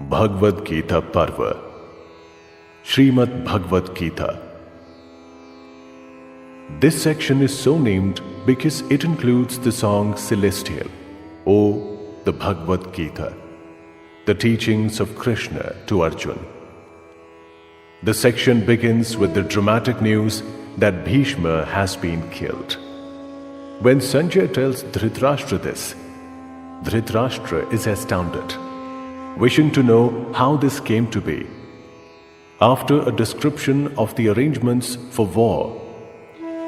Bhagavad Gita Parva, Shrimad Bhagavad Gita. This section is so named because it includes the song Celestial, O the Bhagavad Gita, the teachings of Krishna to Arjuna. The section begins with the dramatic news that Bhishma has been killed. When Sanjay tells Dhritarashtra this, Dhritarashtra is astounded, wishing to know how this came to be. After a description of the arrangements for war,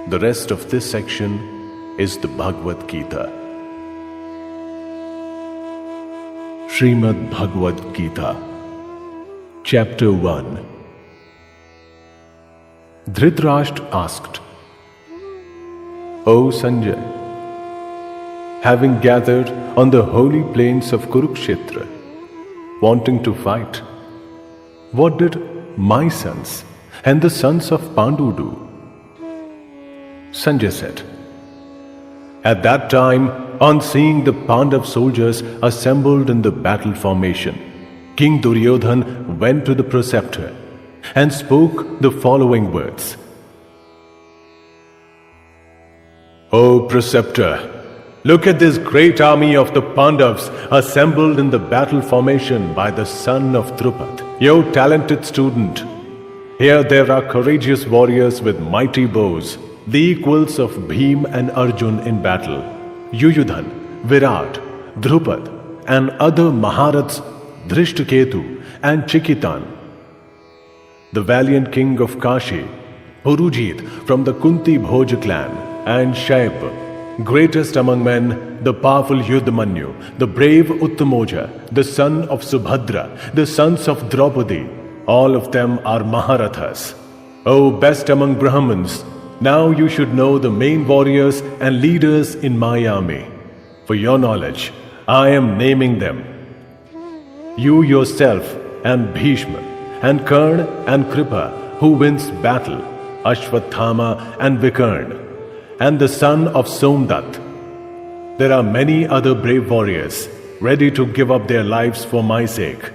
the rest of this section is the Bhagavad Gita. Shrimad Bhagavad Gita, Chapter 1. Dhritarashtra asked, O Sanjay, having gathered on the holy plains of Kurukshetra, wanting to fight, what did my sons and the sons of Pandu do? Sanjay said, at that time, on seeing the Pandav soldiers assembled in the battle formation, King Duryodhan went to the preceptor and spoke the following words. O preceptor, look at this great army of the Pandavas assembled in the battle formation by the son of Drupad, your talented student. Here there are courageous warriors with mighty bows, the equals of Bhim and Arjun in battle, Yuyudhan, Virat, Drupad, and other Maharats, Dhrishtaketu and Chikitan. The valiant king of Kashi, Purujit from the Kunti Bhoj clan, and Shaib, greatest among men, the powerful Yudhamanyu, the brave Uttamoja, the son of Subhadra, the sons of Draupadi, all of them are Maharathas. O best among Brahmins, now you should know the main warriors and leaders in my army. For your knowledge, I am naming them. You yourself and Bhishma and Karna and Kripa, who wins battle, Ashwathama and Vikarna, and the son of Somdat. There are many other brave warriors ready to give up their lives for my sake.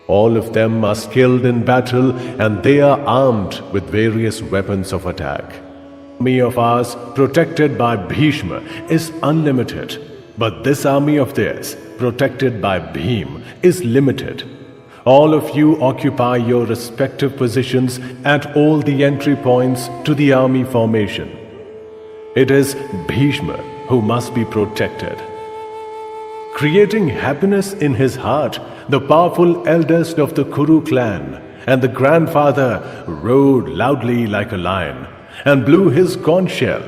All of them are skilled in battle and they are armed with various weapons of attack. The army of ours, protected by Bhishma, is unlimited, but this army of theirs, protected by Bhim, is limited. All of you occupy your respective positions at all the entry points to the army formation. It is Bhishma who must be protected. Creating happiness in his heart, the powerful eldest of the Kuru clan and the grandfather roared loudly like a lion and blew his conch shell.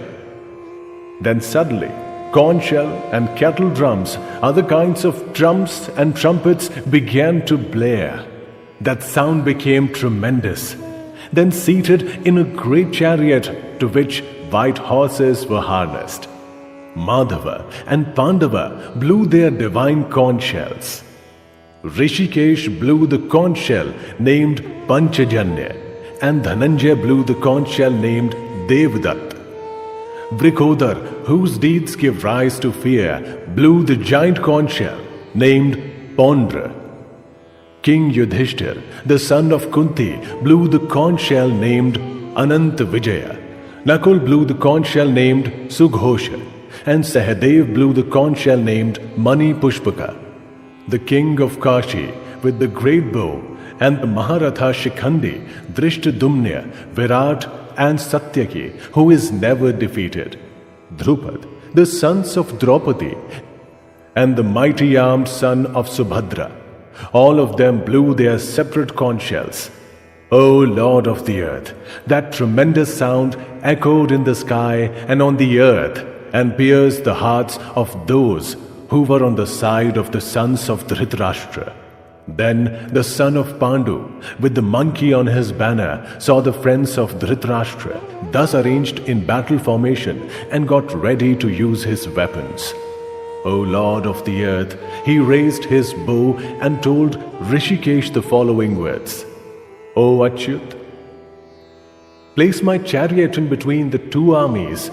Then suddenly, conch shell and kettle drums, other kinds of drums and trumpets began to blare. That sound became tremendous. Then seated in a great chariot to which white horses were harnessed, Madhava and Pandava blew their divine conch shells. Rishikesh blew the conch shell named Panchajanya, and Dhananjay blew the conch shell named Devdutt. Vrikodar, whose deeds give rise to fear, blew the giant conch shell named Pondra. King Yudhishthir, the son of Kunti, blew the conch shell named Ananta Vijaya. Nakul blew the conch shell named Sughosha, and Sahadev blew the conch shell named Mani Pushpaka. The king of Kashi, with the great bow, and the Maharatha Shikhandi, Drishtadumnya, Virat, and Satyaki, who is never defeated, Drupad, the sons of Draupadi, and the mighty armed son of Subhadra. All of them blew their separate conch shells. O Lord of the earth, that tremendous sound echoed in the sky and on the earth and pierced the hearts of those who were on the side of the sons of Dhritarashtra. Then the son of Pandu, with the monkey on his banner, saw the friends of Dhritarashtra thus arranged in battle formation and got ready to use his weapons. O Lord of the earth, he raised his bow and told Rishikesh the following words. O Achyut, place my chariot in between the two armies,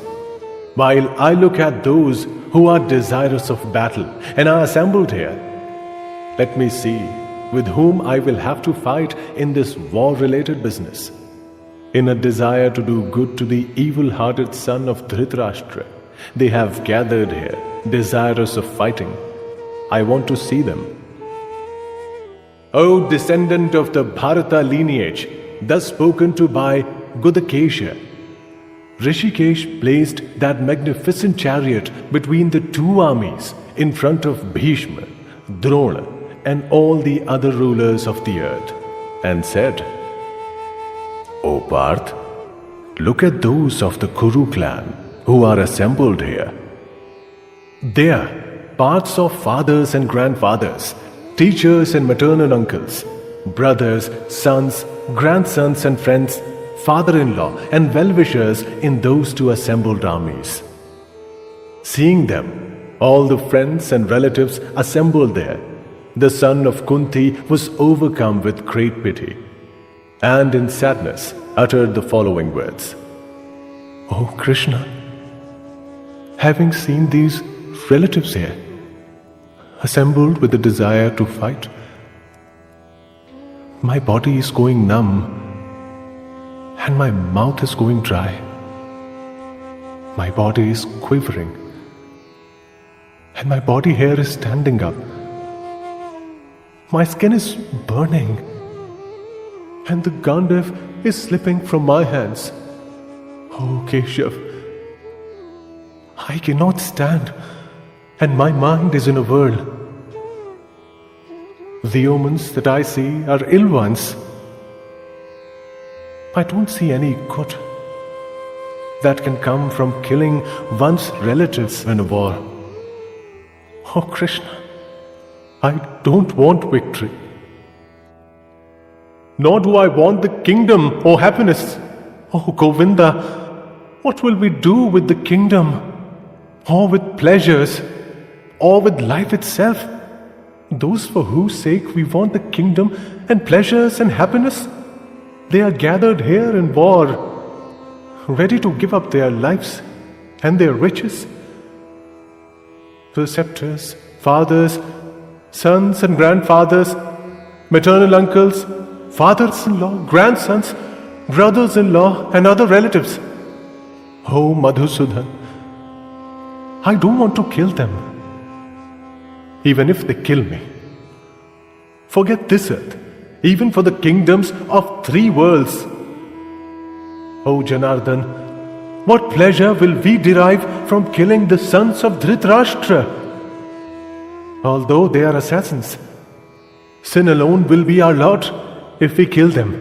while I look at those who are desirous of battle and are assembled here. Let me see with whom I will have to fight in this war-related business. In a desire to do good to the evil-hearted son of Dhritarashtra, they have gathered here, desirous of fighting. I want to see them. O descendant of the Bharata lineage, thus spoken to by Gudakesha, Rishikesh placed that magnificent chariot between the two armies in front of Bhishma, Drona, and all the other rulers of the earth, and said, O Parth, look at those of the Kuru clan who are assembled here. They are parts of fathers and grandfathers, teachers and maternal uncles, brothers, sons, grandsons and friends, father-in-law and well-wishers in those two assembled armies. Seeing them, all the friends and relatives assembled there, the son of Kunti was overcome with great pity, and in sadness uttered the following words: O Krishna, having seen these relatives here, assembled with the desire to fight, my body is going numb and my mouth is going dry. My body is quivering and my body hair is standing up. My skin is burning and the Gandav is slipping from my hands. Oh Keshav, I cannot stand and my mind is in a whirl. The omens that I see are ill ones. I don't see any good that can come from killing one's relatives in a war. Oh Krishna, I don't want victory. Nor do I want the kingdom or happiness. Oh Govinda, what will we do with the kingdom, or with pleasures, or with life itself? Those for whose sake we want the kingdom and pleasures and happiness, they are gathered here in war, ready to give up their lives and their riches. Preceptors, fathers, sons and grandfathers, maternal uncles, fathers-in-law, grandsons, brothers-in-law and other relatives. Oh Madhusudan, I don't want to kill them. Even if they kill me, forget this earth, even for the kingdoms of 3 worlds. O Janardhan, what pleasure will we derive from killing the sons of Dhritarashtra? Although they are assassins, sin alone will be our lot if we kill them.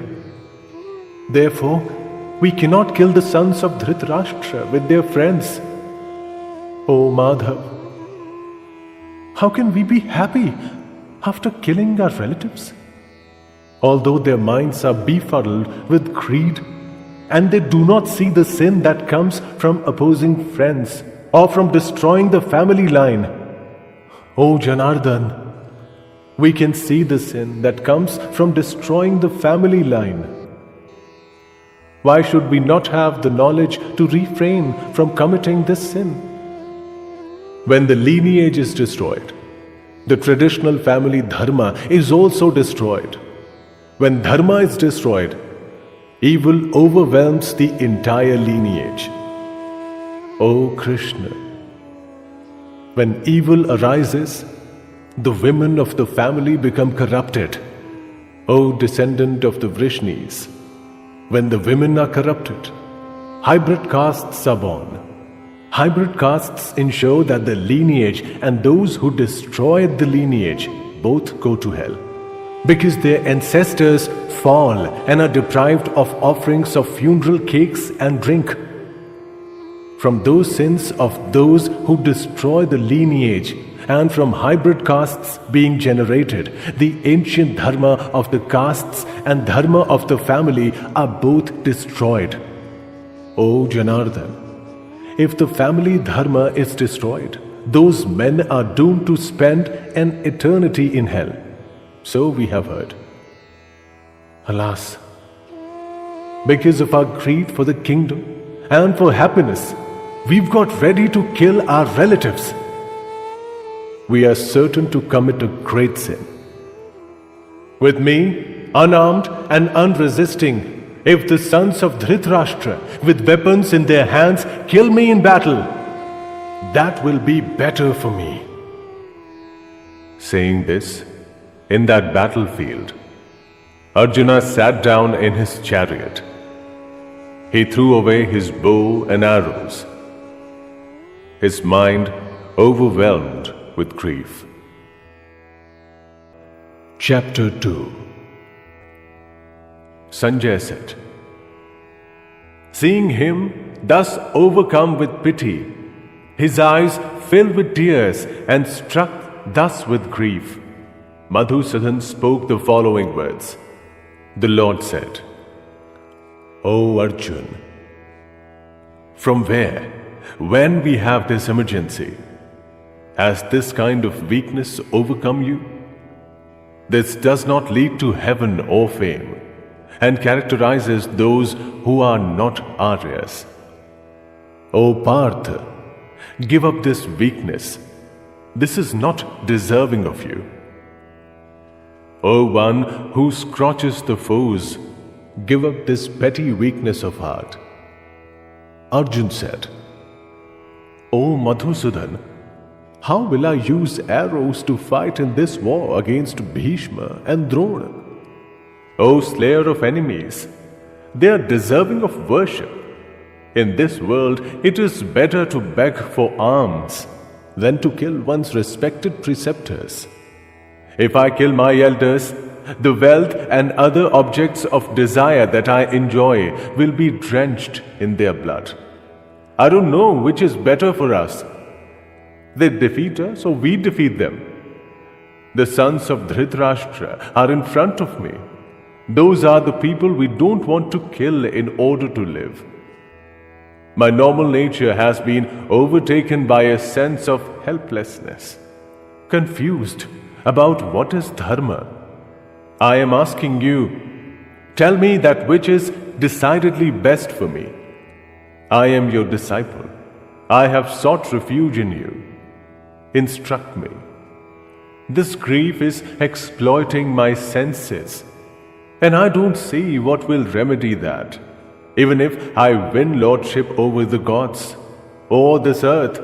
Therefore, we cannot kill the sons of Dhritarashtra with their friends. O Madhav, how can we be happy after killing our relatives? Although their minds are befuddled with greed and they do not see the sin that comes from opposing friends or from destroying the family line. O Janardhan, we can see the sin that comes from destroying the family line. Why should we not have the knowledge to refrain from committing this sin? When the lineage is destroyed, the traditional family dharma is also destroyed. When dharma is destroyed, evil overwhelms the entire lineage. O Krishna, when evil arises, the women of the family become corrupted. O descendant of the Vrishnis, when the women are corrupted, hybrid castes are born. Hybrid castes ensure that the lineage and those who destroyed the lineage both go to hell, because their ancestors fall and are deprived of offerings of funeral cakes and drink. From those sins of those who destroy the lineage and from hybrid castes being generated, the ancient dharma of the castes and dharma of the family are both destroyed. O Janardhan, if the family dharma is destroyed, those men are doomed to spend an eternity in hell. So we have heard. Alas, because of our greed for the kingdom and for happiness, we've got ready to kill our relatives. We are certain to commit a great sin. With me, unarmed and unresisting, if the sons of Dhritarashtra with weapons in their hands kill me in battle, that will be better for me." Saying this, in that battlefield, Arjuna sat down in his chariot. He threw away his bow and arrows, his mind overwhelmed with grief. Chapter 2. Sanjay said, seeing him thus overcome with pity, his eyes filled with tears and struck thus with grief, Madhusudan spoke the following words. The Lord said, "O Arjun, from where, when we have this emergency, has this kind of weakness overcome you? This does not lead to heaven or fame, and characterizes those who are not Aryas. O Partha, give up this weakness. This is not deserving of you. O one who scorches the foes, give up this petty weakness of heart." Arjun said, "O Madhusudan, how will I use arrows to fight in this war against Bhishma and Drona? O slayer of enemies, they are deserving of worship. In this world, it is better to beg for alms than to kill one's respected preceptors. If I kill my elders, the wealth and other objects of desire that I enjoy will be drenched in their blood. I don't know which is better for us. They defeat us or we defeat them. The sons of Dhritarashtra are in front of me. Those are the people we don't want to kill in order to live. My normal nature has been overtaken by a sense of helplessness, confused about what is dharma. I am asking you, tell me that which is decidedly best for me. I am your disciple. I have sought refuge in you. Instruct me. This grief is exploiting my senses, and I don't see what will remedy that, even if I win lordship over the gods or this earth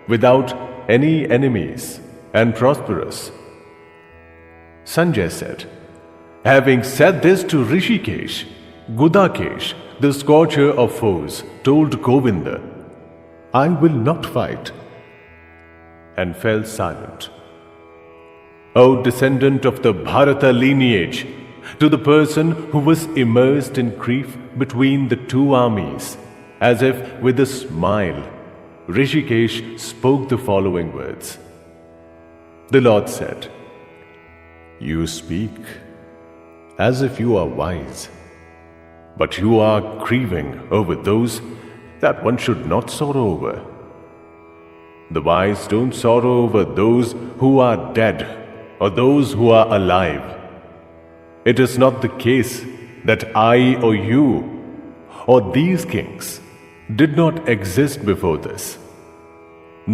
without any enemies and prosperous." Sanjay said, having said this to Rishikesh, Gudakesh, the scorcher of foes, told Govinda, "I will not fight," and fell silent. O descendant of the Bharata lineage, to the person who was immersed in grief between the two armies, as if with a smile, Rishikesh spoke the following words. The Lord said, "You speak as if you are wise, but you are grieving over those that one should not sorrow over. The wise don't sorrow over those who are dead or those who are alive. It is not the case that I or you or these kings did not exist before this,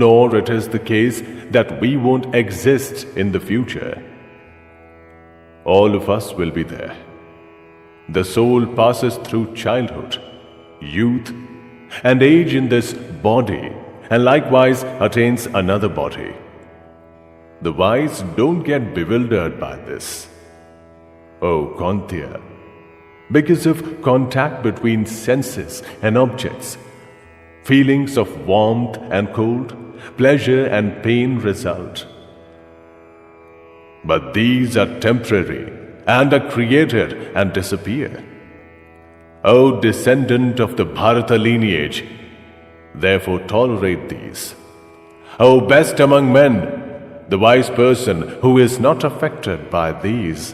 nor it is the case that we won't exist in the future. All of us will be there. The soul passes through childhood, youth, and age in this body, and likewise attains another body. The wise don't get bewildered by this. O Kantya, because of contact between senses and objects, feelings of warmth and cold, pleasure and pain result. But these are temporary and are created and disappear. O descendant of the Bharata lineage, therefore tolerate these. O best among men, the wise person who is not affected by these,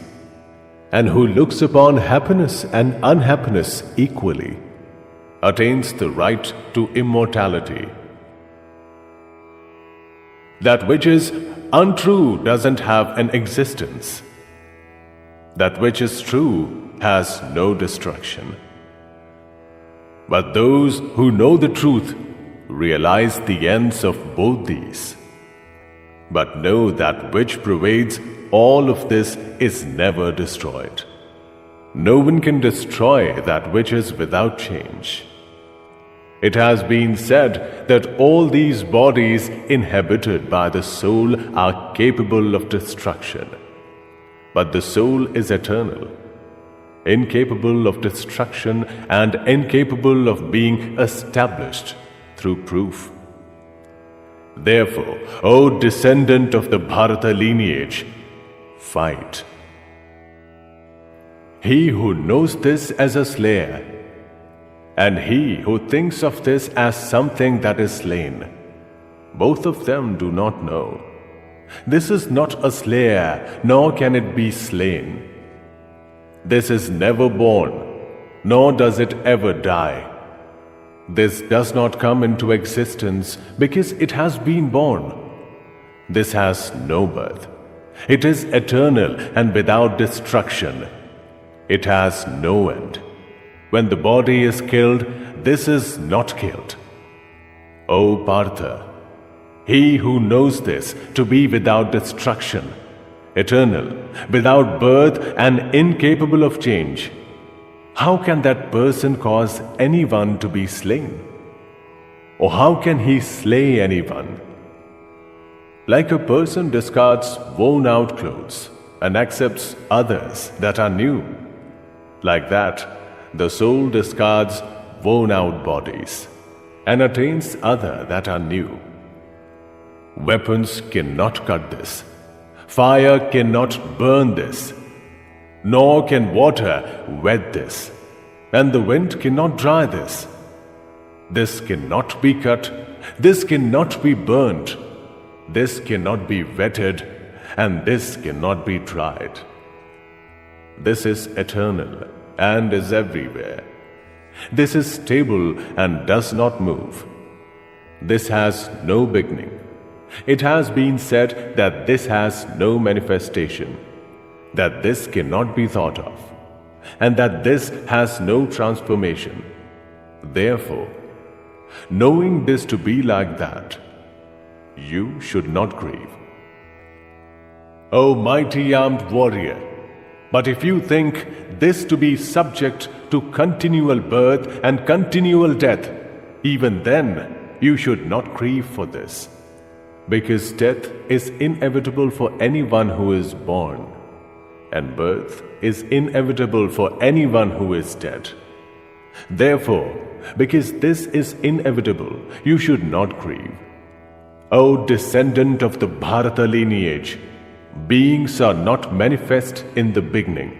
and who looks upon happiness and unhappiness equally, attains the right to immortality. That which is untrue doesn't have an existence. That which is true has no destruction. But those who know the truth realize the ends of both these. But know that which pervades all of this is never destroyed. No one can destroy that which is without change. It has been said that all these bodies inhabited by the soul are capable of destruction. But the soul is eternal, incapable of destruction and incapable of being established through proof. Therefore, O descendant of the Bharata lineage, fight. He who knows this as a slayer, and he who thinks of this as something that is slain, both of them do not know. This is not a slayer, nor can it be slain. This is never born, nor does it ever die. This does not come into existence because it has been born. This has no birth. It is eternal and without destruction. It has no end. When the body is killed, this is not killed. O Partha, he who knows this to be without destruction, eternal, without birth and incapable of change, how can that person cause anyone to be slain? Or how can he slay anyone? Like a person discards worn-out clothes and accepts others that are new, like that, the soul discards worn-out bodies and attains other that are new. Weapons cannot cut this. Fire cannot burn this. Nor can water wet this. And the wind cannot dry this. This cannot be cut. This cannot be burnt. This cannot be wetted. And this cannot be dried. This is eternal and is everywhere. This is stable and does not move. This has no beginning. It has been said that this has no manifestation, that this cannot be thought of, and that this has no transformation. Therefore, knowing this to be like that, you should not grieve. O mighty armed warrior, but if you think this to be subject to continual birth and continual death, even then you should not grieve for this, because death is inevitable for anyone who is born, and birth is inevitable for anyone who is dead. Therefore, because this is inevitable, you should not grieve. O descendant of the Bharata lineage, beings are not manifest in the beginning.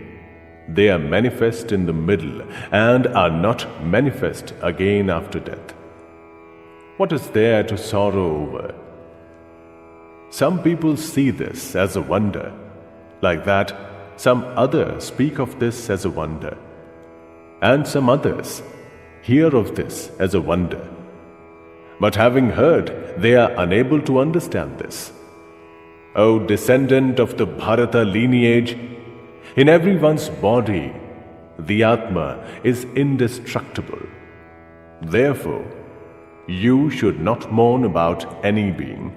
They are manifest in the middle and are not manifest again after death. What is there to sorrow over? Some people see this as a wonder. Like that, some others speak of this as a wonder. And some others hear of this as a wonder. But having heard, they are unable to understand this. O descendant of the Bharata lineage, in everyone's body, the Atma is indestructible. Therefore, you should not mourn about any being.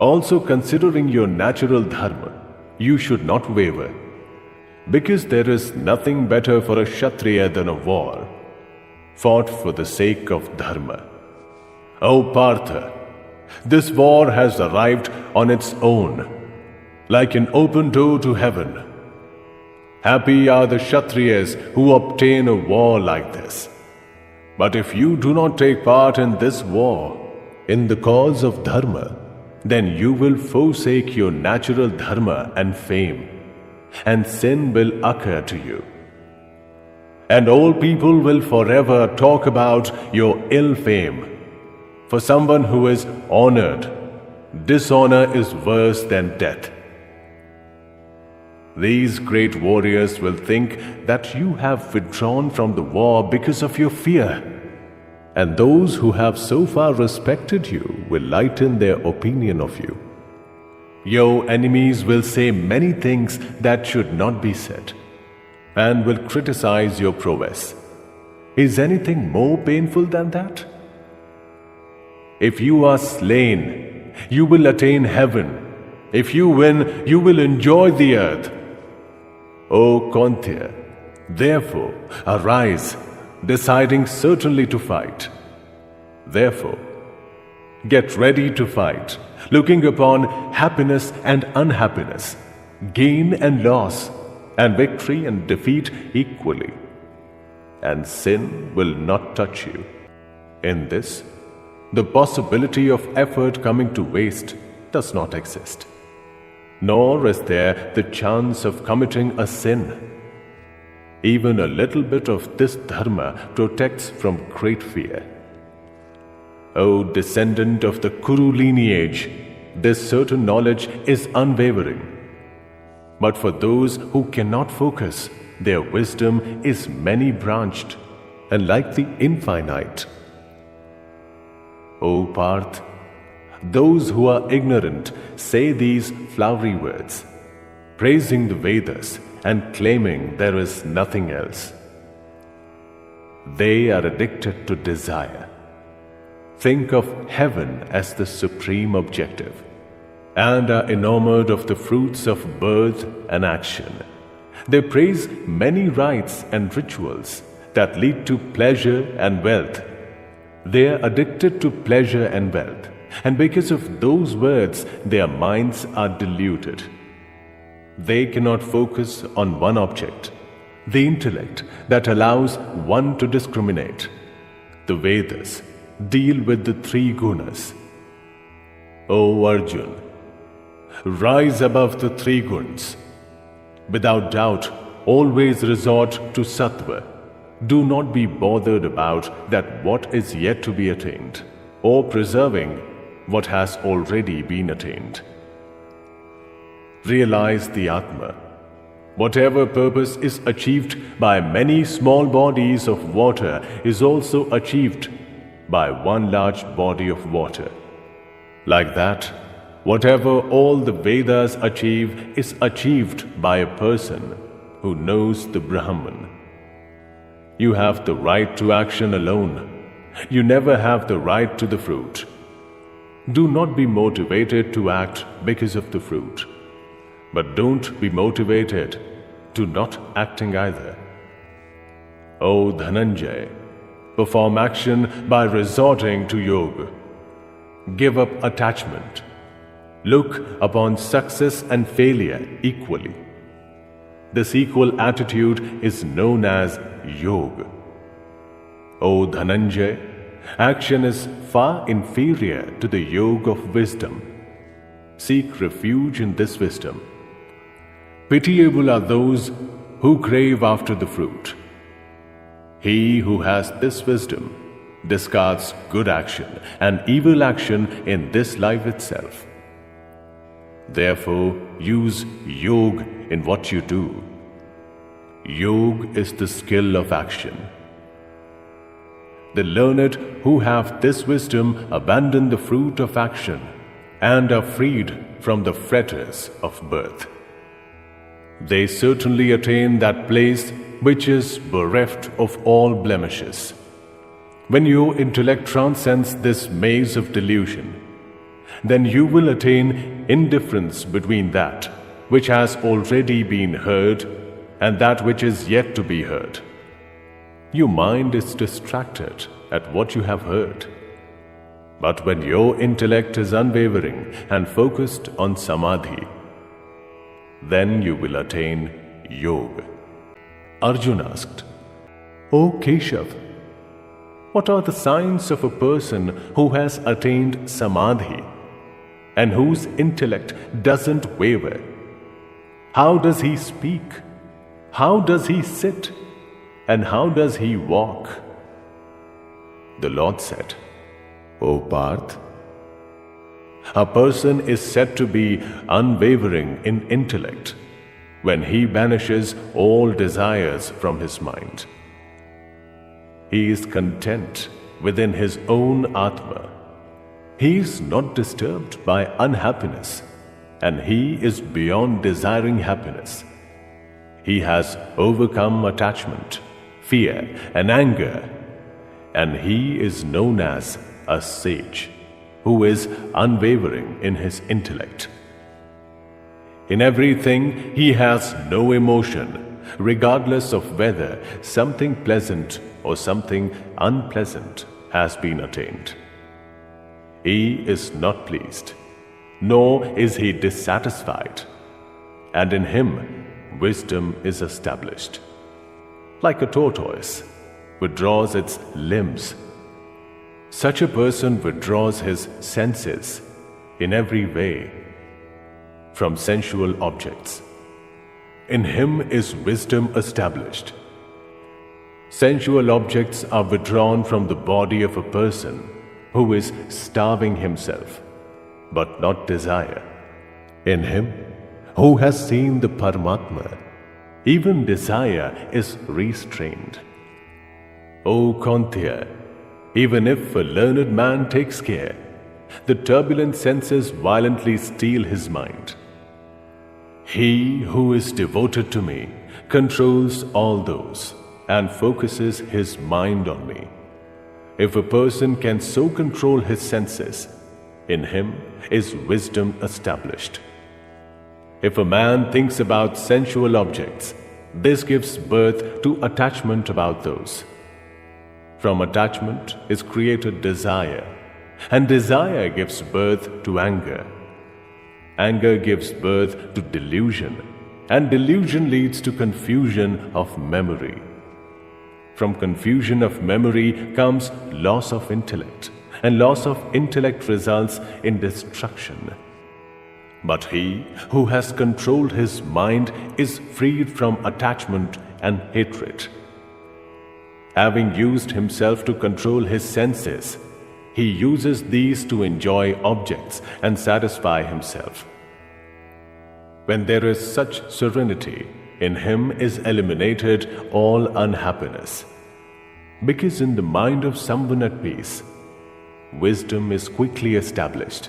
Also, considering your natural dharma, you should not waver, because there is nothing better for a Kshatriya than a war, fought for the sake of dharma. O Partha, this war has arrived on its own, like an open door to heaven. Happy are the Kshatriyas who obtain a war like this. But if you do not take part in this war, in the cause of dharma, then you will forsake your natural dharma and fame, and sin will occur to you. And all people will forever talk about your ill fame. For someone who is honored, dishonor is worse than death. These great warriors will think that you have withdrawn from the war because of your fear. And those who have so far respected you will lighten their opinion of you. Your enemies will say many things that should not be said, and will criticize your prowess. Is anything more painful than that? If you are slain, you will attain heaven. If you win, you will enjoy the earth. O Kauntya, therefore arise, deciding certainly to fight. Therefore, get ready to fight, looking upon happiness and unhappiness, gain and loss, and victory and defeat equally. And sin will not touch you. In this, the possibility of effort coming to waste does not exist. Nor is there the chance of committing a sin. Even a little bit of this dharma protects from great fear. O descendant of the Kuru lineage, this certain knowledge is unwavering. But for those who cannot focus, their wisdom is many-branched and like the infinite. O Parth, those who are ignorant say these flowery words, praising the Vedas and claiming there is nothing else. They are addicted to desire. Think of heaven as the supreme objective, and are enamored of the fruits of birth and action. They praise many rites and rituals that lead to pleasure and wealth. They are addicted to pleasure and wealth, and because of those words, their minds are deluded. They cannot focus on one object, the intellect that allows one to discriminate. The Vedas deal with the three gunas. O Arjun, rise above the three guns. Without doubt, always resort to sattva. Do not be bothered about that what is yet to be attained, or preserving what has already been attained. Realize the Atma. Whatever purpose is achieved by many small bodies of water is also achieved by one large body of water. Like that, whatever all the Vedas achieve is achieved by a person who knows the Brahman. You have the right to action alone. You never have the right to the fruit. Do not be motivated to act because of the fruit. But don't be motivated to not acting either. O Dhananjay, perform action by resorting to yoga. Give up attachment. Look upon success and failure equally. This equal attitude is known as yoga. O Dhananjay, action is far inferior to the yoga of wisdom. Seek refuge in this wisdom. Pitiable are those who crave after the fruit. He who has this wisdom discards good action and evil action in this life itself. Therefore, use yoga in what you do. Yoga is the skill of action. The learned who have this wisdom abandon the fruit of action and are freed from the fetters of birth. They certainly attain that place which is bereft of all blemishes. When your intellect transcends this maze of delusion, then you will attain indifference between that which has already been heard and that which is yet to be heard. Your mind is distracted at what you have heard. But when your intellect is unwavering and focused on samadhi, then you will attain yoga. Arjuna asked, O Keshav, what are the signs of a person who has attained samadhi and whose intellect doesn't waver? How does he speak? How does he sit? And how does he walk? The Lord said, O Parth, a person is said to be unwavering in intellect when he banishes all desires from his mind. He is content within his own Atma. He is not disturbed by unhappiness, and he is beyond desiring happiness. He has overcome attachment, fear, and anger, and he is known as a sage. who is unwavering in his intellect. In everything he has no emotion, regardless of whether something pleasant or something unpleasant has been attained. He is not pleased, nor is he dissatisfied, and in him wisdom is established. Like a tortoise withdraws its limbs, such a person withdraws his senses in every way from sensual objects. In him is wisdom established. Sensual objects are withdrawn from the body of a person who is starving himself, but not desire. In him who has seen the Paramatma, even desire is restrained. O Kantya, even if a learned man takes care, the turbulent senses violently steal his mind. He who is devoted to me controls all those and focuses his mind on me. If a person can so control his senses, in him is wisdom established. If a man thinks about sensual objects, this gives birth to attachment about those. From attachment is created desire, and desire gives birth to anger. Anger gives birth to delusion, and delusion leads to confusion of memory. From confusion of memory comes loss of intellect, and loss of intellect results in destruction. But he who has controlled his mind is freed from attachment and hatred. Having used himself to control his senses, he uses these to enjoy objects and satisfy himself. When there is such serenity, in him is eliminated all unhappiness. Because in the mind of someone at peace, wisdom is quickly established.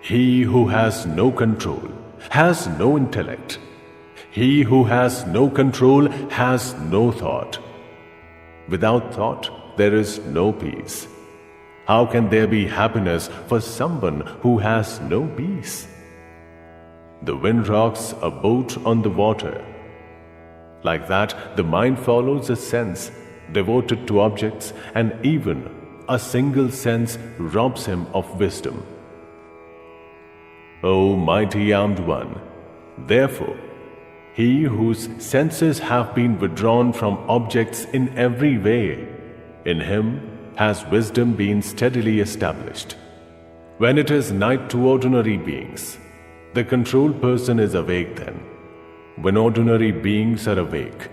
He who has no control has no intellect. He who has no control has no thought. Without thought, there is no peace. How can there be happiness for someone who has no peace? The wind rocks a boat on the water. Like that, the mind follows a sense devoted to objects, and even a single sense robs him of wisdom. O mighty armed one, therefore, he whose senses have been withdrawn from objects in every way, in him has wisdom been steadily established. When it is night to ordinary beings, the controlled person is awake then. When ordinary beings are awake,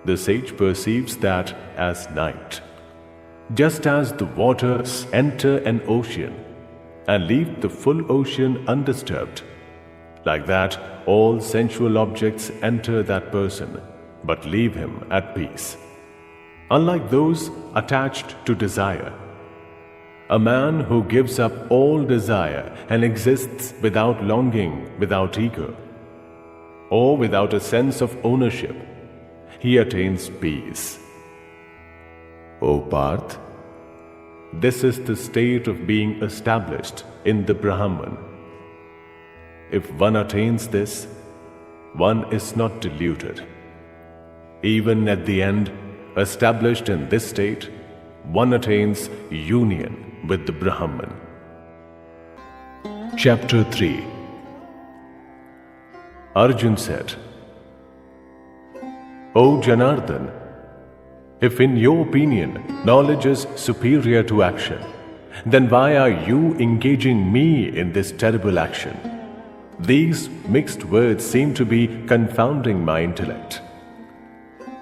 the sage perceives that as night. Just as the waters enter an ocean and leave the full ocean undisturbed, like that all sensual objects enter that person but leave him at peace. Unlike those attached to desire, a man who gives up all desire and exists without longing, without ego, or without a sense of ownership, he attains peace. O Parth, this is the state of being established in the Brahman. If one attains this, one is not deluded. Even at the end, established in this state, one attains union with the Brahman. Chapter 3. Arjun said, O Janardhan, if in your opinion knowledge is superior to action, then why are you engaging me in this terrible action? These mixed words seem to be confounding my intellect.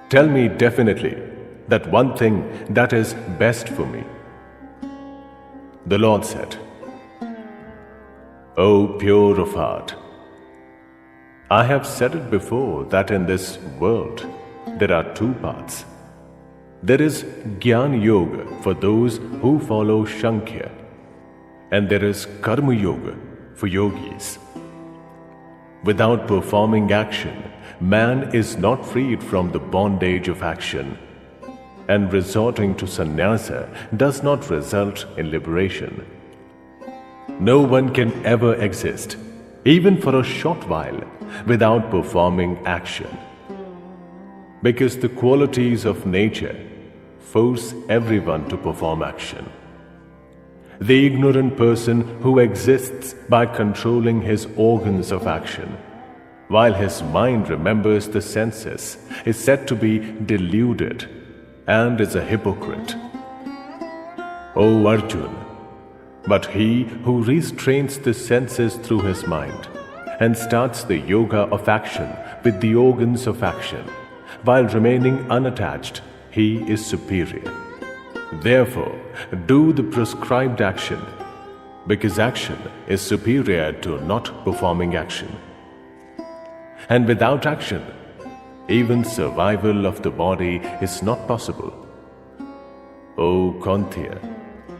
Tell me definitely that one thing that is best for me. The Lord said, O pure of heart, I have said it before that in this world there are two paths. There is Jnana Yoga for those who follow Sankhya, and there is Karma Yoga for yogis. Without performing action, man is not freed from the bondage of action. and resorting to sannyasa does not result in liberation. No one can ever exist, even for a short while, without performing action. Because the qualities of nature force everyone to perform action. The ignorant person who exists by controlling his organs of action, while his mind remembers the senses, is said to be deluded and is a hypocrite. O Arjun, but he who restrains the senses through his mind and starts the yoga of action with the organs of action, while remaining unattached, he is superior. Therefore, do the prescribed action, because action is superior to not performing action. And without action, even survival of the body is not possible. O Kantya,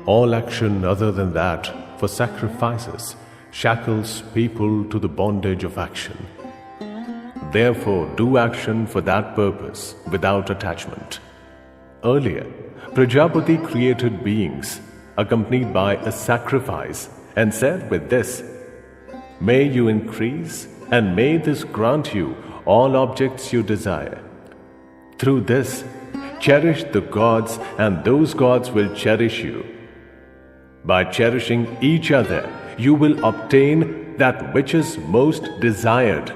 all action other than that for sacrifices shackles people to the bondage of action. Therefore, do action for that purpose without attachment. Earlier, Prajapati created beings accompanied by a sacrifice and said with this, "May you increase and may this grant you all objects you desire. Through this, cherish the gods and those gods will cherish you. By cherishing each other, you will obtain that which is most desired.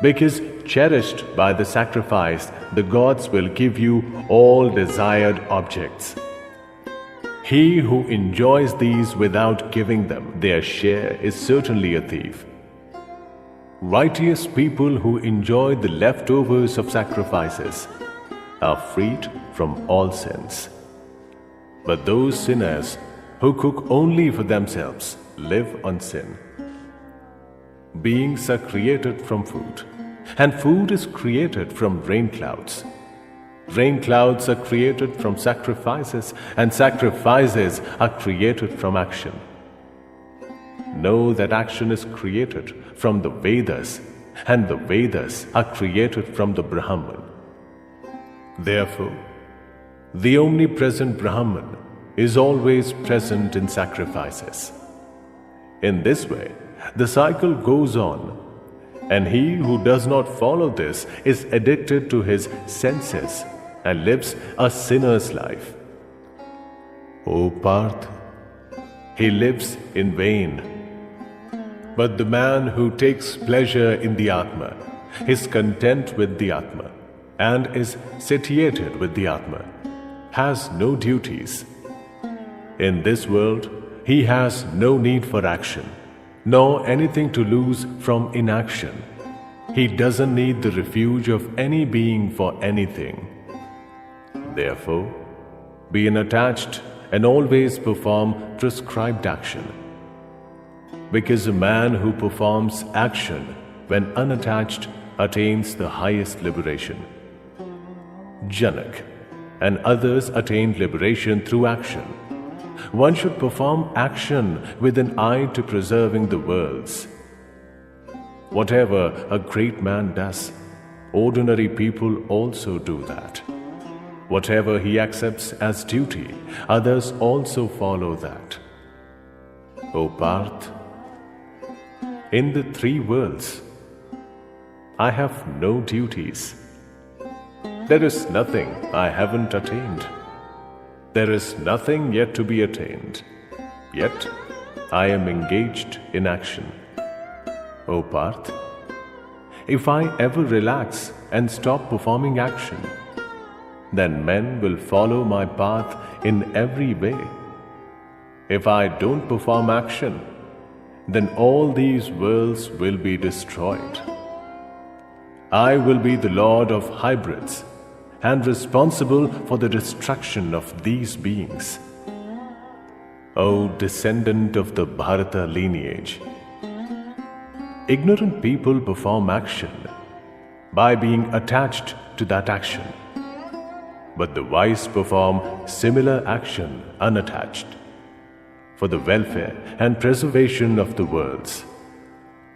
Because cherished by the sacrifice, the gods will give you all desired objects. He who enjoys these without giving them their share is certainly a thief. Righteous people who enjoy the leftovers of sacrifices are freed from all sins. But those sinners who cook only for themselves live on sin. Beings are created from food, and food is created from rain clouds. Rain clouds are created from sacrifices, and sacrifices are created from action. Know that action is created from the Vedas, and the Vedas are created from the Brahman. Therefore, the omnipresent Brahman is always present in sacrifices. In this way, the cycle goes on, and he who does not follow this is addicted to his senses and lives a sinner's life. O Parth, he lives in vain. But the man who takes pleasure in the Atma is content with the Atma and is satiated with the Atma, has no duties. In this world, he has no need for action, nor anything to lose from inaction. He doesn't need the refuge of any being for anything. Therefore, be unattached and always perform prescribed action. Because a man who performs action when unattached attains the highest liberation. Janak and others attained liberation through action. One should perform action with an eye to preserving the worlds. Whatever a great man does, ordinary people also do that. Whatever he accepts as duty, others also follow that. O Parth, in the three worlds, I have no duties. There is nothing I haven't attained. There is nothing yet to be attained. Yet I am engaged in action. O Parth, if I ever relax and stop performing action, then men will follow my path in every way. If I don't perform action, then all these worlds will be destroyed. I will be the Lord of hybrids and responsible for the destruction of these beings. O descendant of the Bharata lineage, ignorant people perform action by being attached to that action, but the wise perform similar action unattached for the welfare and preservation of the worlds.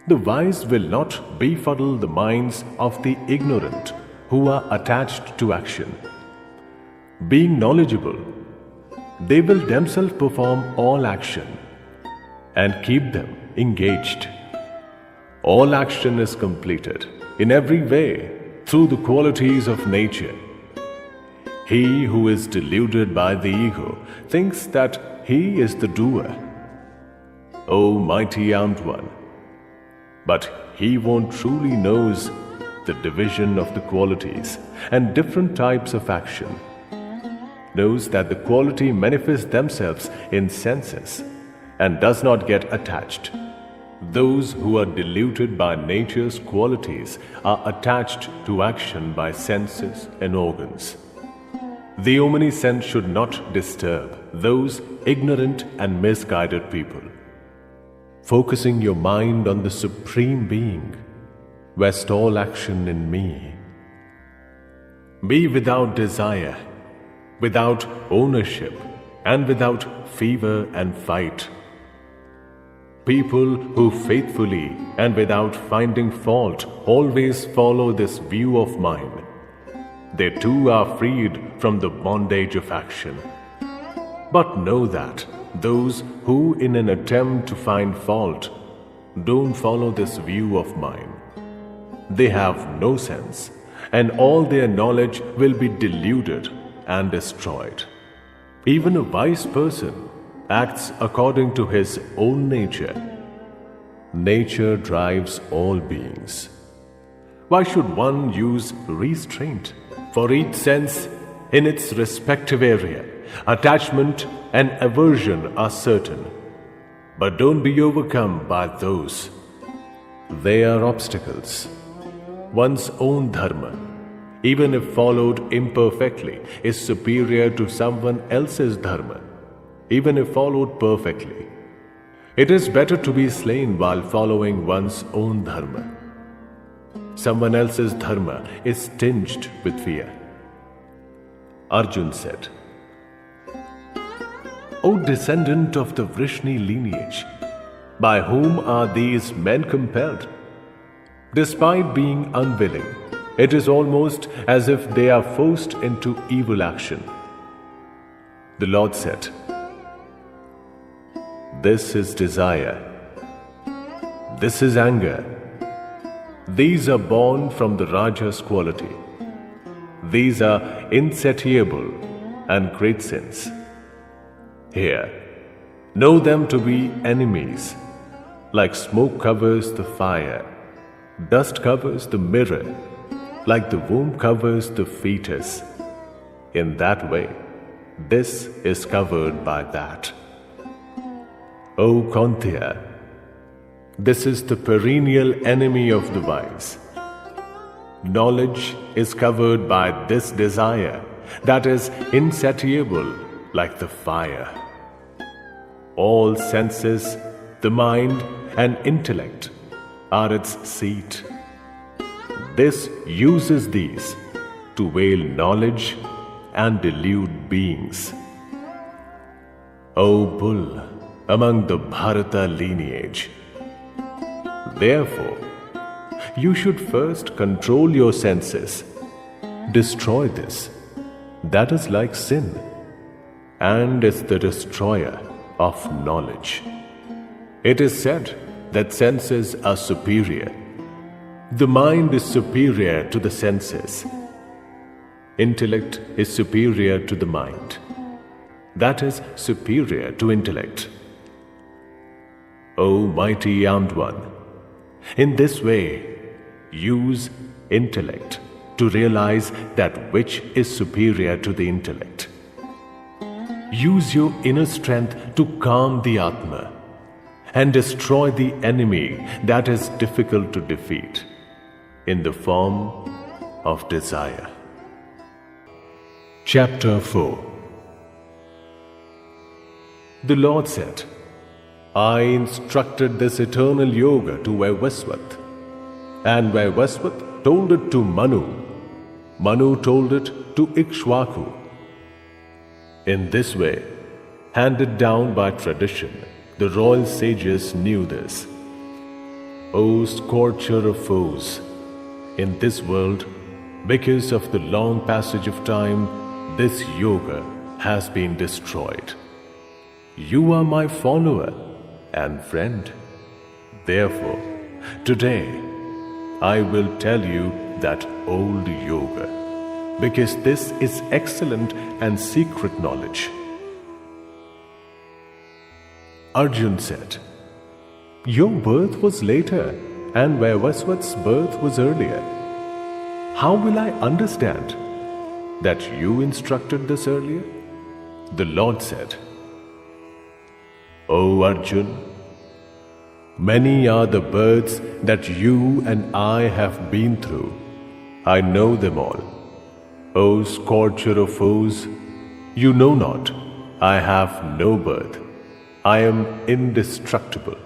The wise will not befuddle the minds of the ignorant who are attached to action. Being knowledgeable, they will themselves perform all action and keep them engaged. All action is completed in every way through the qualities of nature. He who is deluded by the ego thinks that he is the doer. O mighty armed one! But he won't truly knows the division of the qualities and different types of action, knows that the quality manifests themselves in senses and does not get attached. Those who are deluded by nature's qualities are attached to action by senses and organs. The omniscient should not disturb those ignorant and misguided people. Focusing your mind on the Supreme Being, vest all action in me. Be without desire, without ownership, and without fever and fight. People who faithfully and without finding fault always follow this view of mine, they too are freed from the bondage of action. But know that those who in an attempt to find fault don't follow this view of mine, they have no sense, and all their knowledge will be deluded and destroyed. Even a wise person acts according to his own nature. Nature drives all beings. Why should one use restraint? For each sense in its respective area, attachment and aversion are certain. But don't be overcome by those. They are obstacles. One's own dharma, even if followed imperfectly, is superior to someone else's dharma, even if followed perfectly. It is better to be slain while following one's own dharma. Someone else's dharma is tinged with fear. Arjun said, O descendant of the Vrishni lineage, by whom are these men compelled? Despite being unwilling, it is almost as if they are forced into evil action. The Lord said, This is desire. This is anger. These are born from the Raja's quality. These are insatiable and great sins. Here, know them to be enemies. Like smoke covers the fire, dust covers the mirror, like the womb covers the fetus. In that way, this is covered by that. O Kaunteya, this is the perennial enemy of the wise. Knowledge is covered by this desire that is insatiable like the fire. All senses, the mind and intellect are its seat. This uses these to veil knowledge and delude beings. O bull among the Bharata lineage, therefore, you should first control your senses. Destroy this. That is like sin, and is the destroyer of knowledge. It is said that senses are superior. The mind is superior to the senses. Intellect is superior to the mind. That is superior to intellect. O mighty armed one, in this way, use intellect to realize that which is superior to the intellect. Use your inner strength to calm the Atma and destroy the enemy that is difficult to defeat in the form of desire. Chapter 4. The Lord said, I instructed this eternal yoga to Vaivasvat, and Vaivasvat told it to Manu. Manu told it to Ikshvaku. In this way, handed down by tradition, the royal sages knew this. O scorcher of foes, in this world, because of the long passage of time, this yoga has been destroyed. You are my follower and friend. Therefore, today I will tell you that old yoga, because this is excellent and secret knowledge. Arjun said, "Your birth was later and Vaivasvat's birth was earlier. How will I understand that you instructed this earlier?" The Lord said, "O Arjun, many are the births that you and I have been through. I know them all. O scorcher of foes, you know not, I have no birth. I am indestructible.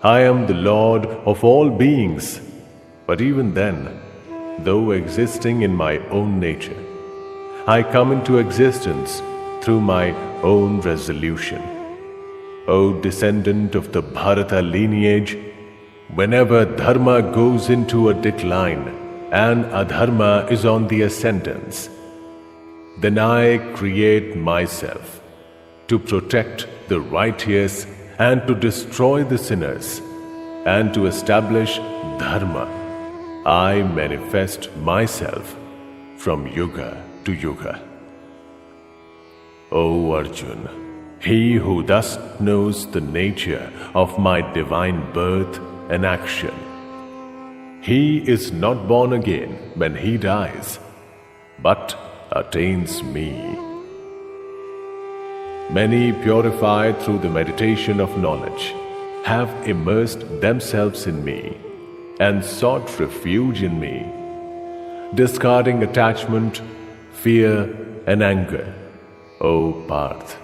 I am the Lord of all beings. But even then, though existing in my own nature, I come into existence through my own resolution. O descendant of the Bharata lineage, whenever dharma goes into a decline and adharma is on the ascendance, then I create myself to protect the righteous and to destroy the sinners and to establish dharma. I manifest myself from yuga to yuga. O Arjun, he who thus knows the nature of my divine birth and action, he is not born again when he dies, but attains me. Many purified through the meditation of knowledge have immersed themselves in me and sought refuge in me, discarding attachment, fear, and anger. O Parth,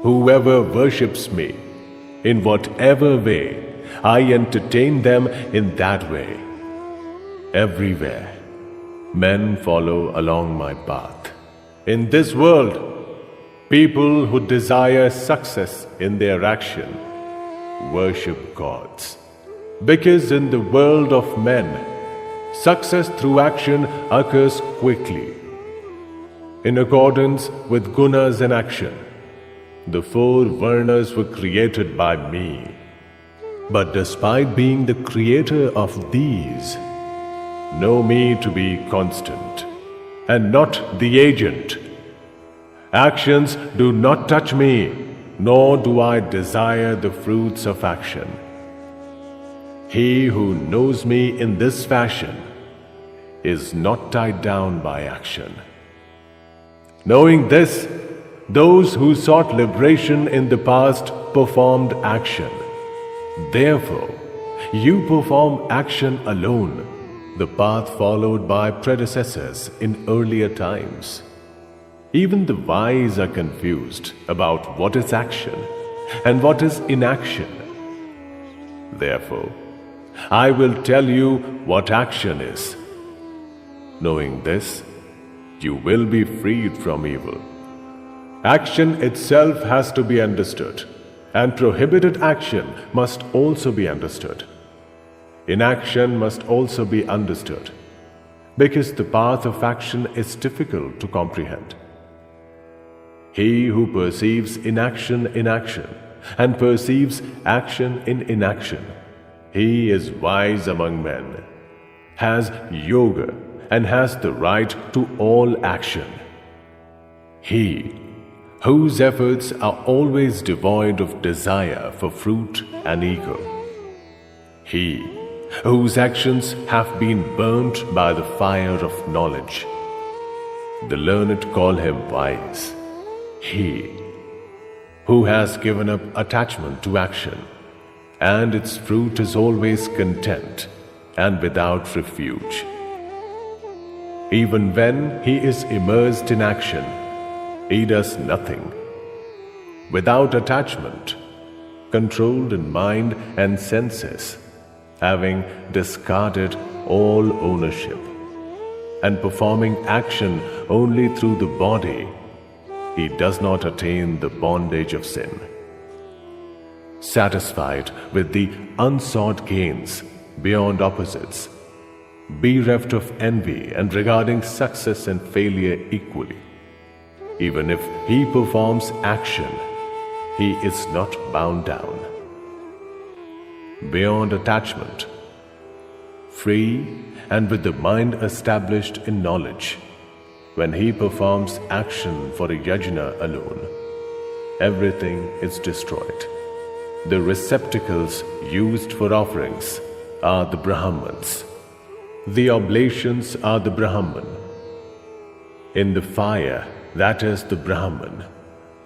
whoever worships me, in whatever way, I entertain them in that way. Everywhere, men follow along my path. In this world, people who desire success in their action worship gods. Because in the world of men, success through action occurs quickly. In accordance with gunas and action, the four varnas were created by me. But despite being the creator of these, know me to be constant and not the agent. Actions do not touch me, nor do I desire the fruits of action. He who knows me in this fashion is not tied down by action. Knowing this, those who sought liberation in the past performed action. Therefore, you perform action alone, the path followed by predecessors in earlier times. Even the wise are confused about what is action and what is inaction. Therefore, I will tell you what action is. Knowing this, you will be freed from evil. Action itself has to be understood, and prohibited action must also be understood. Inaction must also be understood, because the path of action is difficult to comprehend. He who perceives inaction in action and perceives action in inaction, he is wise among men, has yoga and has the right to all action. He whose efforts are always devoid of desire for fruit and ego. He whose actions have been burnt by the fire of knowledge. The learned call him wise. He who has given up attachment to action, and its fruit is always content and without refuge. Even when he is immersed in action, he does nothing. Without attachment, controlled in mind and senses, having discarded all ownership, and performing action only through the body, he does not attain the bondage of sin. Satisfied with the unsought gains beyond opposites, bereft of envy and regarding success and failure equally, Even if he performs action, he is not bound down. Beyond attachment, free and with the mind established in knowledge, when he performs action for a yajna alone, everything is destroyed. The receptacles used for offerings are the Brahmans. The oblations are the Brahman. In the fire, that is the Brahman.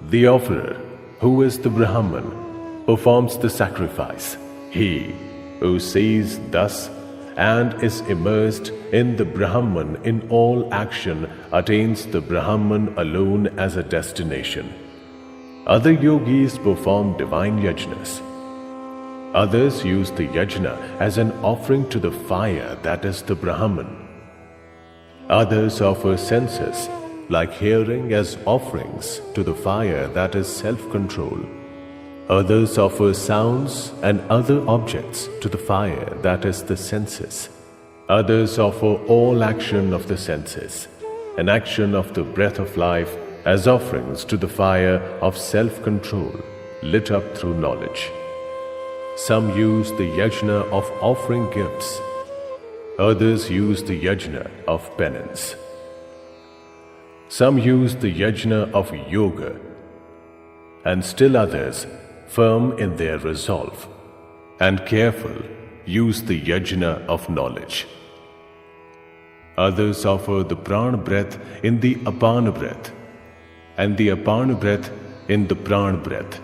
The offerer, who is the Brahman, performs the sacrifice. He who sees thus and is immersed in the Brahman in all action attains the Brahman alone as a destination. Other yogis perform divine yajnas. Others use the yajna as an offering to the fire, that is the Brahman. Others offer senses, like hearing, as offerings to the fire, that is self-control. Others offer sounds and other objects to the fire, that is the senses. Others offer all action of the senses, an action of the breath of life, as offerings to the fire of self-control, lit up through knowledge. Some use the yajna of offering gifts. Others use the yajna of penance. Some use the yajna of yoga, and still others, firm in their resolve and careful, use the yajna of knowledge. Others offer the prana breath in the apana breath, and the apana breath in the prana breath.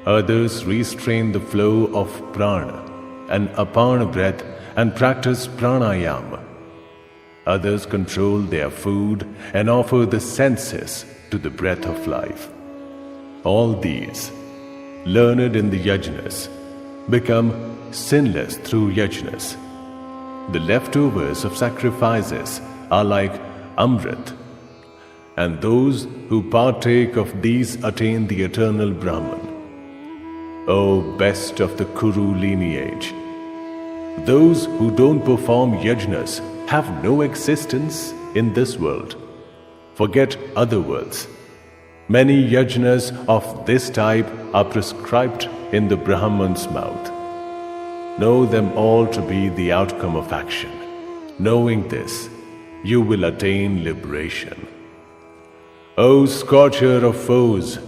Others restrain the flow of prana and apana breath and practice pranayama. Others control their food and offer the senses to the breath of life. All these, learned in the yajnas, become sinless through yajnas. The leftovers of sacrifices are like amrit, and those who partake of these attain the eternal Brahman. O best of the Kuru lineage, those who don't perform yajnas have no existence in this world. Forget other worlds. Many yajnas of this type are prescribed in the Brahman's mouth. Know them all to be the outcome of action. Knowing this, you will attain liberation. O scorcher of foes,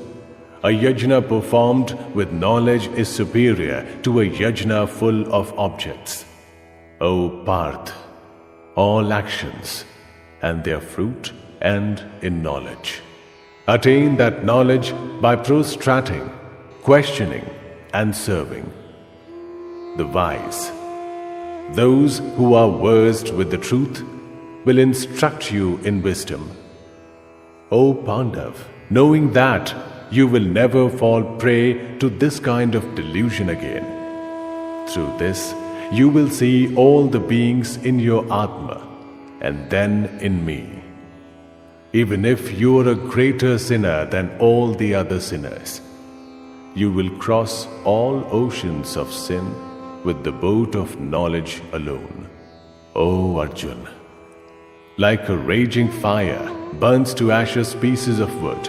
a yajna performed with knowledge is superior to a yajna full of objects. O Parth, all actions and their fruit end in knowledge. Attain that knowledge by prostrating, questioning, and serving. The wise, those who are versed with the truth, will instruct you in wisdom. O Pandav, knowing that, you will never fall prey to this kind of delusion again. Through this, you will see all the beings in your Atma, and then in me. Even if you are a greater sinner than all the other sinners, you will cross all oceans of sin with the boat of knowledge alone. O Arjun, like a raging fire burns to ashes pieces of wood,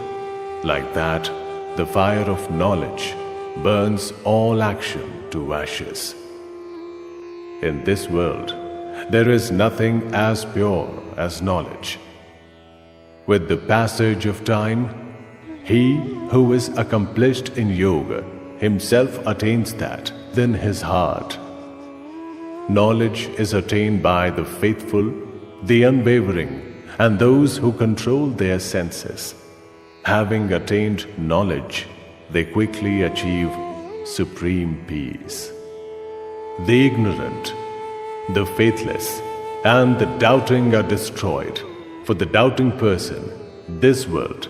like that the fire of knowledge burns all action to ashes. In this world, there is nothing as pure as knowledge. With the passage of time, he who is accomplished in yoga himself attains that within his heart. Knowledge is attained by the faithful, the unwavering, and those who control their senses. Having attained knowledge, they quickly achieve supreme peace. The ignorant, the faithless, and the doubting are destroyed. For the doubting person, this world,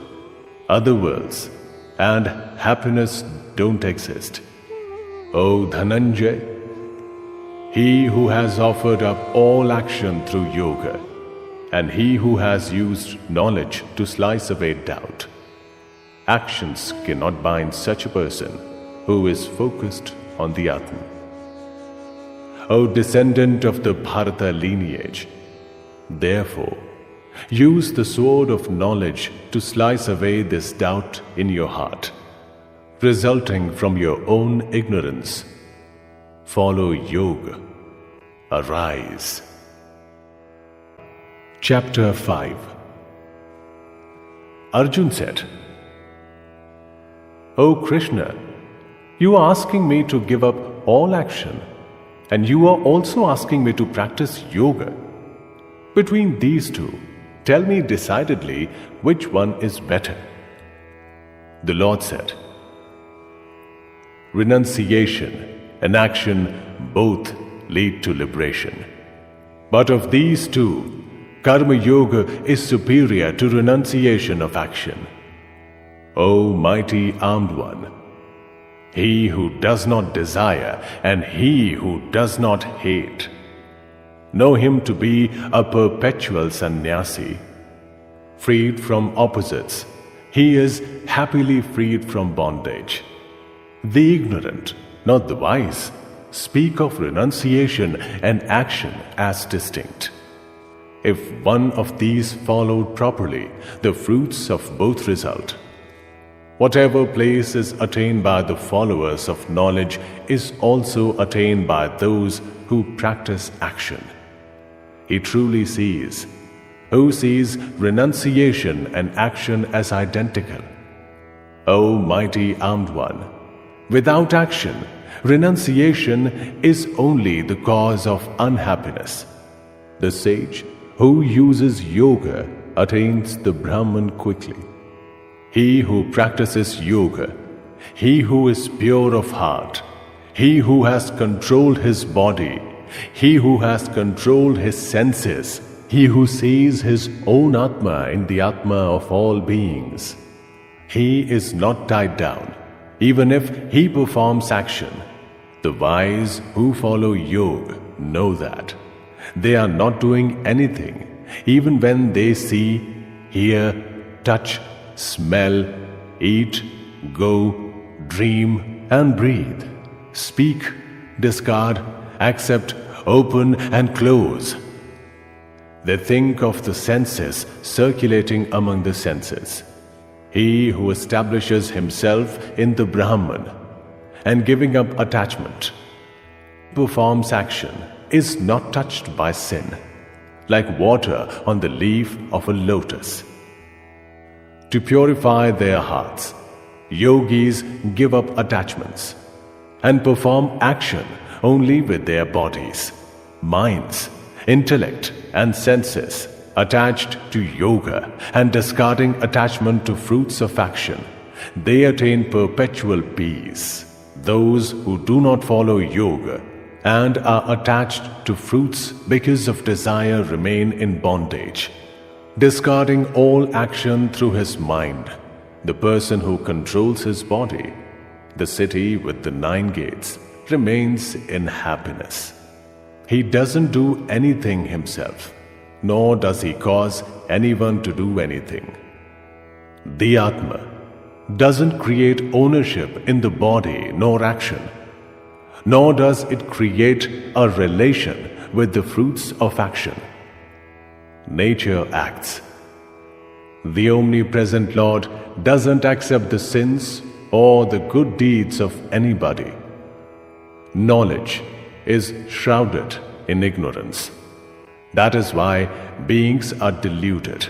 other worlds, and happiness don't exist. O Dhananjay, he who has offered up all action through yoga, and he who has used knowledge to slice away doubt, actions cannot bind such a person who is focused on the Atma. O descendant of the Bharata lineage, therefore, Use the sword of knowledge to slice away this doubt in your heart, resulting from your own ignorance. Follow Yoga. Arise. Chapter 5. Arjun said, O Krishna, you are asking me to give up all action, and you are also asking me to practice yoga. Between these two, tell me decidedly which one is better. The Lord said, Renunciation and action both lead to liberation. But of these two, Karma Yoga is superior to renunciation of action. O mighty armed one, he who does not desire and he who does not hate, know him to be a perpetual sannyasi. Freed from opposites, he is happily freed from bondage. The ignorant, not the wise, speak of renunciation and action as distinct. If one of these followed properly, the fruits of both result. Whatever place is attained by the followers of knowledge is also attained by those who practice action. He truly sees, who sees renunciation and action as identical. O mighty armed one, without action, renunciation is only the cause of unhappiness. The sage who uses yoga attains the Brahman quickly. He who practices yoga, he who is pure of heart, he who has controlled his body, he who has controlled his senses, he who sees his own Atma in the Atma of all beings, he is not tied down, even if he performs action. The wise who follow yoga know that they are not doing anything, even when they see, hear, touch, smell, eat, go, dream and breathe, speak, discard, accept, open and close. They think of the senses circulating among the senses. He who establishes himself in the Brahman and giving up attachment, performs action, is not touched by sin, like water on the leaf of a lotus. To purify their hearts, yogis give up attachments and perform action only with their bodies, minds, intellect and senses attached to yoga and discarding attachment to fruits of action. They attain perpetual peace. Those who do not follow yoga and are attached to fruits because of desire remain in bondage. Discarding all action through his mind, the person who controls his body, the city with the 9 gates, remains in happiness. He doesn't do anything himself, nor does he cause anyone to do anything. The Atma doesn't create ownership in the body nor action, nor does it create a relation with the fruits of action. Nature acts. The omnipresent Lord doesn't accept the sins or the good deeds of anybody. Knowledge is shrouded in ignorance. That is why beings are deluded.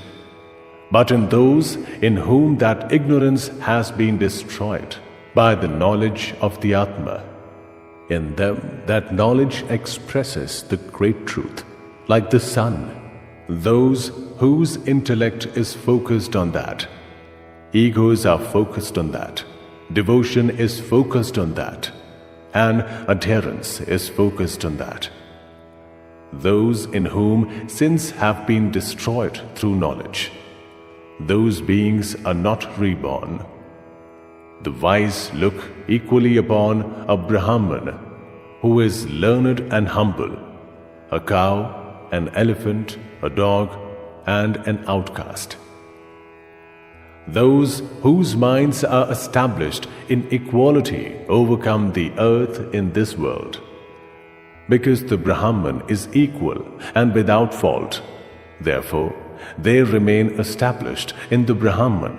But in those in whom that ignorance has been destroyed by the knowledge of the Atma, in them that knowledge expresses the great truth, like the sun. Those whose intellect is focused on that, egos are focused on that, devotion is focused on that, and adherence is focused on that. Those in whom sins have been destroyed through knowledge, those beings are not reborn. The wise look equally upon a Brahman who is learned and humble, a cow, an elephant, a dog, and an outcast. Those whose minds are established in equality overcome the earth in this world. Because the Brahman is equal and without fault, therefore they remain established in the Brahman.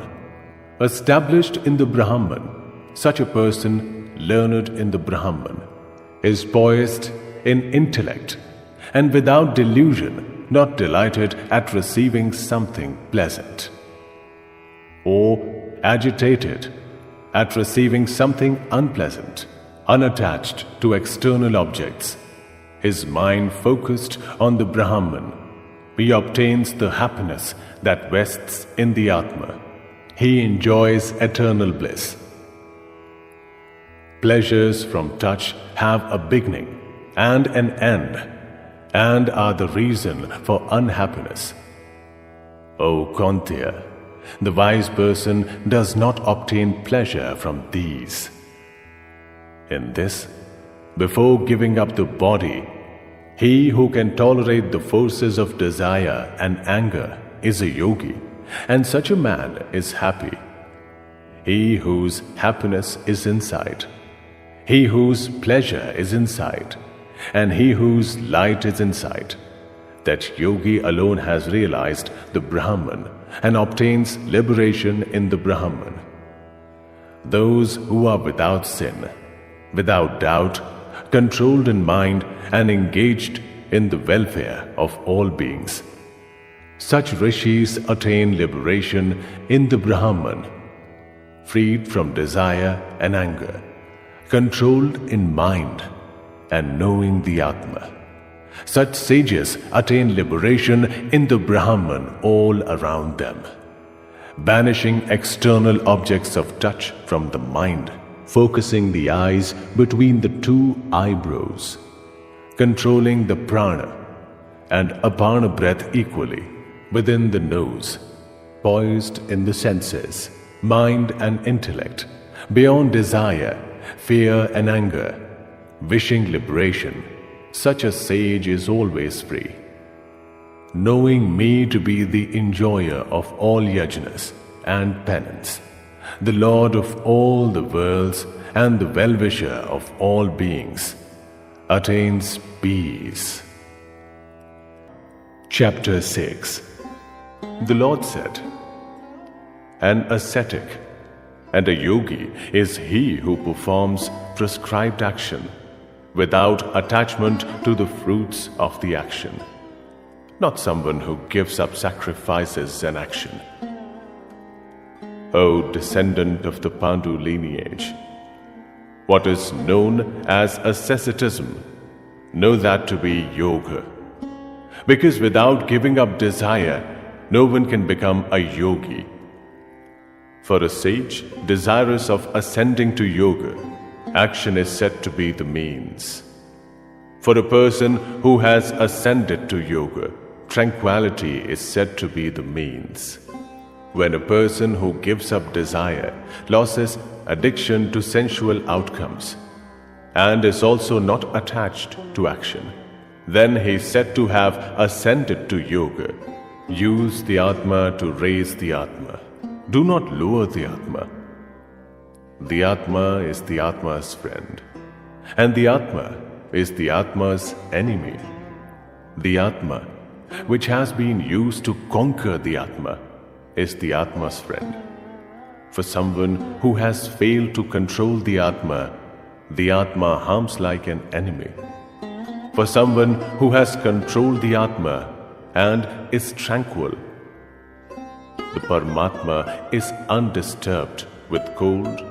Established in the Brahman, such a person, learned in the Brahman, is poised in intellect and without delusion, not delighted at receiving something pleasant, or agitated at receiving something unpleasant, unattached to external objects, his mind focused on the Brahman, he obtains the happiness that rests in the Atma. He enjoys eternal bliss. Pleasures from touch have a beginning and an end, and are the reason for unhappiness. O Kaunteya, the wise person does not obtain pleasure from these. In this, before giving up the body, he who can tolerate the forces of desire and anger is a yogi, and such a man is happy. He whose happiness is inside, he whose pleasure is inside, and he whose light is inside, that yogi alone has realized the Brahman and obtains liberation in the Brahman. Those who are without sin, without doubt, controlled in mind and engaged in the welfare of all beings, such rishis attain liberation in the Brahman, freed from desire and anger, controlled in mind and knowing the Atma. Such sages attain liberation in the Brahman all around them, banishing external objects of touch from the mind, focusing the eyes between the two eyebrows, controlling the prana and apana breath equally within the nose, poised in the senses, mind and intellect, beyond desire, fear and anger, wishing liberation. Such a sage is always free. Knowing me to be the enjoyer of all yajnas and penance, the Lord of all the worlds and the well-wisher of all beings, attains peace. Chapter 6. The Lord said, an ascetic and a yogi is he who performs prescribed action without attachment to the fruits of the action, not someone who gives up sacrifices and action. O descendant of the Pandu lineage, what is known as asceticism, know that to be yoga. Because without giving up desire, no one can become a yogi. For a sage desirous of ascending to yoga, action is said to be the means. For a person who has ascended to yoga, tranquility is said to be the means. When a person who gives up desire loses addiction to sensual outcomes and is also not attached to action, then he is said to have ascended to yoga. Use the Atma to raise the Atma. Do not lower the Atma. The Atma is the Atma's friend, and the Atma is the Atma's enemy. The Atma, which has been used to conquer the Atma, is the Atma's friend. For someone who has failed to control the Atma harms like an enemy. For someone who has controlled the Atma and is tranquil, the Paramatma is undisturbed with cold,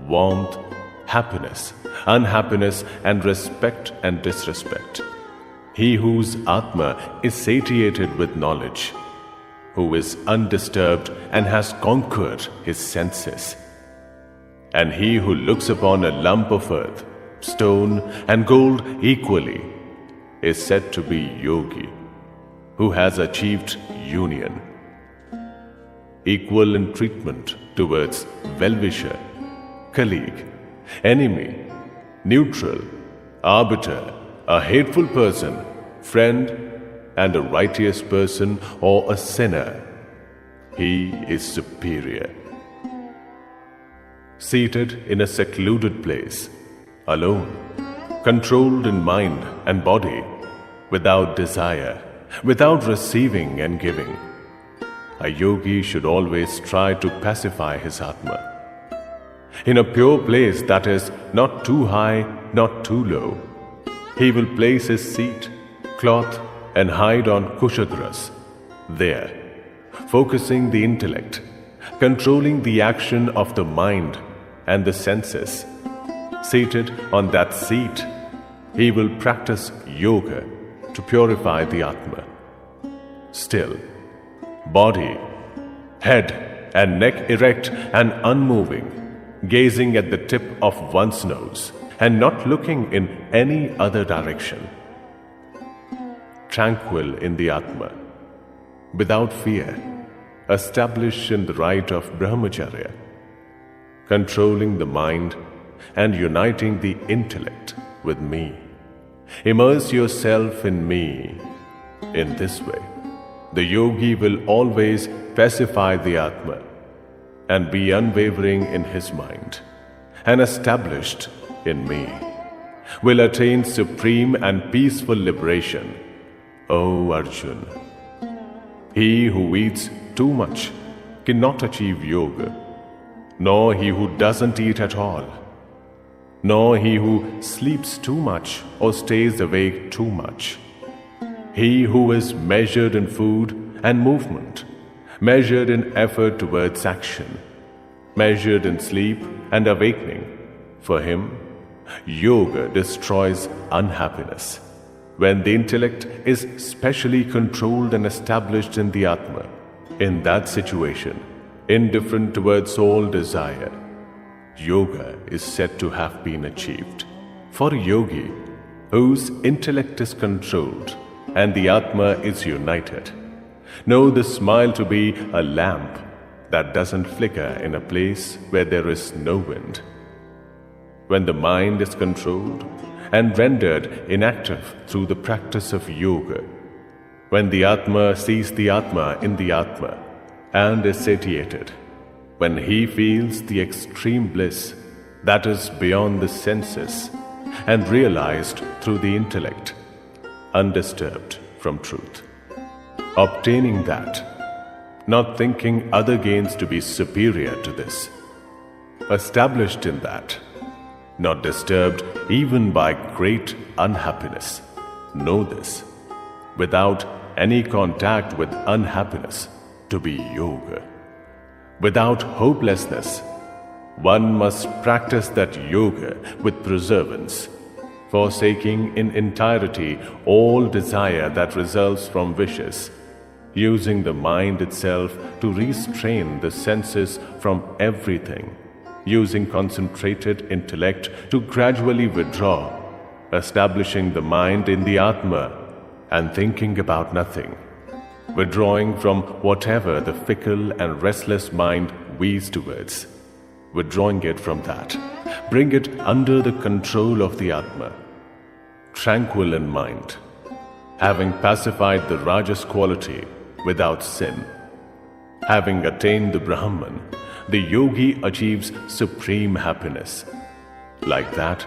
warmth, happiness, unhappiness, and respect and disrespect. He whose Atma is satiated with knowledge, who is undisturbed and has conquered his senses. And he who looks upon a lump of earth, stone, and gold equally is said to be yogi, who has achieved union. Equal in treatment towards well-wisher, colleague, enemy, neutral, arbiter, a hateful person, friend, and a righteous person or a sinner, he is superior. Seated in a secluded place, alone, controlled in mind and body, without desire, without receiving and giving, a yogi should always try to pacify his Atma. In a pure place that is not too high, not too low, he will place his seat, cloth, and hide on kushadras there, focusing the intellect, controlling the action of the mind and the senses. Seated on that seat, he will practice yoga to purify the Atma. Still, body, head, and neck erect and unmoving, gazing at the tip of one's nose and not looking in any other direction. Tranquil in the Atma, without fear, established in the right of brahmacharya, controlling the mind and uniting the intellect with me. Immerse yourself in me. In this way, the yogi will always pacify the Atma and be unwavering in his mind and established in me, will attain supreme and peaceful liberation. O Arjun, he who eats too much cannot achieve yoga, nor he who doesn't eat at all, nor he who sleeps too much or stays awake too much. He who is measured in food and movement, measured in effort towards action, measured in sleep and awakening, for him, yoga destroys unhappiness. When the intellect is specially controlled and established in the Atma, in that situation, indifferent towards all desire, yoga is said to have been achieved. For a yogi whose intellect is controlled and the Atma is united, know the smile to be a lamp that doesn't flicker in a place where there is no wind. When the mind is controlled and rendered inactive through the practice of yoga, when the Atma sees the Atma in the Atma and is satiated, when he feels the extreme bliss that is beyond the senses and realized through the intellect, undisturbed from truth, obtaining that, not thinking other gains to be superior to this, established in that, not disturbed even by great unhappiness. Know this, without any contact with unhappiness, to be yoga. Without hopelessness, one must practice that yoga with perseverance, forsaking in entirety all desire that results from wishes, using the mind itself to restrain the senses from everything, using concentrated intellect to gradually withdraw, establishing the mind in the Atma and thinking about nothing, withdrawing from whatever the fickle and restless mind weaves towards, withdrawing it from that, bring it under the control of the Atma, tranquil in mind, having pacified the Rajas quality without sin, having attained the Brahman, the yogi achieves supreme happiness. Like that,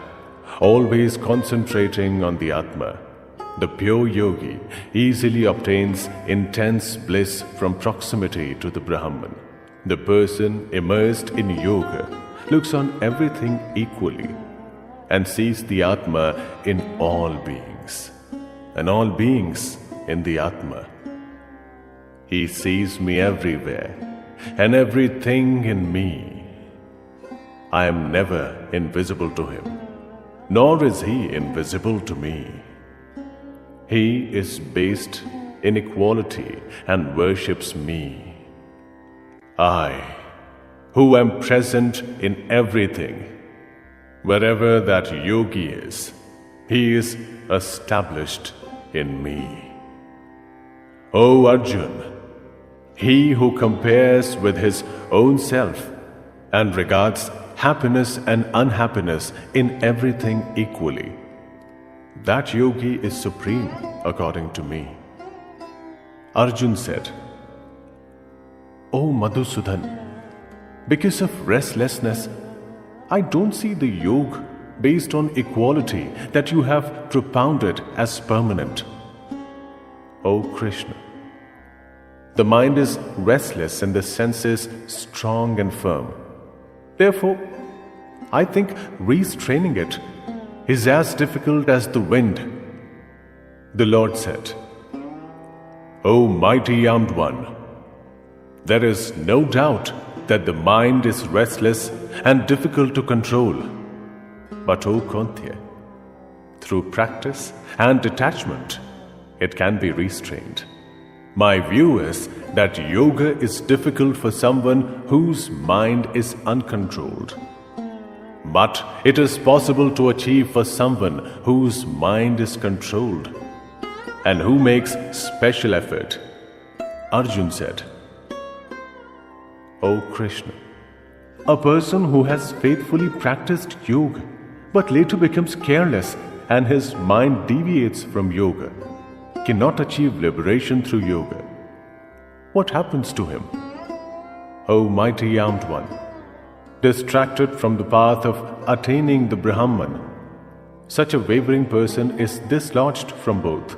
always concentrating on the Atma, the pure yogi easily obtains intense bliss from proximity to the Brahman. The person immersed in yoga looks on everything equally and sees the Atma in all beings, and all beings in the Atma. He sees me everywhere, and everything in me. I am never invisible to him, nor is he invisible to me. He is based in equality and worships me. I, who am present in everything, wherever that yogi is, he is established in me. O Arjun, he who compares with his own self and regards happiness and unhappiness in everything equally, that yogi is supreme according to me. Arjun said, O Madhusudan, because of restlessness, I don't see the yoga based on equality that you have propounded as permanent. O Krishna, The mind is restless and the senses strong and firm. Therefore, I think restraining it is as difficult as the wind. The Lord said, O mighty armed one, there is no doubt that the mind is restless and difficult to control. But O Kuntya, through practice and detachment, it can be restrained. My view is that yoga is difficult for someone whose mind is uncontrolled. But it is possible to achieve for someone whose mind is controlled and who makes special effort. Arjun said, O Krishna, a person who has faithfully practiced yoga but later becomes careless and his mind deviates from yoga cannot achieve liberation through yoga. What happens to him? O mighty armed one, distracted from the path of attaining the Brahman, such a wavering person is dislodged from both,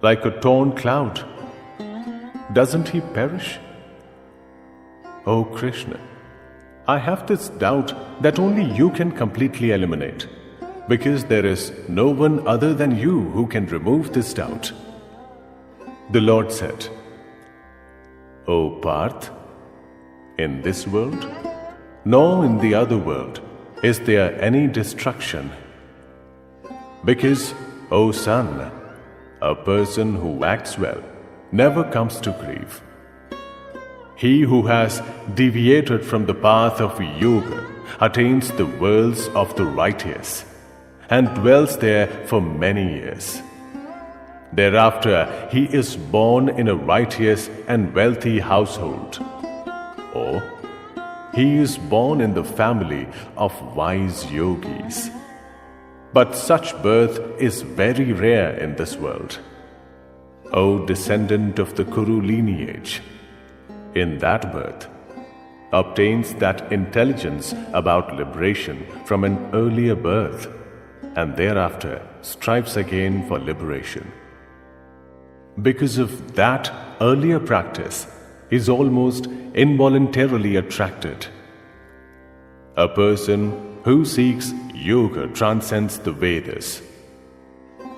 like a torn cloud. Doesn't he perish? O Krishna, I have this doubt that only you can completely eliminate, because there is no one other than you who can remove this doubt. The Lord said, O Parth, in this world, nor in the other world, is there any destruction. Because, O son, a person who acts well never comes to grief. He who has deviated from the path of yoga attains the worlds of the righteous and dwells there for many years. Thereafter, he is born in a righteous and wealthy household, or he is born in the family of wise yogis. But such birth is very rare in this world. O descendant of the Kuru lineage, in that birth obtains that intelligence about liberation from an earlier birth, and thereafter strives again for liberation. Because of that earlier practice, is almost involuntarily attracted. A person who seeks yoga transcends the Vedas,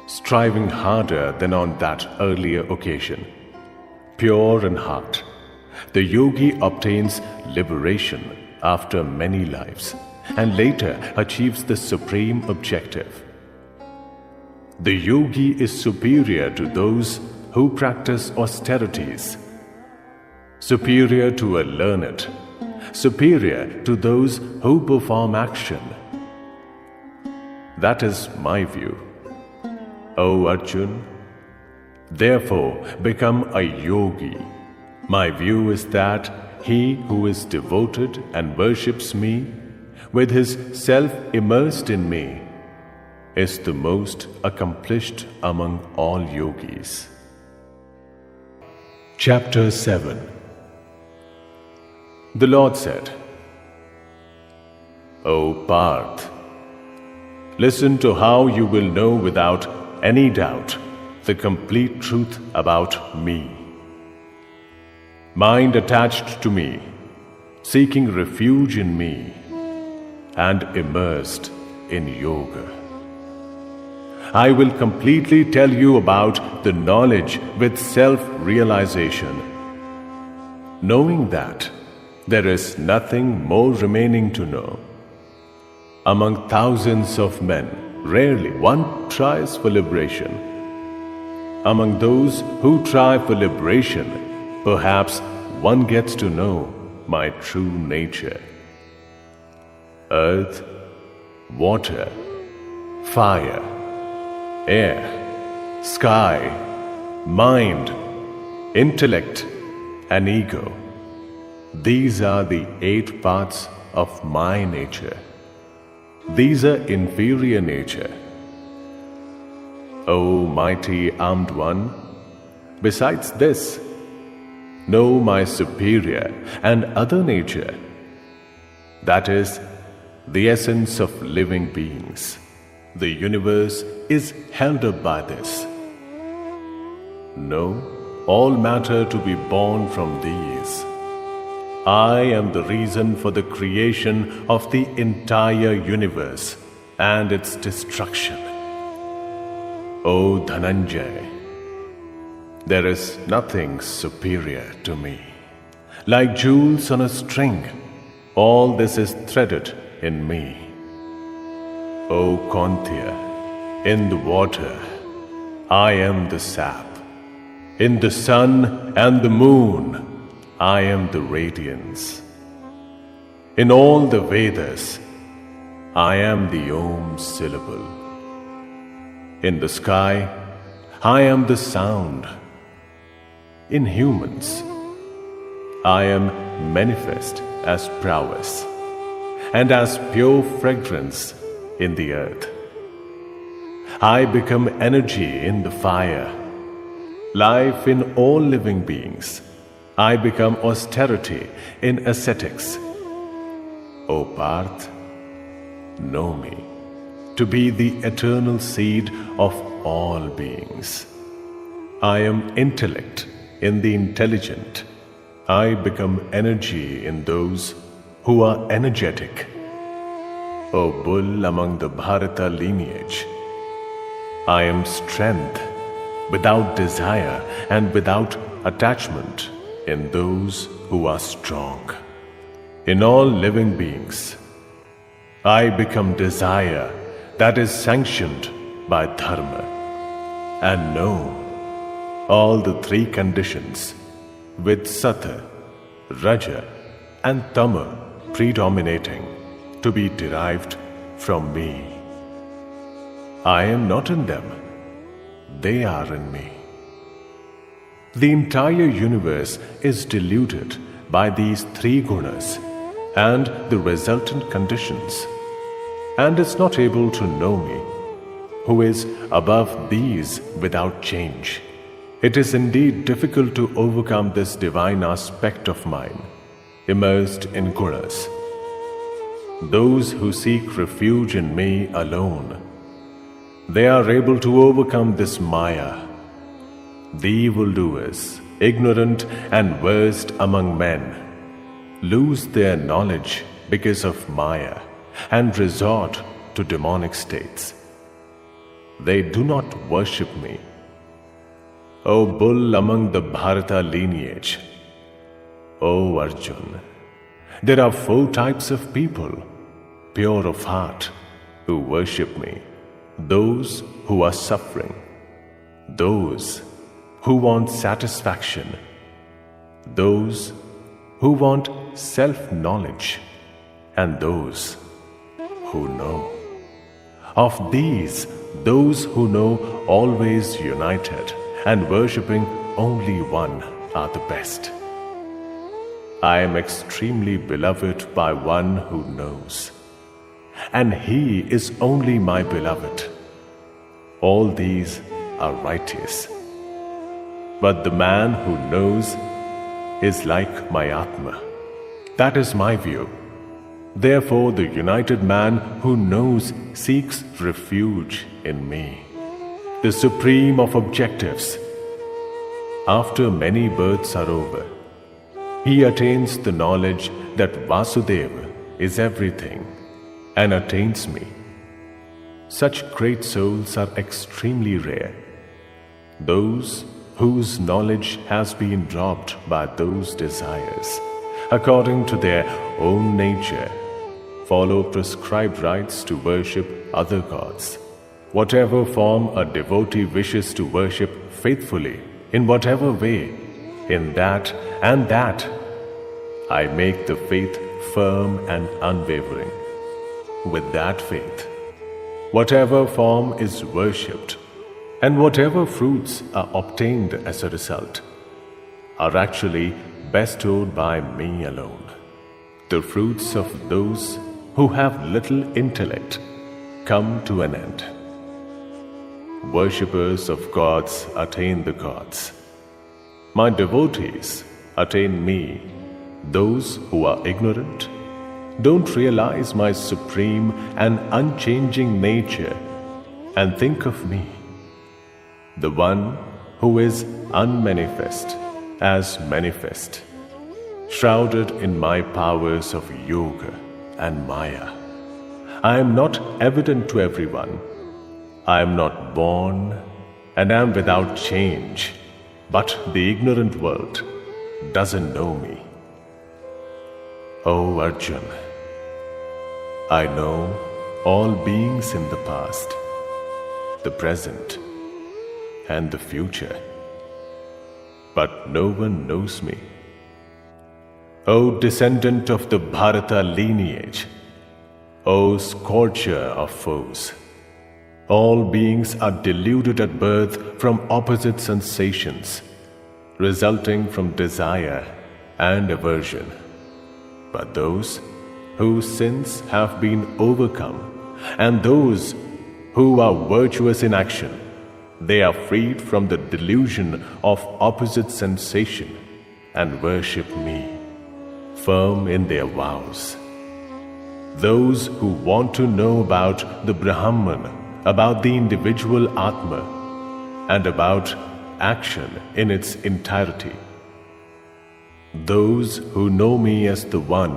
striving harder than on that earlier occasion. Pure in heart, the yogi obtains liberation after many lives and later achieves the supreme objective. The yogi is superior to those who practice austerities, superior to a learned, superior to those who perform action. That is my view. O Arjun, therefore become a yogi. My view is that he who is devoted and worships me, with his self immersed in me, is the most accomplished among all yogis. Chapter 7. The Lord said, O Parth, listen to how you will know without any doubt the complete truth about me. Mind attached to me, seeking refuge in me, and immersed in yoga. I will completely tell you about the knowledge with self-realization, knowing that there is nothing more remaining to know. Among thousands of men, rarely one tries for liberation. Among those who try for liberation, perhaps one gets to know my true nature. Earth, water, fire, air, sky, mind, intellect, and ego. These are the 8 parts of my nature. These are inferior nature. O mighty armed one, besides this, know my superior and other nature, that is, the essence of living beings. The universe is held up by this. Know all matter to be born from these. I am the reason for the creation of the entire universe and its destruction. O Dhananjay, there is nothing superior to me. Like jewels on a string, all this is threaded in me. O Kauntya, in the water, I am the sap. In the sun and the moon, I am the radiance. In all the Vedas, I am the Om syllable. In the sky, I am the sound. In humans, I am manifest as prowess and as pure fragrance in the earth. I become energy in the fire, life in all living beings. I become austerity in ascetics. O Parth, know me to be the eternal seed of all beings. I am intellect in the intelligent. I become energy in those who are energetic. O bull among the Bharata lineage, I am strength without desire and without attachment in those who are strong. In all living beings, I become desire that is sanctioned by dharma, and know all the three conditions with Sattva, Raja and Tama predominating to be derived from me. I am not in them, they are in me. The entire universe is deluded by these three gunas and the resultant conditions, and is not able to know me, who is above these without change. It is indeed difficult to overcome this divine aspect of mine, immersed in gunas. Those who seek refuge in me alone, they are able to overcome this Maya. The evildoers, ignorant and worst among men, lose their knowledge because of Maya and resort to demonic states. They do not worship me. O bull among the Bharata lineage, O Arjun, there are 4 types of people, pure of heart, who worship me. Those who are suffering, those who want satisfaction, those who want self-knowledge, and those who know. Of these, those who know always united and worshipping only one are the best. I am extremely beloved by one who knows, and he is only my beloved. All these are righteous. But the man who knows is like my Atma. That is my view. Therefore, the united man who knows seeks refuge in me, the supreme of objectives. After many births are over, he attains the knowledge that Vasudeva is everything and attains me. Such great souls are extremely rare. Those whose knowledge has been dropped by those desires, according to their own nature, follow prescribed rites to worship other gods. Whatever form a devotee wishes to worship faithfully, in whatever way, in that and that, I make the faith firm and unwavering. With that faith, whatever form is worshipped, and whatever fruits are obtained as a result, are actually bestowed by me alone. The fruits of those who have little intellect come to an end. Worshippers of gods attain the gods. My devotees attain me. Those who are ignorant don't realize my supreme and unchanging nature and think of me, the one who is unmanifest as manifest, shrouded in my powers of yoga and maya. I am not evident to everyone. I am not born and am without change, but the ignorant world doesn't know me. O Arjun, I know all beings in the past, the present, and the future, but no one knows me. O descendant of the Bharata lineage, O scorcher of foes, all beings are deluded at birth from opposite sensations, resulting from desire and aversion. But those whose sins have been overcome, and those who are virtuous in action, they are freed from the delusion of opposite sensation and worship me, firm in their vows. Those who want to know about the Brahman, about the individual Atma, and about action in its entirety. Those who know me as the one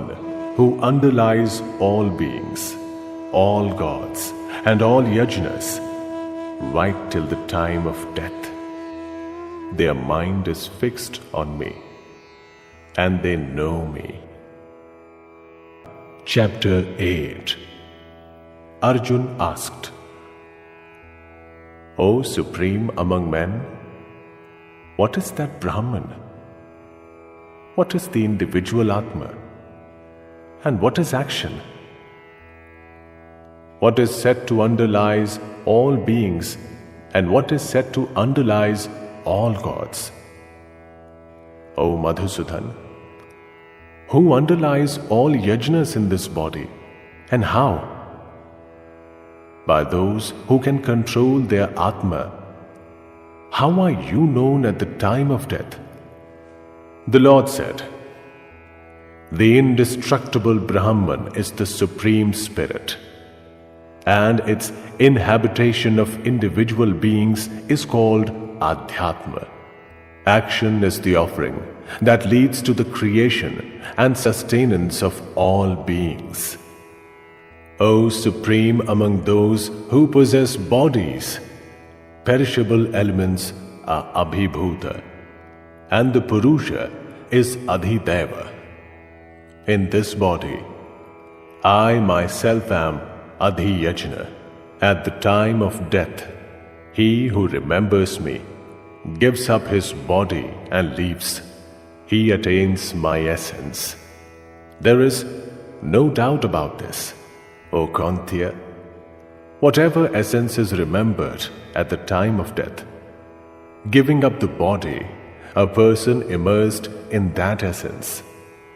who underlies all beings, all gods, and all yajnas, right till the time of death. Their mind is fixed on me, and they know me. Chapter 8. Arjun asked, O Supreme among men, what is that Brahman? What is the individual Atma? And what is action? What is said to underlies all beings, and what is said to underlies all gods? O Madhusudan, who underlies all yajnas in this body, and how? By those who can control their Atma. How are you known at the time of death? The Lord said, the indestructible Brahman is the Supreme Spirit, and its inhabitation of individual beings is called Adhyatma. Action is the offering that leads to the creation and sustenance of all beings. O Supreme among those who possess bodies, perishable elements are Abhibhuta, and the Purusha is Adhideva. In this body, I myself am Adhiyajna. At the time of death, he who remembers me gives up his body and leaves. He attains my essence. There is no doubt about this, O Kantya. Whatever essence is remembered at the time of death, giving up the body, a person immersed in that essence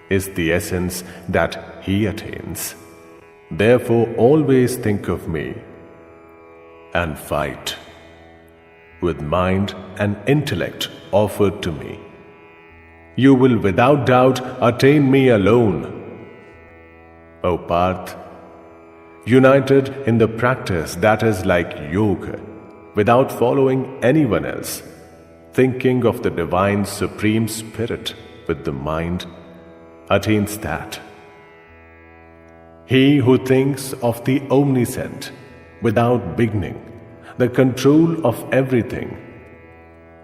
is the essence that he attains. Therefore, always think of me and fight with mind and intellect offered to me. You will without doubt attain me alone. O Parth, united in the practice that is like yoga, without following anyone else, thinking of the divine Supreme Spirit with the mind, attains that. He who thinks of the omniscient without beginning, the control of everything,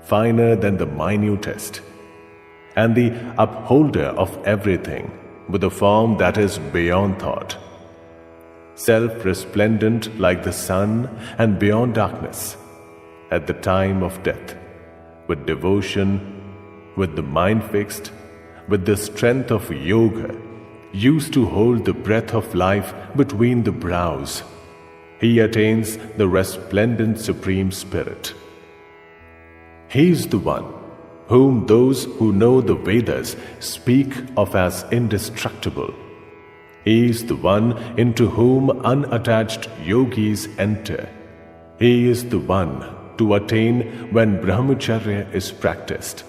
finer than the minutest, and the upholder of everything with a form that is beyond thought, self-resplendent like the sun and beyond darkness, at the time of death, with devotion, with the mind fixed, with the strength of yoga, used to hold the breath of life between the brows, he attains the resplendent Supreme Spirit. He is the one whom those who know the Vedas speak of as indestructible. He is the one into whom unattached yogis enter. He is the one to attain when brahmacharya is practiced.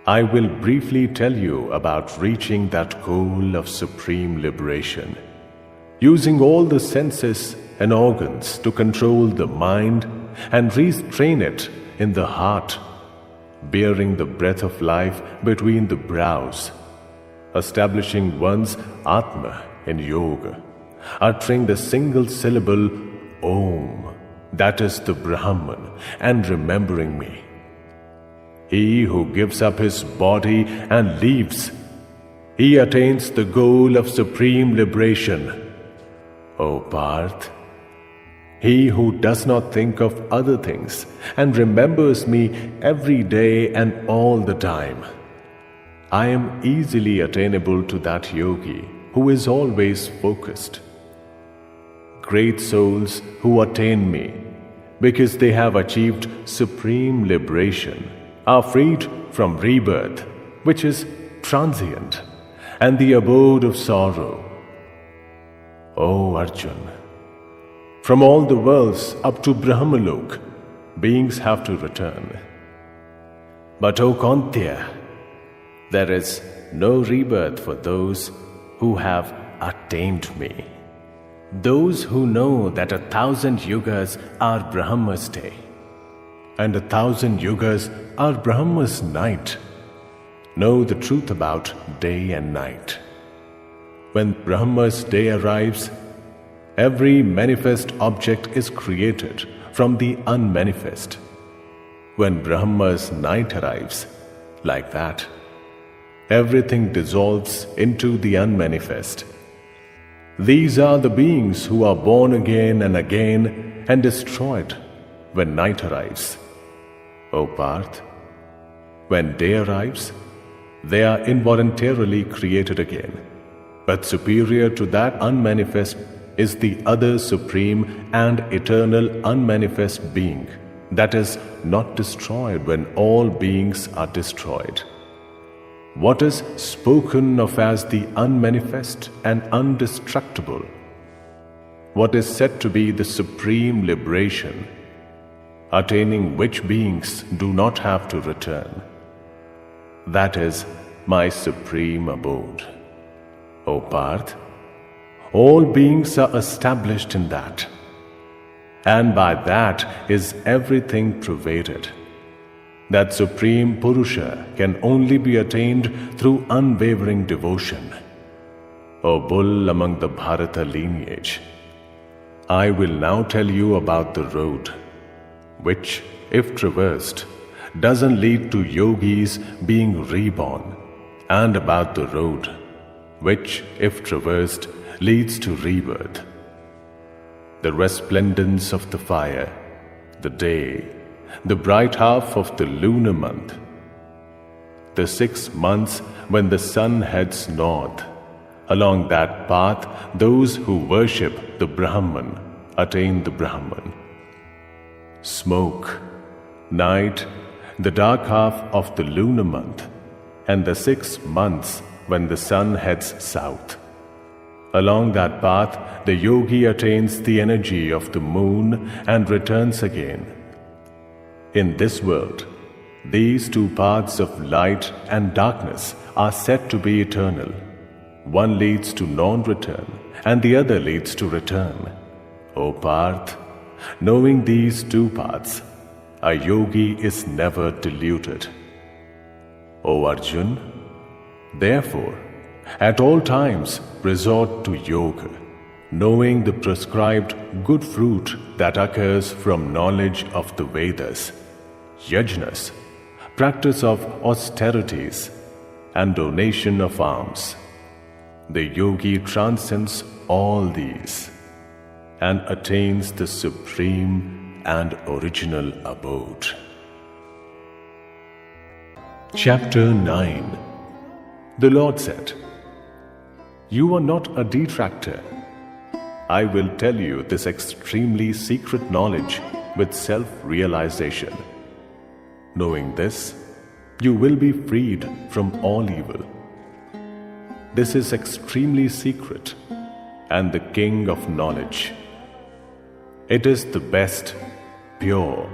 I will briefly tell you about reaching that goal of supreme liberation, using all the senses and organs to control the mind and restrain it in the heart, bearing the breath of life between the brows, establishing one's Atma in yoga, uttering the single syllable Om, that is the Brahman, and remembering me. He who gives up his body and leaves, he attains the goal of supreme liberation. O Parth, he who does not think of other things and remembers me every day and all the time, I am easily attainable to that yogi who is always focused. Great souls who attain me because they have achieved supreme liberation are freed from rebirth, which is transient, and the abode of sorrow. O Arjun, from all the worlds up to Brahmalok, beings have to return. But O Kauntya, there is no rebirth for those who have attained me. Those who know that 1,000 yugas are Brahma's day, and 1,000 yugas are Brahma's night, know the truth about day and night. When Brahma's day arrives, every manifest object is created from the unmanifest. When Brahma's night arrives, like that, everything dissolves into the unmanifest. These are the beings who are born again and destroyed when night arrives. O Parth, when day arrives, they are involuntarily created again. But superior to that unmanifest is the other supreme and eternal unmanifest being that is not destroyed when all beings are destroyed. What is spoken of as the unmanifest and undestructible? What is said to be the supreme liberation, attaining which beings do not have to return? That is my supreme abode. O Parth, all beings are established in that, and by that is everything pervaded. That supreme Purusha can only be attained through unwavering devotion. O bull among the Bharata lineage, I will now tell you about the road, which, if traversed, doesn't lead to yogis being reborn, and about the road, which, if traversed, leads to rebirth. The resplendence of the fire, the day, the bright half of the lunar month, the 6 months when the sun heads north. Along that path, those who worship the Brahman attain the Brahman. Smoke, night, the dark half of the lunar month, and the 6 months when the sun heads south. Along that path, the yogi attains the energy of the moon and returns again. In this world, these two paths of light and darkness are said to be eternal. One leads to non-return and the other leads to return. O Parth, knowing these two paths, a yogi is never deluded. O Arjun, therefore, at all times resort to yoga, knowing the prescribed good fruit that occurs from knowledge of the Vedas, yajnas, practice of austerities, and donation of alms. The yogi transcends all these and attains the supreme and original abode. Chapter 9. The Lord said, "You are not a detractor. I will tell you this extremely secret knowledge with self-realization. Knowing this, you will be freed from all evil. This is extremely secret and the king of knowledge. It is the best, pure,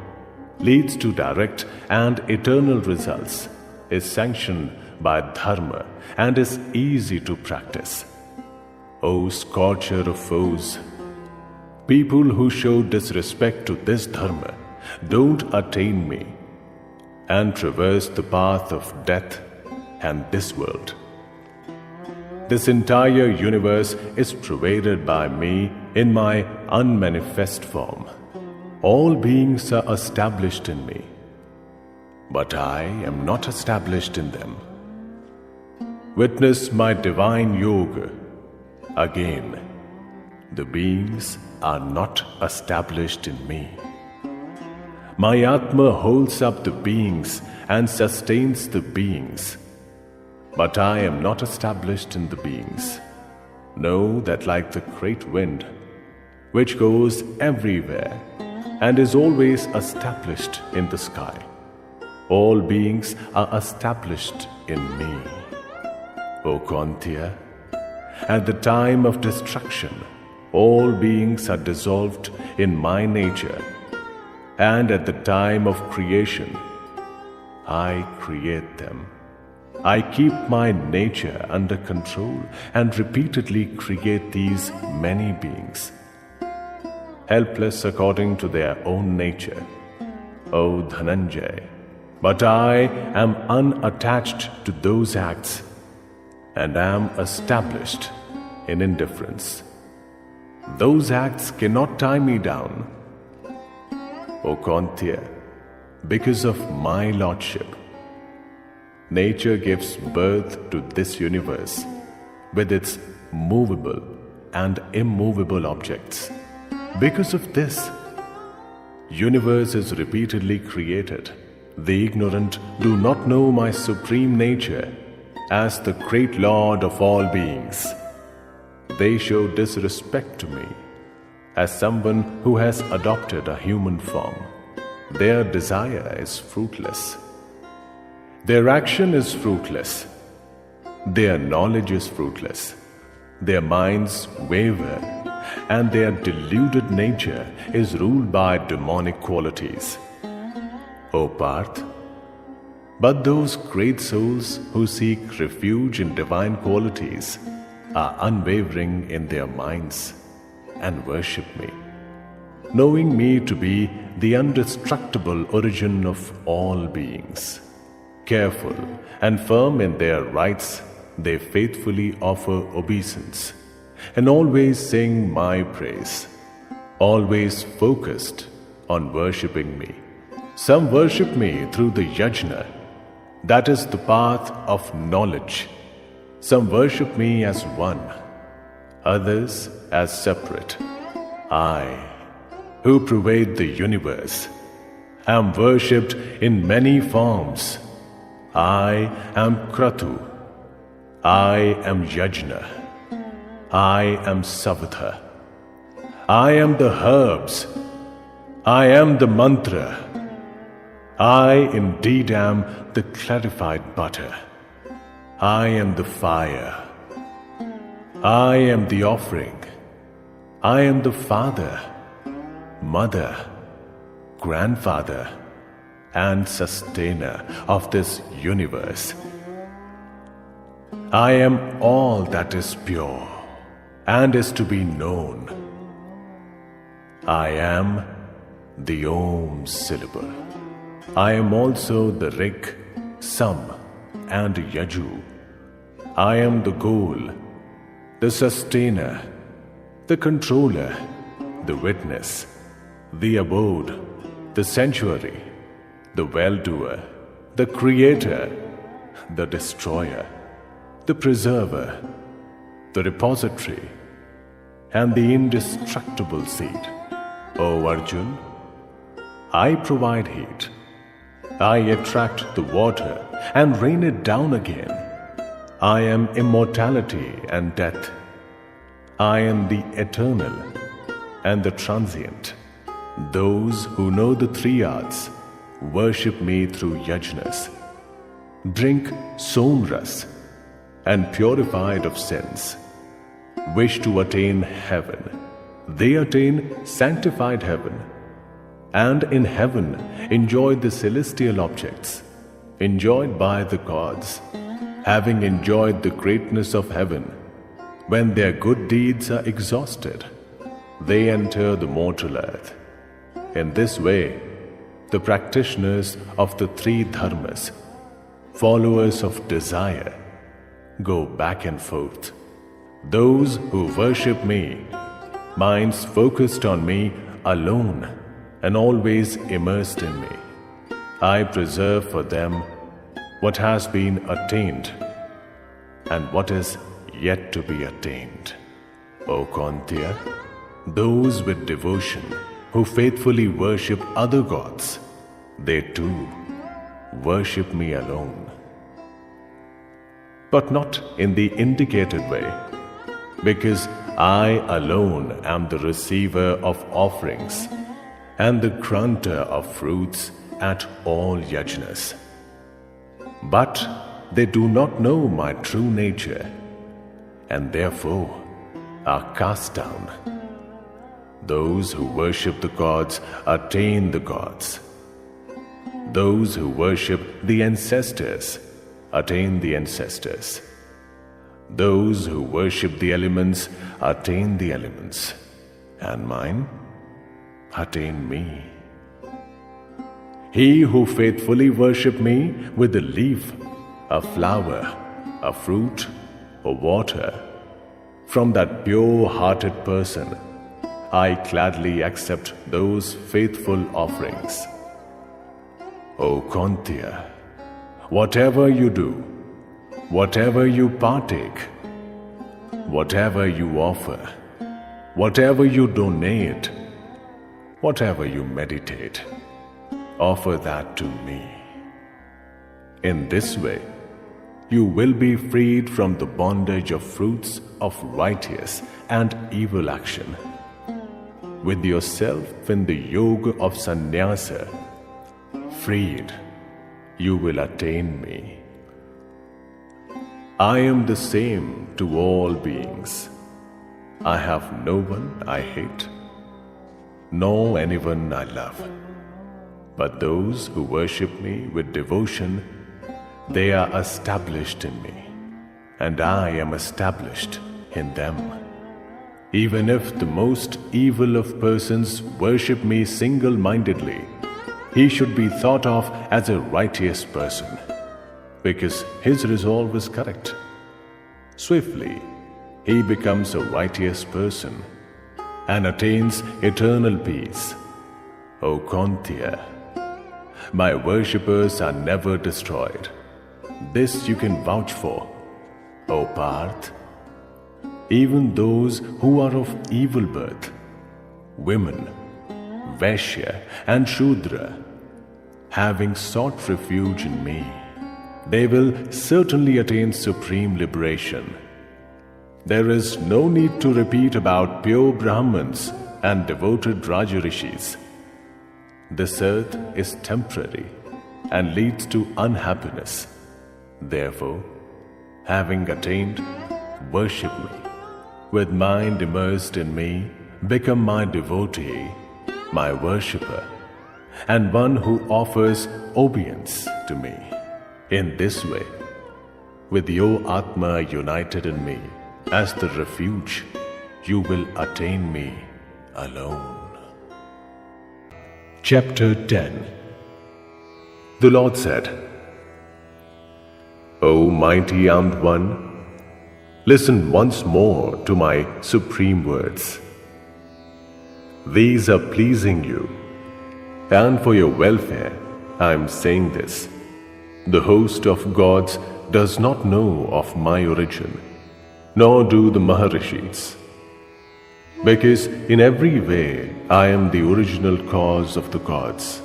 leads to direct and eternal results, is sanctioned by dharma and is easy to practice. O scorcher of foes, people who show disrespect to this dharma don't attain me and traverse the path of death and this world. This entire universe is pervaded by me in my unmanifest form. All beings are established in me, but I am not established in them. Witness my divine yoga. Again, the beings are not established in me. My Atma holds up the beings and sustains the beings, but I am not established in the beings. Know that like the great wind, which goes everywhere and is always established in the sky, all beings are established in me. O Kantya, at the time of destruction, all beings are dissolved in my nature, and at the time of creation, I create them. I keep my nature under control and repeatedly create these many beings, helpless according to their own nature. O Dhananjay, but I am unattached to those acts and am established in indifference. Those acts cannot tie me down. O Kantya, because of my lordship, nature gives birth to this universe with its movable and immovable objects. Because of this, universe is repeatedly created. The ignorant do not know my supreme nature as the great Lord of all beings. They show disrespect to me as someone who has adopted a human form. Their desire is fruitless. Their action is fruitless. Their knowledge is fruitless. Their minds waver, and their deluded nature is ruled by demonic qualities. O Parth, but those great souls who seek refuge in divine qualities are unwavering in their minds and worship me, knowing me to be the indestructible origin of all beings. Careful and firm in their rites, they faithfully offer obeisance and always sing my praise, always focused on worshipping me. Some worship me through the yajna, that is the path of knowledge. Some worship me as one, others as separate. I, who pervade the universe, am worshipped in many forms. I am Kratu. I am Yajna. I am Savatha. I am the herbs. I am the mantra. I indeed am the clarified butter. I am the fire. I am the offering. I am the father, mother, grandfather, and sustainer of this universe. I am all that is pure and is to be known. I am the Om syllable. I am also the Rig, Sam, and Yaju. I am the goal, the sustainer, the controller, the witness, the abode, the sanctuary, the well-doer, the creator, the destroyer, the preserver, the repository, and the indestructible seed. O Arjun, I provide heat. I attract the water and rain it down again. I am immortality and death. I am the eternal and the transient. Those who know the three arts worship me through yajnas, drink sonras, and purified of sins, wish to attain heaven. They attain sanctified heaven, and in heaven enjoy the celestial objects enjoyed by the gods. Having enjoyed the greatness of heaven, when their good deeds are exhausted, they enter the mortal earth. In this way, the practitioners of the three dharmas, followers of desire, go back and forth. Those who worship me, minds focused on me alone and always immersed in me, I preserve for them what has been attained and what is yet to be attained. O Kantya, those with devotion who faithfully worship other gods, they too worship me alone. But not in the indicated way, because I alone am the receiver of offerings and the granter of fruits at all yajnas. But they do not know my true nature, and therefore are cast down. Those who worship the gods attain the gods. Those who worship the ancestors attain the ancestors. Those who worship the elements attain the elements, and mine attain me. He who faithfully worship me with a leaf, a flower, a fruit, or water, from that pure-hearted person, I gladly accept those faithful offerings. O Kantya, whatever you do, whatever you partake, whatever you offer, whatever you donate, whatever you meditate, offer that to me. In this way, you will be freed from the bondage of fruits of righteous and evil action. With yourself in the yoga of sannyasa, freed, you will attain me. I am the same to all beings. I have no one I hate, nor anyone I love. But those who worship me with devotion, they are established in me, and I am established in them. Even if the most evil of persons worship me single-mindedly, he should be thought of as a righteous person, because his resolve is correct. Swiftly, he becomes a righteous person and attains eternal peace. O Kantya, my worshippers are never destroyed. This you can vouch for, O Parth. Even those who are of evil birth, women, Vaishya and Shudra, having sought refuge in me, they will certainly attain supreme liberation. There is no need to repeat about pure Brahmins and devoted Rajarishis. This earth is temporary and leads to unhappiness. Therefore, having attained, worship me. With mind immersed in me, become my devotee, my worshipper, and one who offers obedience to me. In this way, with your Atma united in me as the refuge, you will attain me alone. Chapter 10. The Lord said, O mighty armed one, listen once more to my supreme words. These are pleasing you, and for your welfare I am saying this. The host of gods does not know of my origin, nor do the Maharishis, because in every way I am the original cause of the gods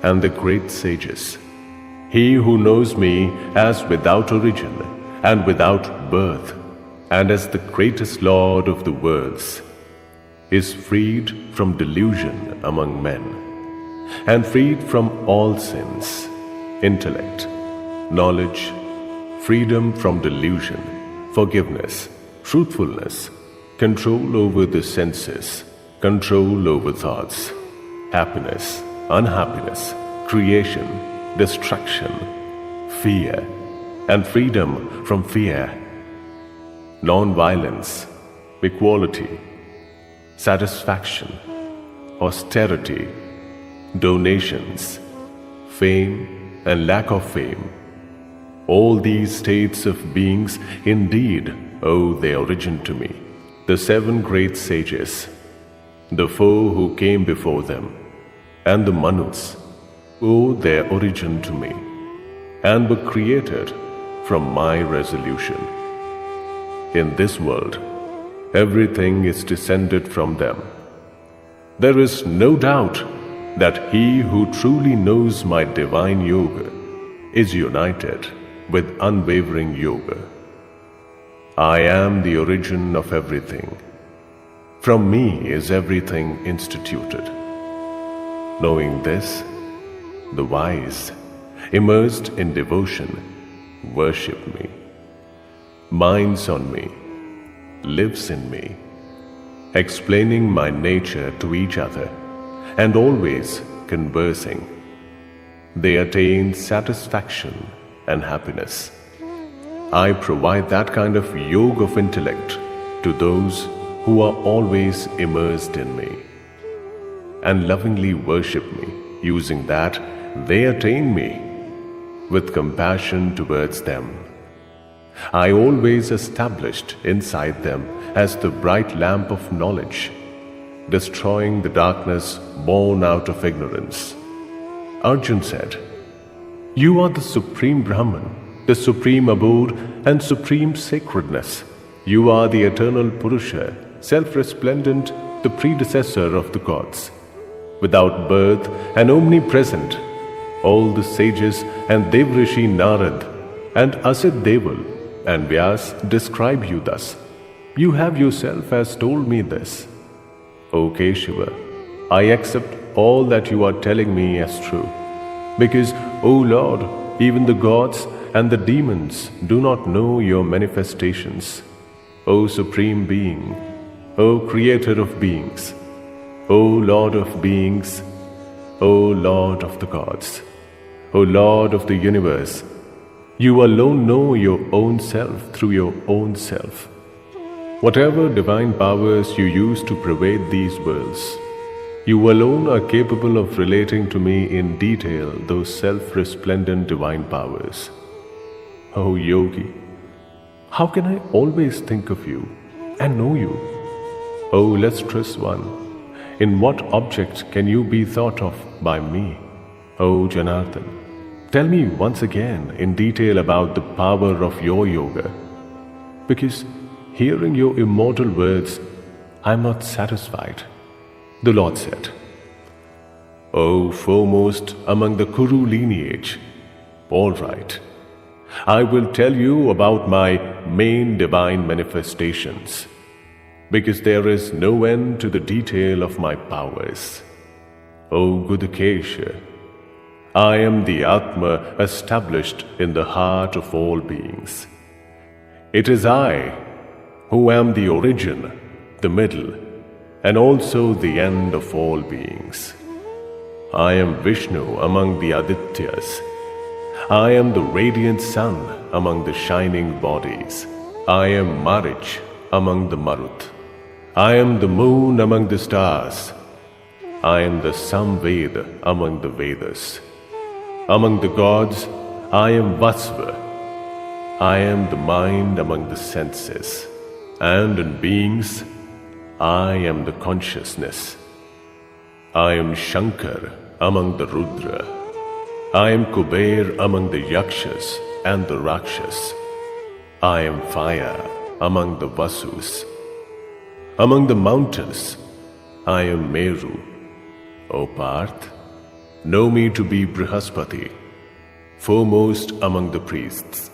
and the great sages. He who knows me as without origin and without birth, and as the greatest Lord of the worlds, is freed from delusion among men, and freed from all sins, intellect, knowledge, freedom from delusion, forgiveness, truthfulness, control over the senses, control over thoughts, happiness, unhappiness, creation, destruction, fear, and freedom from fear, non-violence, equality, satisfaction, austerity, donations, fame and lack of fame. All these states of beings indeed owe their origin to me. The 7 great sages, the 4 who came before them, and the Manus owe their origin to me and were created from my resolution. In this world, everything is descended from them. There is no doubt that he who truly knows my divine yoga is united with unwavering yoga. I am the origin of everything. From me is everything instituted. Knowing this, the wise, immersed in devotion, worship me, minds on me, lives in me, explaining my nature to each other and always conversing. They attain satisfaction and happiness. I provide that kind of yoga of intellect to those who are always immersed in me and lovingly worship me. Using that, they attain me with compassion towards them. I always established inside them as the bright lamp of knowledge, destroying the darkness born out of ignorance. Arjun said, "You are the Supreme Brahman, the supreme abode and supreme sacredness. You are the eternal Purusha, self-resplendent, the predecessor of the gods. Without birth and omnipresent, all the sages and Devrishi Narad and Asid Deval and Vyas describe you thus. You have yourself has told me this. O Keshava, I accept all that you are telling me as true, because, O Lord, even the gods and the demons do not know your manifestations. O Supreme Being, O Creator of beings, O Lord of beings, O Lord of the gods, O Lord of the universe, you alone know your own self through your own self. Whatever divine powers you use to pervade these worlds, you alone are capable of relating to me in detail those self-resplendent divine powers. O Yogi, how can I always think of you and know you? O illustrious one, in what object can you be thought of by me? O Janardhan, tell me once again in detail about the power of your yoga, because hearing your immortal words, I am not satisfied. The Lord said, O foremost among the Kuru lineage, all right, I will tell you about my main divine manifestations, because there is no end to the detail of my powers. O Gudakesha, I am the Atma established in the heart of all beings. It is I who am the origin, the middle, and also the end of all beings. I am Vishnu among the Adityas. I am the radiant sun among the shining bodies. I am Marich among the Marut. I am the moon among the stars. I am the Samveda among the Vedas. Among the gods, I am Vasva. I am the mind among the senses. And in beings, I am the consciousness. I am Shankar among the Rudra. I am Kuber among the Yakshas and the Rakshas. I am fire among the Vasus. Among the mountains, I am Meru. O Parth, know me to be Brihaspati, foremost among the priests.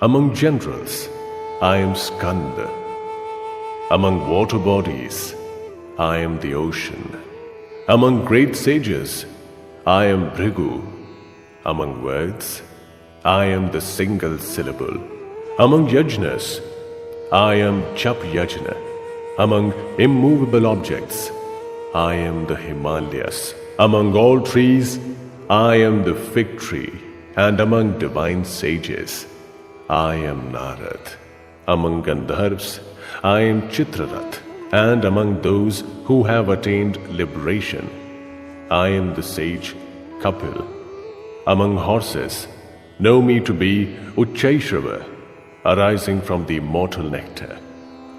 Among generals, I am Skanda. Among water bodies, I am the ocean. Among great sages, I am Bhrigu. Among words, I am the single syllable. Among yajnas, I am Chap Yajna. Among immovable objects, I am the Himalayas. Among all trees, I am the fig tree. And among divine sages, I am Narad. Among Gandharvas, I am Chitrarath. And among those who have attained liberation, I am the sage Kapil. Among horses, know me to be Uchchaishrava, arising from the immortal nectar.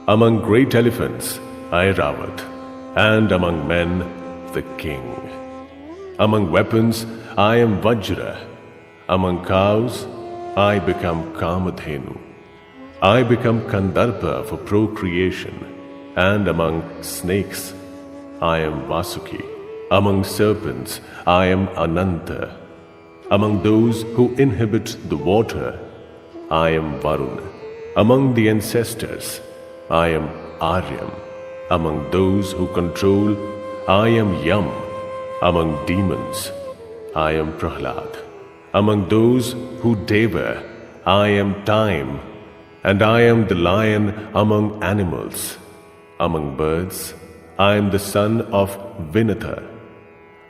Among great elephants, Airavat, and among men, the king. Among weapons, I am Vajra. Among cows, I become Kamadhenu. I become Kandarpa for procreation, and among snakes, I am Vasuki. Among serpents, I am Ananta. Among those who inhabit the water, I am Varuna. Among the ancestors, I am Aryam. Among those who control, I am Yam. Among demons, I am Prahlad. Among those who devour, I am Time. And I am the lion among animals. Among birds, I am the son of Vinatha.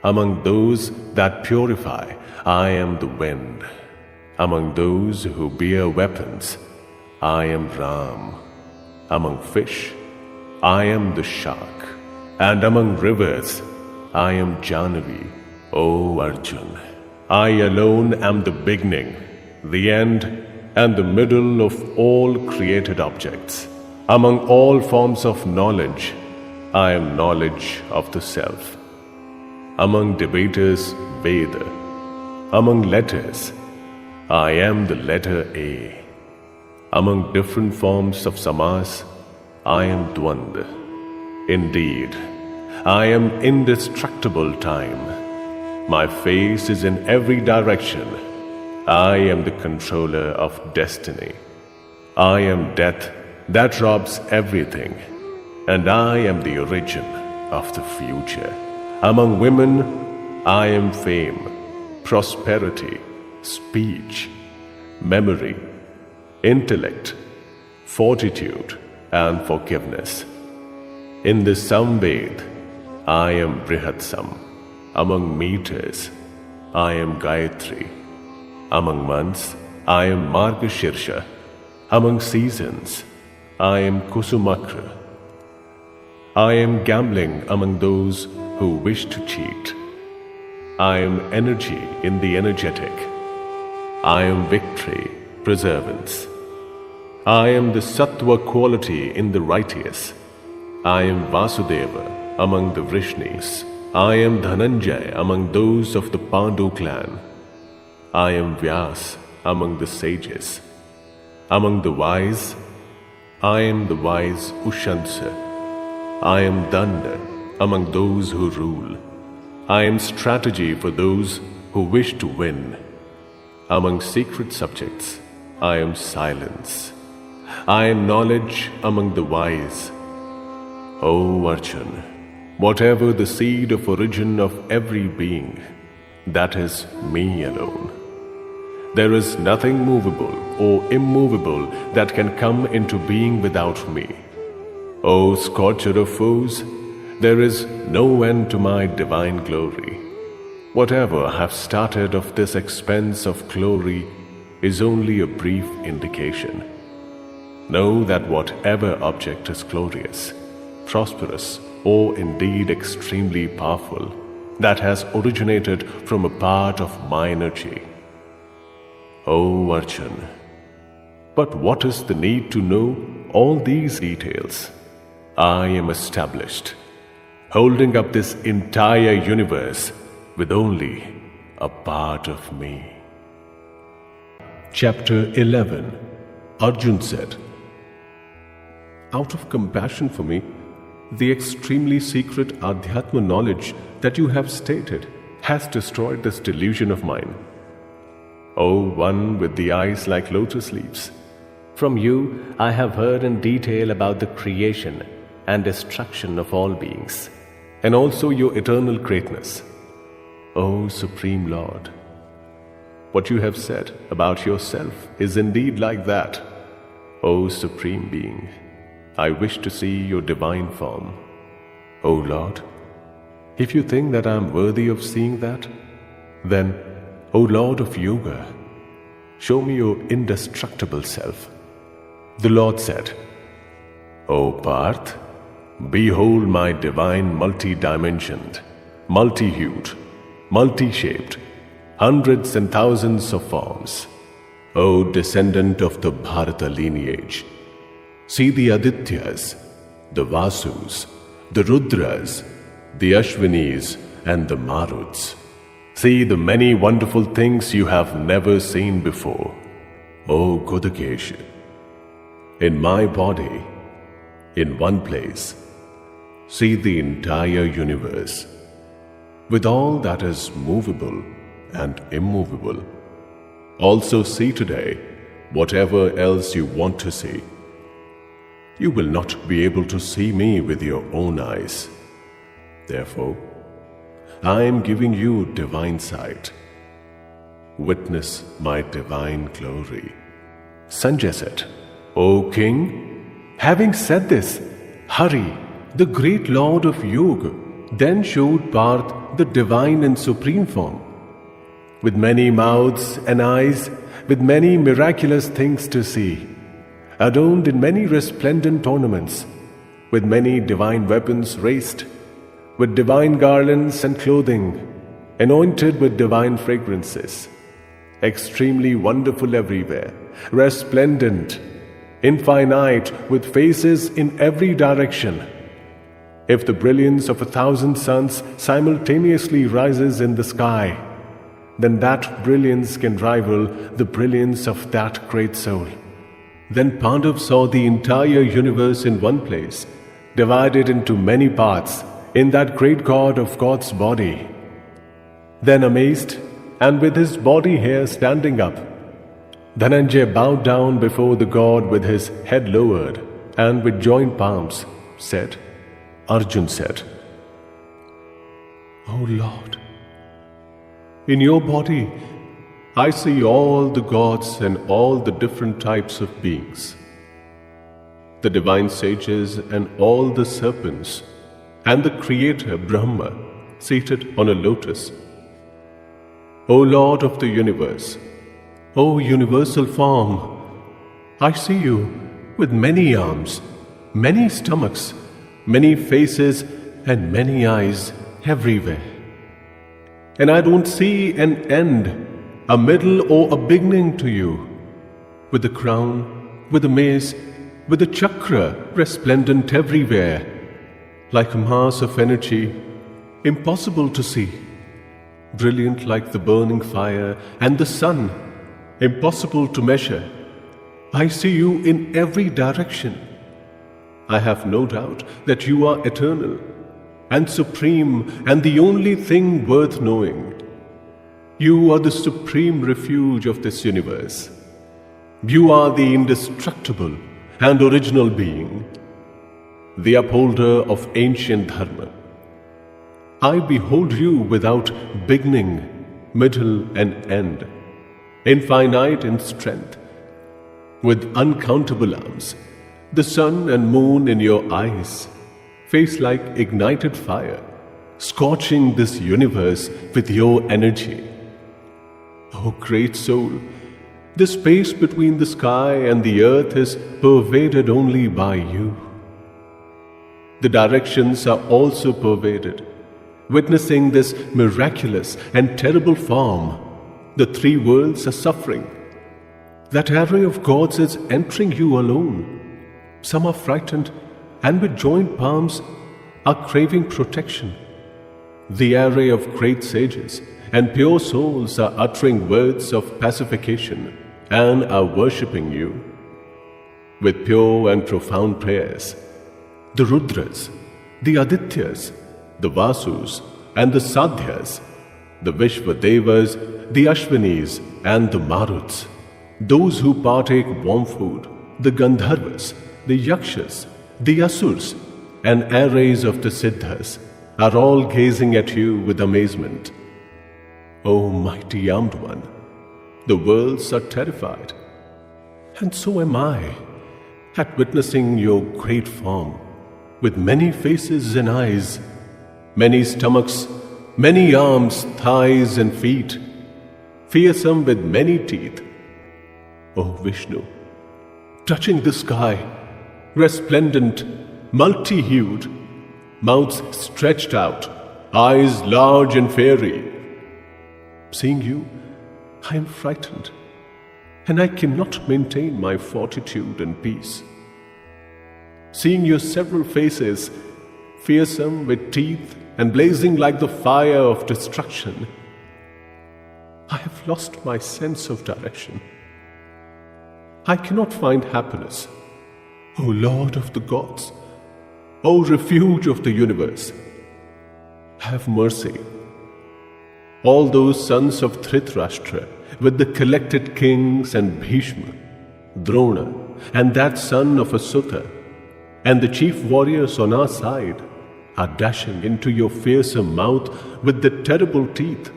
Among those that purify, I am the wind. Among those who bear weapons, I am Ram. Among fish, I am the shark. And among rivers, I am Jahnavi, O Arjun. I alone am the beginning, the end, and the middle of all created objects. Among all forms of knowledge, I am knowledge of the self. Among debaters, Veda. Among letters, I am the letter A. Among different forms of samas, I am Dvanda. Indeed, I am indestructible time. My face is in every direction. I am the controller of destiny. I am death that robs everything, and I am the origin of the future. Among women, I am fame, prosperity, speech, memory, intellect, fortitude, and forgiveness. In the Samved, I am Brihatsam. Among meters, I am Gayatri. Among months, I am Margashirsha. Among seasons, I am Kusumakra. I am gambling among those who wish to cheat. I am energy in the energetic. I am victory, preservance. I am the Sattva quality in the righteous. I am Vasudeva among the Vrishnis. I am Dhananjay among those of the Pandu clan. I am Vyas among the sages. Among the wise, I am the wise Ushansa. I am Danda among those who rule. I am strategy for those who wish to win. Among secret subjects, I am silence. I am knowledge among the wise. O Arjun, whatever the seed of origin of every being, that is me alone. There is nothing movable or immovable that can come into being without me. O scorcher of foes, there is no end to my divine glory. Whatever I have started of this expanse of glory is only a brief indication. Know that whatever object is glorious, prosperous, or indeed extremely powerful, that has originated from a part of my energy. O Arjun, but what is the need to know all these details? I am established, holding up this entire universe with only a part of me. Chapter 11. Arjun said, out of compassion for me, the extremely secret Adhyatma knowledge that you have stated has destroyed this delusion of mine. O one with the eyes like lotus leaves, from you I have heard in detail about the creation and destruction of all beings, and also your eternal greatness. O Supreme Lord, what you have said about yourself is indeed like that. O Supreme Being, I wish to see your divine form. O Lord, if you think that I am worthy of seeing that, then, O Lord of Yoga, show me your indestructible self. The Lord said, O Parth, behold my divine multi-dimensioned, multi-hued, multi-shaped, hundreds and thousands of forms. O descendant of the Bharata lineage, see the Adityas, the Vasus, the Rudras, the Ashwinis, and the Maruts. See the many wonderful things you have never seen before. O Godakesh, in my body, in one place, see the entire universe, with all that is movable and immovable. Also see today whatever else you want to see. You will not be able to see me with your own eyes. Therefore, I am giving you divine sight. Witness my divine glory. Sanjay said, O king, having said this, Hari, the great lord of Yoga, then showed Parth the divine and supreme form, with many mouths and eyes, with many miraculous things to see, adorned in many resplendent ornaments, with many divine weapons raised, with divine garlands and clothing, anointed with divine fragrances, extremely wonderful everywhere, resplendent, infinite, with faces in every direction. If the brilliance of 1,000 suns simultaneously rises in the sky, then that brilliance can rival the brilliance of that great soul. Then Pandav saw the entire universe in one place, divided into many parts, in that great God of God's body. Then amazed, and with his body hair standing up, Dhananjay bowed down before the God with his head lowered, and with joined palms said, Arjun said, O Lord, in your body I see all the gods and all the different types of beings, the divine sages and all the serpents, and the Creator Brahma seated on a lotus. O Lord of the universe, O universal form, I see you with many arms, many stomachs, many faces, and many eyes everywhere. And I don't see an end, a middle, or a beginning to you, with the crown, with the mace, with the chakra resplendent everywhere, like a mass of energy, impossible to see, brilliant like the burning fire and the sun, impossible to measure. I see you in every direction. I have no doubt that you are eternal and supreme and the only thing worth knowing. You are the supreme refuge of this universe. You are the indestructible and original being, the upholder of ancient dharma. I behold you without beginning, middle, and end, infinite in strength, with uncountable arms, the sun and moon in your eyes, face like ignited fire, scorching this universe with your energy. O great soul, the space between the sky and the earth is pervaded only by you. The directions are also pervaded. Witnessing this miraculous and terrible form, the three worlds are suffering. That array of gods is entering you alone. Some are frightened and with joined palms are craving protection. The array of great sages and pure souls are uttering words of pacification and are worshipping you with pure and profound prayers. The Rudras, the Adityas, the Vasus, and the Sadhyas, the Vishvadevas, the Ashwinis, and the Maruts, those who partake warm food, the Gandharvas, the Yakshas, the Asurs, and arrays of the Siddhas, are all gazing at you with amazement. O mighty armed one, the worlds are terrified, and so am I, at witnessing your great form, with many faces and eyes, many stomachs, many arms, thighs, and feet, fearsome with many teeth. O Vishnu, touching the sky, resplendent, multi-hued, mouths stretched out, eyes large and fiery. Seeing you, I am frightened, and I cannot maintain my fortitude and peace. Seeing your several faces, fearsome with teeth and blazing like the fire of destruction, I have lost my sense of direction. I cannot find happiness. O Lord of the gods, O refuge of the universe, have mercy. All those sons of Dhritarashtra, with the collected kings and Bhishma, Drona, and that son of Asuta, and the chief warriors on our side, are dashing into your fearsome mouth with the terrible teeth.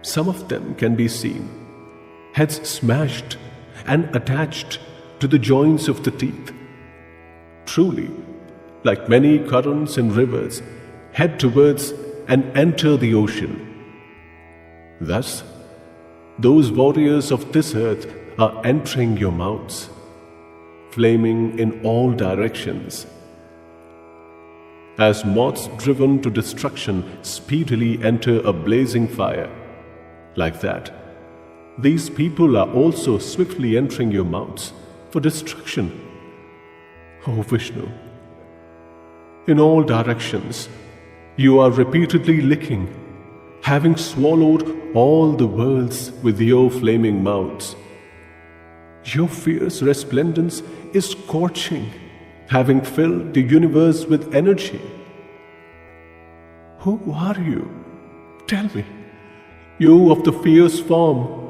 Some of them can be seen, heads smashed and attached to the joints of the teeth. Truly, like many currents and rivers, head towards and enter the ocean. Thus, those warriors of this earth are entering your mouths, flaming in all directions. As moths driven to destruction speedily enter a blazing fire, like that, these people are also swiftly entering your mouths for destruction. O Vishnu, in all directions, you are repeatedly licking, having swallowed all the worlds with your flaming mouths. Your fierce resplendence is scorching, having filled the universe with energy. Who are you? Tell me. You of the fierce form,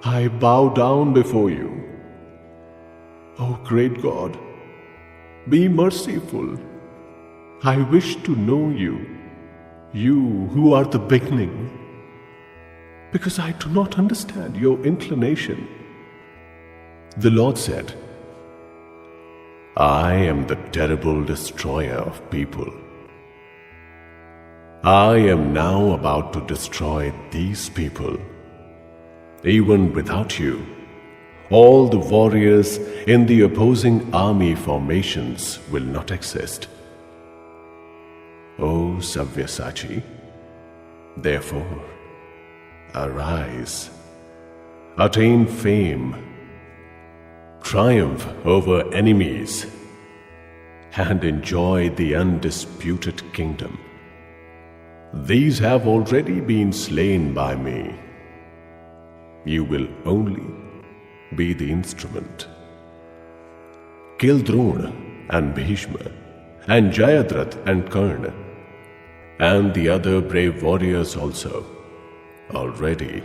I bow down before you. O great God, be merciful. I wish to know you, you who are the beginning, because I do not understand your inclination. The Lord said, I am the terrible destroyer of people. I am now about to destroy these people. Even without you, all the warriors in the opposing army formations will not exist. O Savyasachi, therefore, arise, attain fame, triumph over enemies, and enjoy the undisputed kingdom. These have already been slain by me. You will only be the instrument. Kill Drona and Bhishma, and Jayadratha and Karna, and the other brave warriors also, already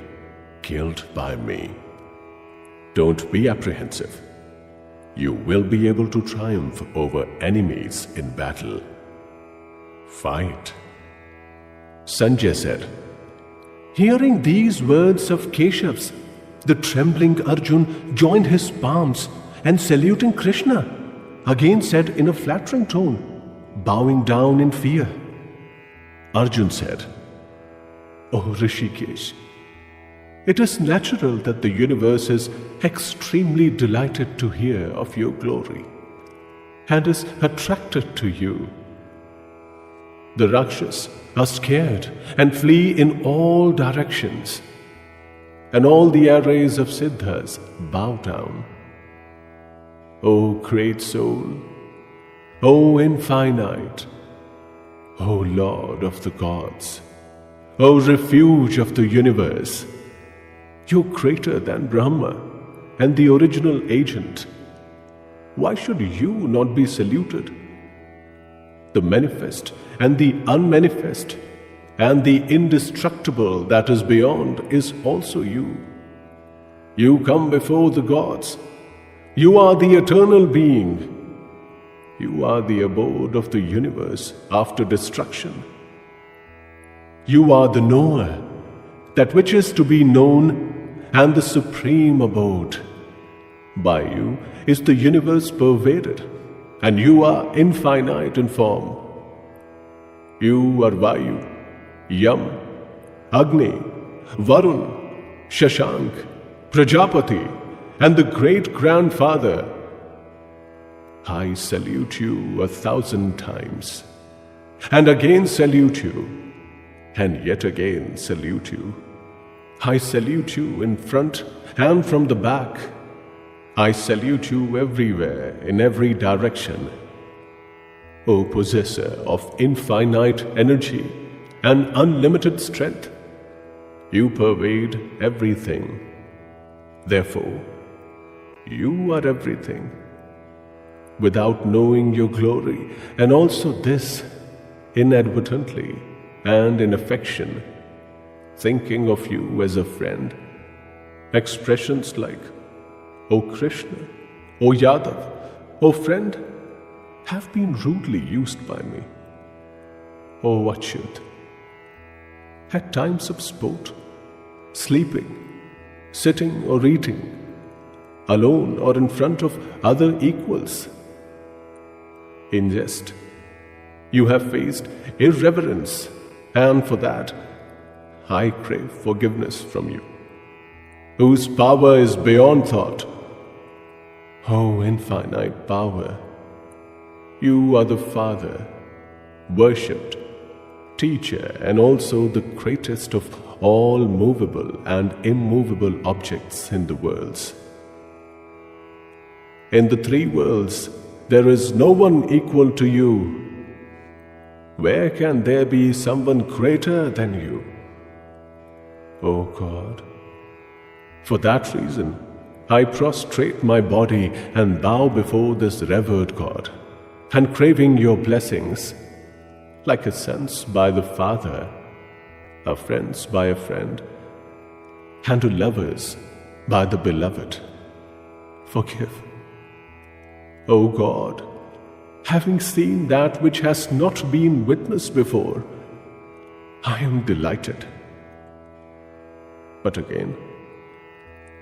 killed by me. Don't be apprehensive. You will be able to triumph over enemies in battle. Fight. Sanjay said, hearing these words of Keshav's, the trembling Arjun joined his palms and saluting Krishna, again said in a flattering tone, bowing down in fear. Arjun said, O Rishikesh, it is natural that the universe is extremely delighted to hear of your glory and is attracted to you. The Rakshas are scared and flee in all directions, and all the arrays of Siddhas bow down. O great soul, O infinite, O Lord of the gods, O refuge of the universe, you're greater than Brahma and the original agent. Why should you not be saluted? The manifest and the unmanifest and the indestructible that is beyond is also you. You come before the gods. You are the eternal being. You are the abode of the universe after destruction. You are the knower, that which is to be known, and the supreme abode. By you is the universe pervaded, and you are infinite in form. You are Vayu, Yam, Agni, Varun, Shashank, Prajapati, and the great-grandfather. I salute you 1,000 times. and again salute you, and yet again salute you. I salute you in front and from the back. I salute you everywhere, in every direction. O possessor of infinite energy and unlimited strength, you pervade everything. Therefore, you are everything. Without knowing your glory, and also this, inadvertently and in affection, thinking of you as a friend, expressions like, O Krishna, O Yadav, O friend, have been rudely used by me. O Achyut, at times of sport, sleeping, sitting or eating, alone or in front of other equals. In jest, you have faced irreverence, and for that, I crave forgiveness from you, whose power is beyond thought. O infinite power, you are the Father, worshipped, teacher, and also the greatest of all movable and immovable objects in the worlds. In the three worlds, there is no one equal to you. Where can there be someone greater than you? O God, for that reason, I prostrate my body and bow before this revered God, and craving your blessings, like a son's by the father, a friend's by a friend, and to lovers by the beloved. Forgive. O God, having seen that which has not been witnessed before, I am delighted. But again,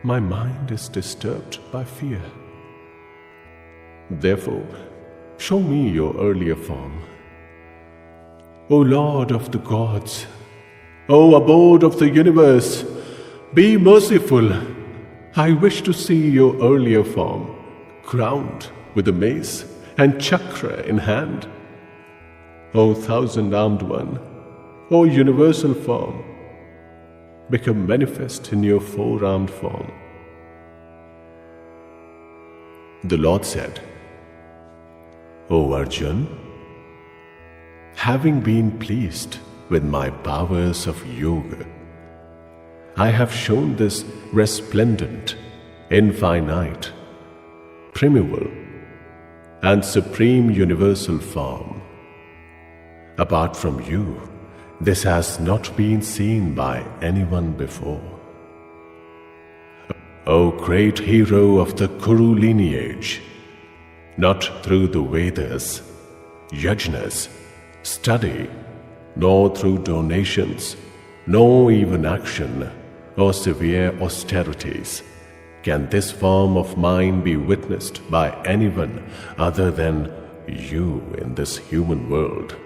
my mind is disturbed by fear. Therefore, show me your earlier form. O Lord of the gods, O abode of the universe, be merciful. I wish to see your earlier form, crowned with a mace and chakra in hand. O thousand-armed one, O universal form, become manifest in your four-armed form. The Lord said, O Arjun, having been pleased with my powers of yoga, I have shown this resplendent, infinite, primeval, and supreme universal form. Apart from you, this has not been seen by anyone before. O great hero of the Kuru lineage, not through the Vedas, yajnas, study, nor through donations, nor even action, or severe austerities, can this form of mine be witnessed by anyone other than you in this human world.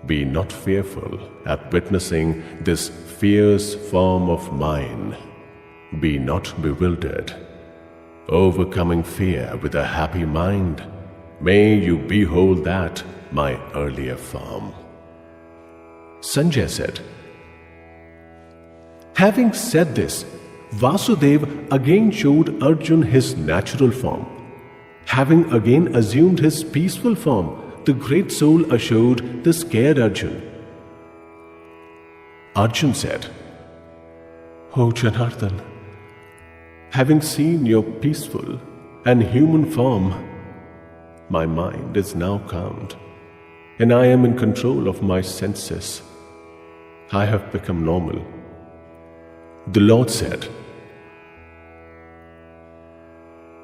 Be not fearful at witnessing this fierce form of mine. Be not bewildered. Overcoming fear with a happy mind, may you behold that, my earlier form. Sanjay said, having said this, Vasudeva again showed Arjun his natural form. Having again assumed his peaceful form, the great soul assured the scared Arjun. Arjun said, O Janardhan, having seen your peaceful and human form, my mind is now calmed, and I am in control of my senses. I have become normal. The Lord said,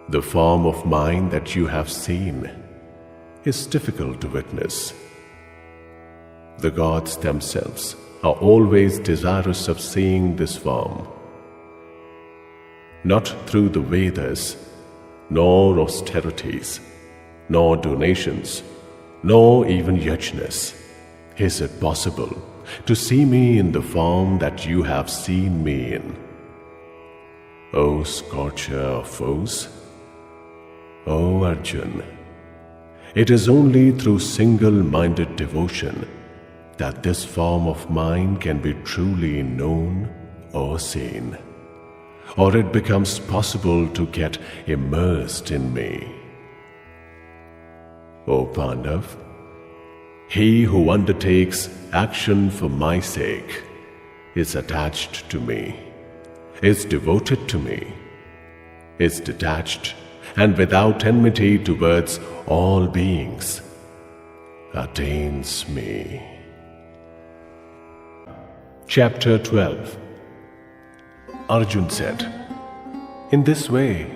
the form of mine that you have seen is difficult to witness. The gods themselves are always desirous of seeing this form. Not through the Vedas, nor austerities, nor donations, nor even yajnas is it possible to see me in the form that you have seen me in. O scorcher of foes, O Arjun, It is only through single-minded devotion that this form of mine can be truly known or seen, or it becomes possible to get immersed in me. O Pandav, he who undertakes action for my sake is attached to me, is devoted to me, is detached and without enmity towards all beings, attains me. Chapter 12. Arjun said, "In this way,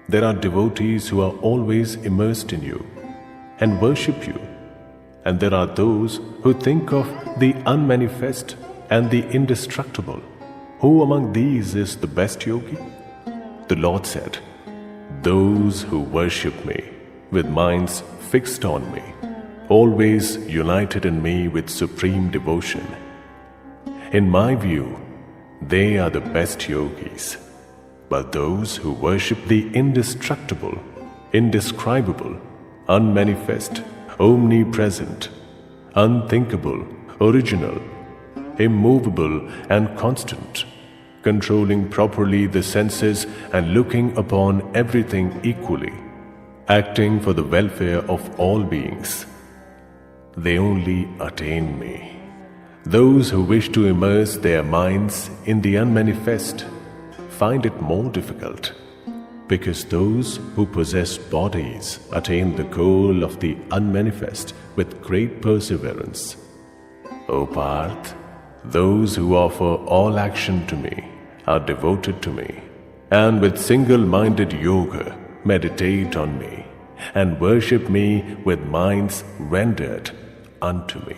there are devotees who are always immersed in you and worship you, and there are those who think of the unmanifest and the indestructible. Who among these is the best yogi?" The Lord said, "Those who worship me with minds fixed on me, always united in me with supreme devotion. In my view, they are the best yogis. But those who worship the indestructible, indescribable, unmanifest, omnipresent, unthinkable, original, immovable and constant, controlling properly the senses and looking upon everything equally, acting for the welfare of all beings, they only attain me. Those who wish to immerse their minds in the unmanifest find it more difficult, because those who possess bodies attain the goal of the unmanifest with great perseverance. O Parth, those who offer all action to me are devoted to me, and with single-minded yoga meditate on me and worship me with minds rendered unto me.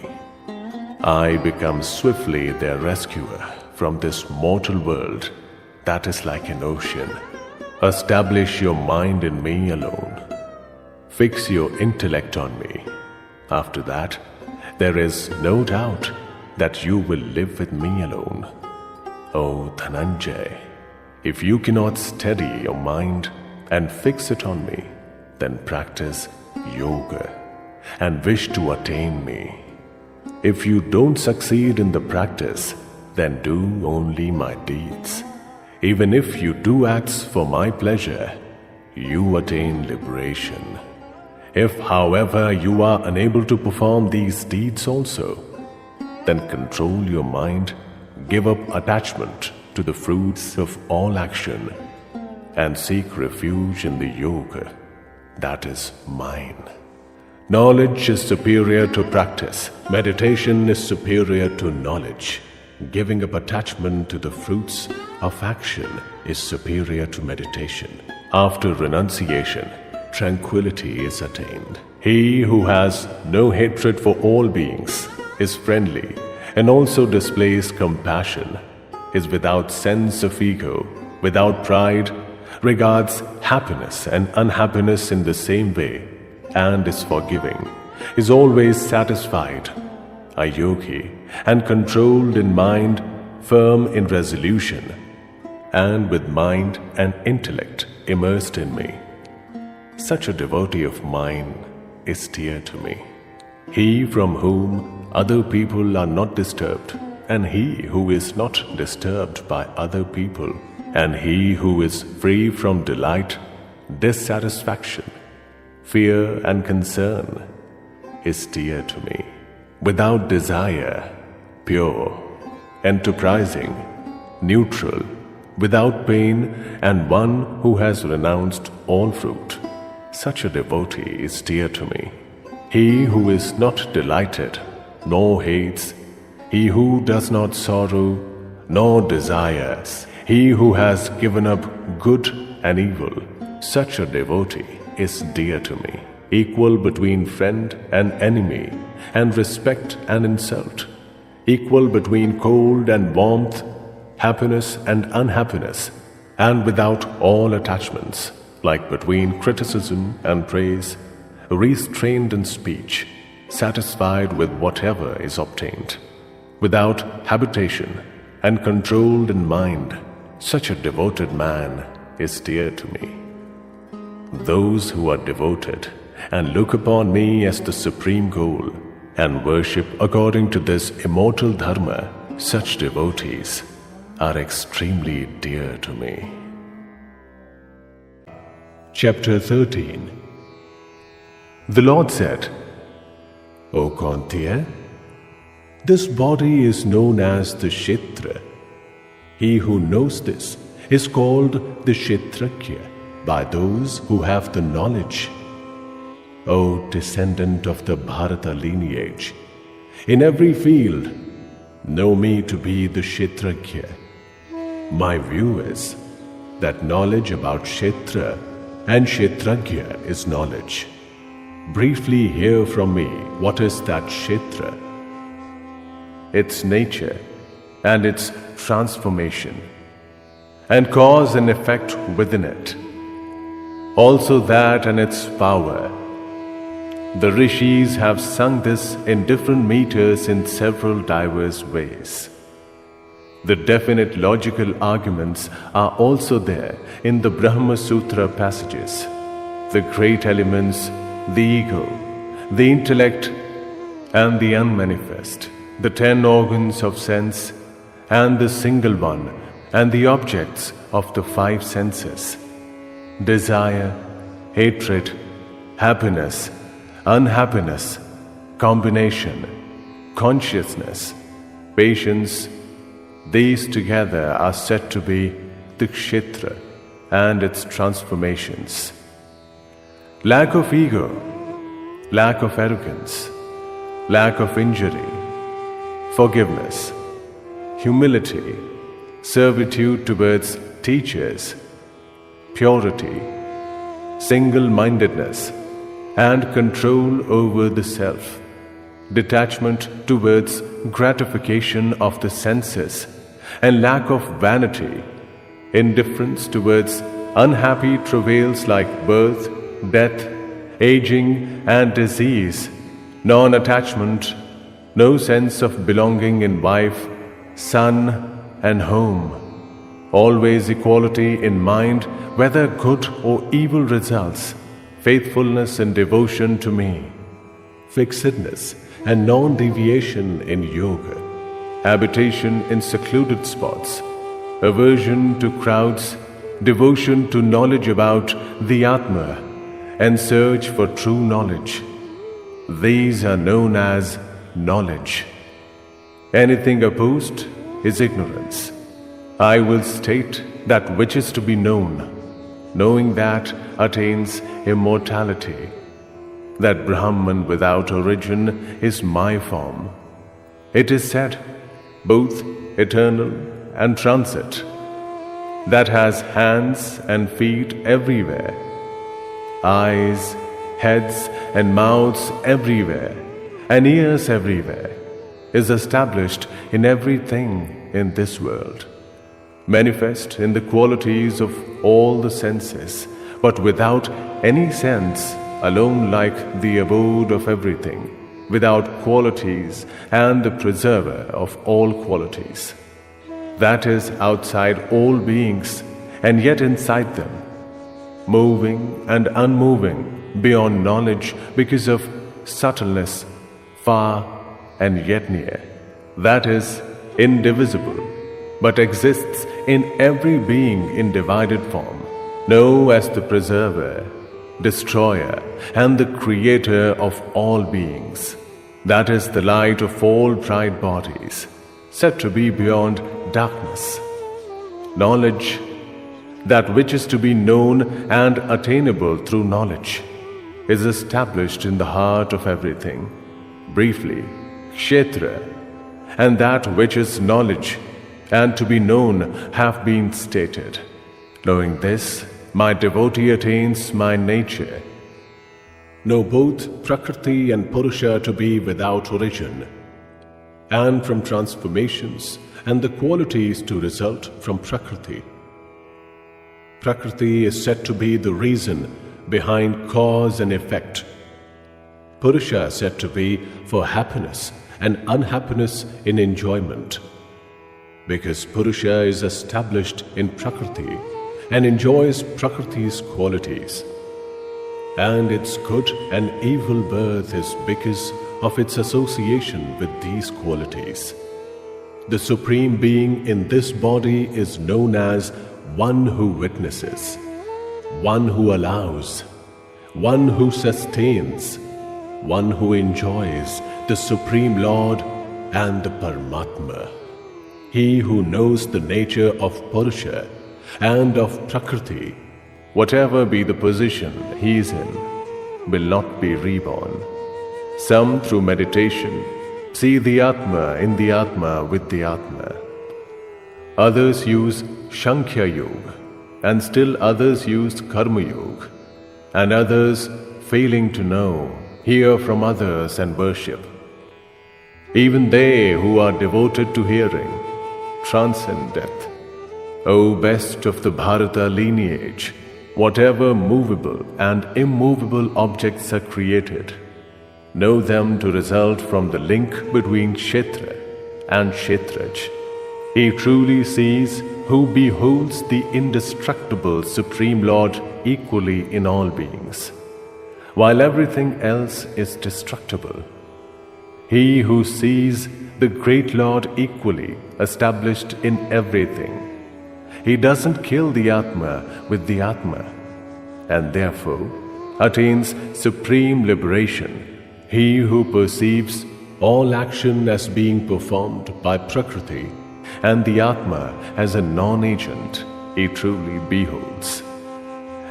I become swiftly their rescuer from this mortal world that is like an ocean. Establish your mind in me alone. Fix your intellect on me. After that, there is no doubt that you will live with me alone. O Dhananjay, if you cannot steady your mind and fix it on me, then practice yoga and wish to attain me. If you don't succeed in the practice, then do only my deeds. Even if you do acts for my pleasure, you attain liberation. If, however, you are unable to perform these deeds also, then control your mind, give up attachment to the fruits of all action, and seek refuge in the yoga that is mine. Knowledge is superior to practice. Meditation is superior to knowledge. Giving up attachment to the fruits of action is superior to meditation. After renunciation, tranquility is attained. He who has no hatred for all beings, is friendly, and also displays compassion, is without sense of ego, without pride, regards happiness and unhappiness in the same way, and is forgiving, is always satisfied, a yogi, and controlled in mind, firm in resolution, and with mind and intellect immersed in me. Such a devotee of mine is dear to me. He from whom other people are not disturbed, and he who is not disturbed by other people, and he who is free from delight, dissatisfaction, fear and concern, is dear to me. Without desire, pure, enterprising, neutral, without pain, and one who has renounced all fruit, such a devotee is dear to me. He who is not delighted, nor hates, he who does not sorrow, nor desires, he who has given up good and evil, such a devotee is dear to me. Equal between friend and enemy, and respect and insult, equal between cold and warmth, happiness and unhappiness, and without all attachments, like between criticism and praise, restrained in speech, satisfied with whatever is obtained, without habitation and controlled in mind, such a devoted man is dear to me. Those who are devoted and look upon me as the supreme goal and worship according to this immortal dharma, such devotees are extremely dear to me. Chapter 13. The Lord said, O Kaunteya, this body is known as the Kshetra. He who knows this is called the Kshetrajna by those who have the knowledge. O descendant of the Bharata lineage, in every field, know me to be the Kshetrajna. My view is that knowledge about Kshetra and Kshetrajna is knowledge. Briefly hear from me what is that Kshetra, its nature and its transformation, and cause and effect within it. Also that and its power. The rishis have sung this in different meters in several diverse ways. The definite logical arguments are also there in the Brahma Sutra passages. The great elements, the ego, the intellect, and the unmanifest, the 10 organs of sense, and the single one, and the objects of the 5 senses, desire, hatred, happiness, unhappiness, combination, consciousness, patience, these together are said to be the Kshetra and its transformations. Lack of ego, lack of arrogance, lack of injury, forgiveness, humility, servitude towards teachers, purity, single-mindedness, and control over the self, detachment towards gratification of the senses, and lack of vanity, indifference towards unhappy travails like birth, death, aging, and disease, non-attachment, no sense of belonging in wife, son, and home, always equality in mind, whether good or evil results, faithfulness and devotion to me, fixedness and non-deviation in yoga, habitation in secluded spots, aversion to crowds, devotion to knowledge about the Atma, and search for true knowledge. These are known as knowledge. Anything opposed is ignorance. I will state that which is to be known. Knowing that attains immortality. That Brahman without origin is my form. It is said, both eternal and transit, that has hands and feet everywhere, eyes, heads and mouths everywhere, and ears everywhere, is established in everything in this world, manifest in the qualities of all the senses, but without any sense, alone like the abode of everything, without qualities and the preserver of all qualities. That is outside all beings and yet inside them, moving and unmoving beyond knowledge because of subtleness, far and yet near. That is indivisible, but exists in every being in divided form. Know as the preserver, destroyer, and the creator of all beings. That is the light of all bright bodies, said to be beyond darkness. Knowledge, that which is to be known and attainable through knowledge, is established in the heart of everything. Briefly, Kshetra, and that which is knowledge and to be known have been stated. Knowing this, my devotee attains my nature. Know both Prakriti and Purusha to be without origin, and from transformations, and the qualities to result from Prakriti. Prakriti is said to be the reason behind cause and effect. Purusha is said to be for happiness and unhappiness in enjoyment, because Purusha is established in Prakriti and enjoys Prakriti's qualities, and its good and evil birth is because of its association with these qualities. The Supreme Being in this body is known as one who witnesses, one who allows, one who sustains, one who enjoys, the Supreme Lord and the Paramatma. He who knows the nature of Purusha and of Prakriti, whatever be the position he is in, will not be reborn. Some through meditation see the Atma in the Atma with the Atma. Others use Sankhya Yoga, and still others use Karma Yoga, and others, failing to know, hear from others and worship. Even they who are devoted to hearing transcend death. O best of the Bharata lineage, whatever movable and immovable objects are created, know them to result from the link between Kshetra and Kshetraj. He truly sees who beholds the indestructible Supreme Lord equally in all beings, while everything else is destructible. He who sees the great Lord equally established in everything, he doesn't kill the Atma with the Atma, and therefore attains supreme liberation. He who perceives all action as being performed by Prakriti and the Atma as a non-agent, he truly beholds.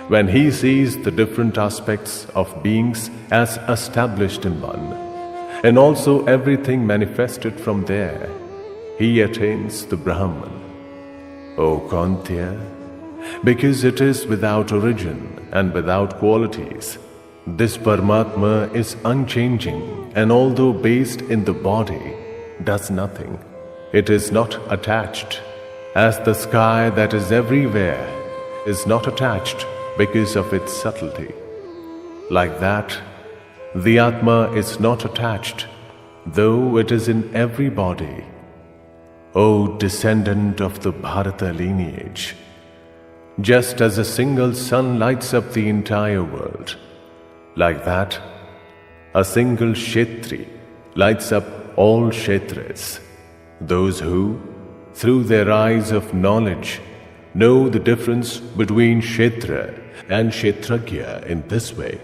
When he sees the different aspects of beings as established in one, and also everything manifested from there, he attains the Brahman. O Kantya, because it is without origin and without qualities, this Paramatma is unchanging, and although based in the body, does nothing. It is not attached, as the sky that is everywhere is not attached because of its subtlety. Like that, the Atma is not attached, though it is in every body. O descendant of the Bharata lineage, just as a single sun lights up the entire world, like that, a single Kshetri lights up all Kshetras. Those who, through their eyes of knowledge, know the difference between Kshetra and Kshetragya in this way,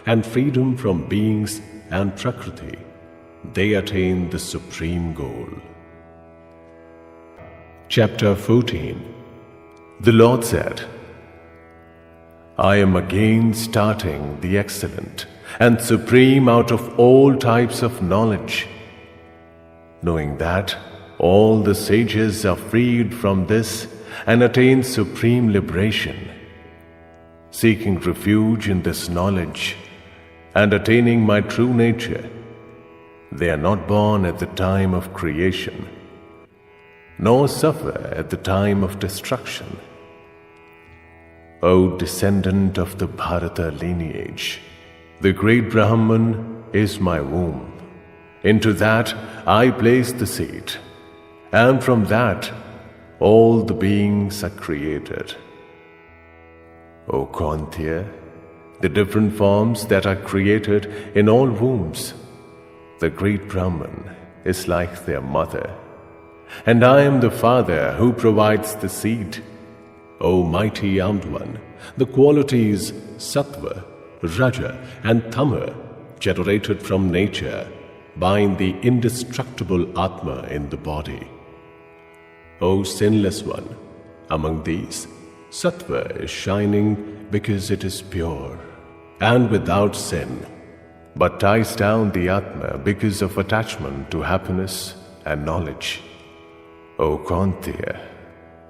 and freedom from beings and Prakriti, they attain the supreme goal. Chapter 14. The Lord said, I am again starting the excellent and supreme out of all types of knowledge, knowing that all the sages are freed from this and attain supreme liberation, seeking refuge in this knowledge and attaining my true nature. They are not born at the time of creation, nor suffer at the time of destruction. O descendant of the Bharata lineage, the great Brahman is my womb. Into that I place the seed, and from that all the beings are created. O Kantya, the different forms that are created in all wombs, the great Brahman is like their mother, and I am the father who provides the seed. O mighty armed one, the qualities Sattva, Raja and Tama generated from nature bind the indestructible Atma in the body. O sinless one, among these, Sattva is shining because it is pure and without sin, but ties down the Atma because of attachment to happiness and knowledge. O Kantya,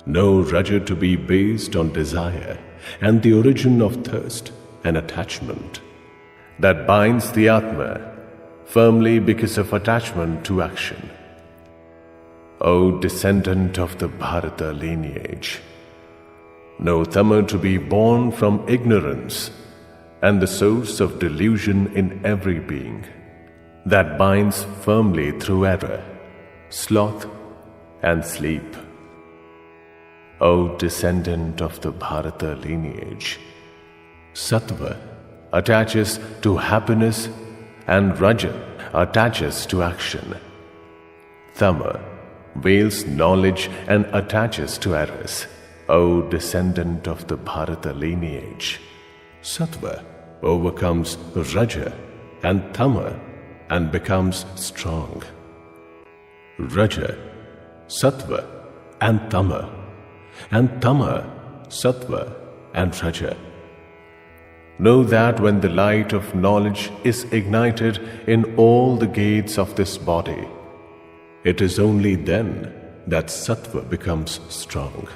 know Raja to be based on desire and the origin of thirst and attachment, that binds the Atma firmly because of attachment to action. O descendant of the Bharata lineage, know Tama to be born from ignorance and the source of delusion in every being, that binds firmly through error, sloth and sleep. O descendant of the Bharata lineage, Sattva attaches to happiness, and Raja attaches to action. Tama veils knowledge and attaches to errors, O descendant of the Bharata lineage. Sattva overcomes Raja and Tama and becomes strong. Raja, Sattva and Tama, Sattva and Raja. Know that when the light of knowledge is ignited in all the gates of this body, it is only then that Sattva becomes strong.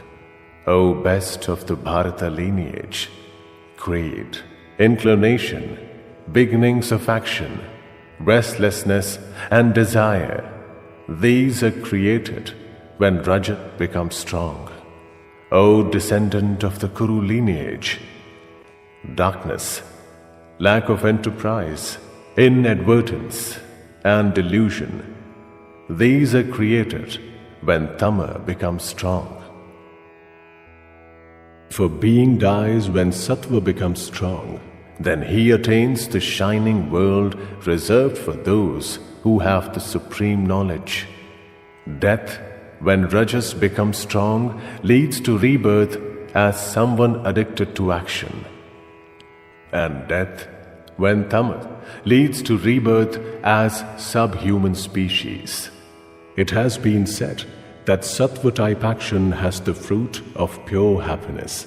O best of the Bharata lineage, greed, inclination, beginnings of action, restlessness and desire, these are created when Raja becomes strong. O descendant of the Kuru lineage, darkness, lack of enterprise, inadvertence and delusion, these are created when Tama becomes strong. For being dies when Sattva becomes strong, then he attains the shining world reserved for those who have the supreme knowledge. Death, when Rajas becomes strong, leads to rebirth as someone addicted to action. And death, when Tama, leads to rebirth as subhuman species. It has been said that Sattva-type action has the fruit of pure happiness.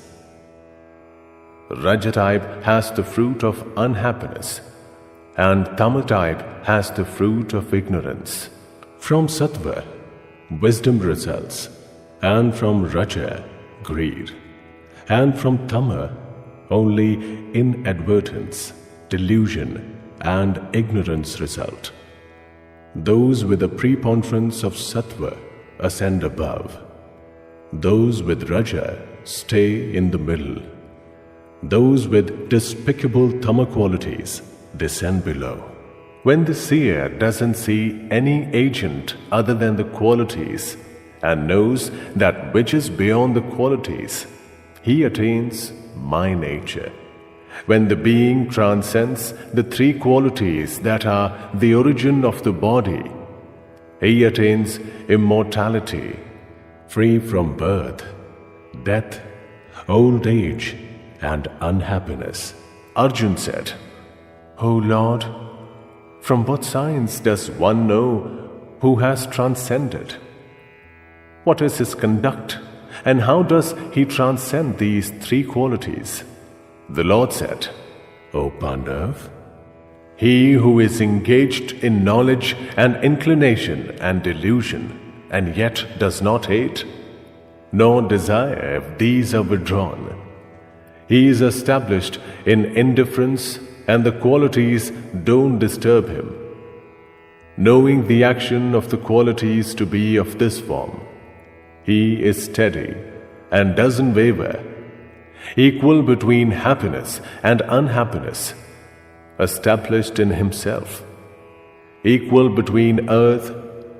Raja-type has the fruit of unhappiness, and Tama-type has the fruit of ignorance. From Sattva, wisdom results, and from Raja, greed, and from Tama, only inadvertence, delusion, and ignorance result. Those with a preponderance of Sattva ascend above. Those with Raja stay in the middle. Those with despicable Tama qualities descend below. When the seer doesn't see any agent other than the qualities and knows that which is beyond the qualities, he attains my nature. When the being transcends the three qualities that are the origin of the body, he attains immortality, free from birth, death, old age, and unhappiness. Arjun said, O Lord, from what science does one know who has transcended? What is his conduct, and how does he transcend these three qualities? The Lord said, O Pandav, he who is engaged in knowledge and inclination and delusion, and yet does not hate, nor desire if these are withdrawn, he is established in indifference, and the qualities don't disturb him. Knowing the action of the qualities to be of this form, he is steady and doesn't waver, equal between happiness and unhappiness, established in himself, equal between earth,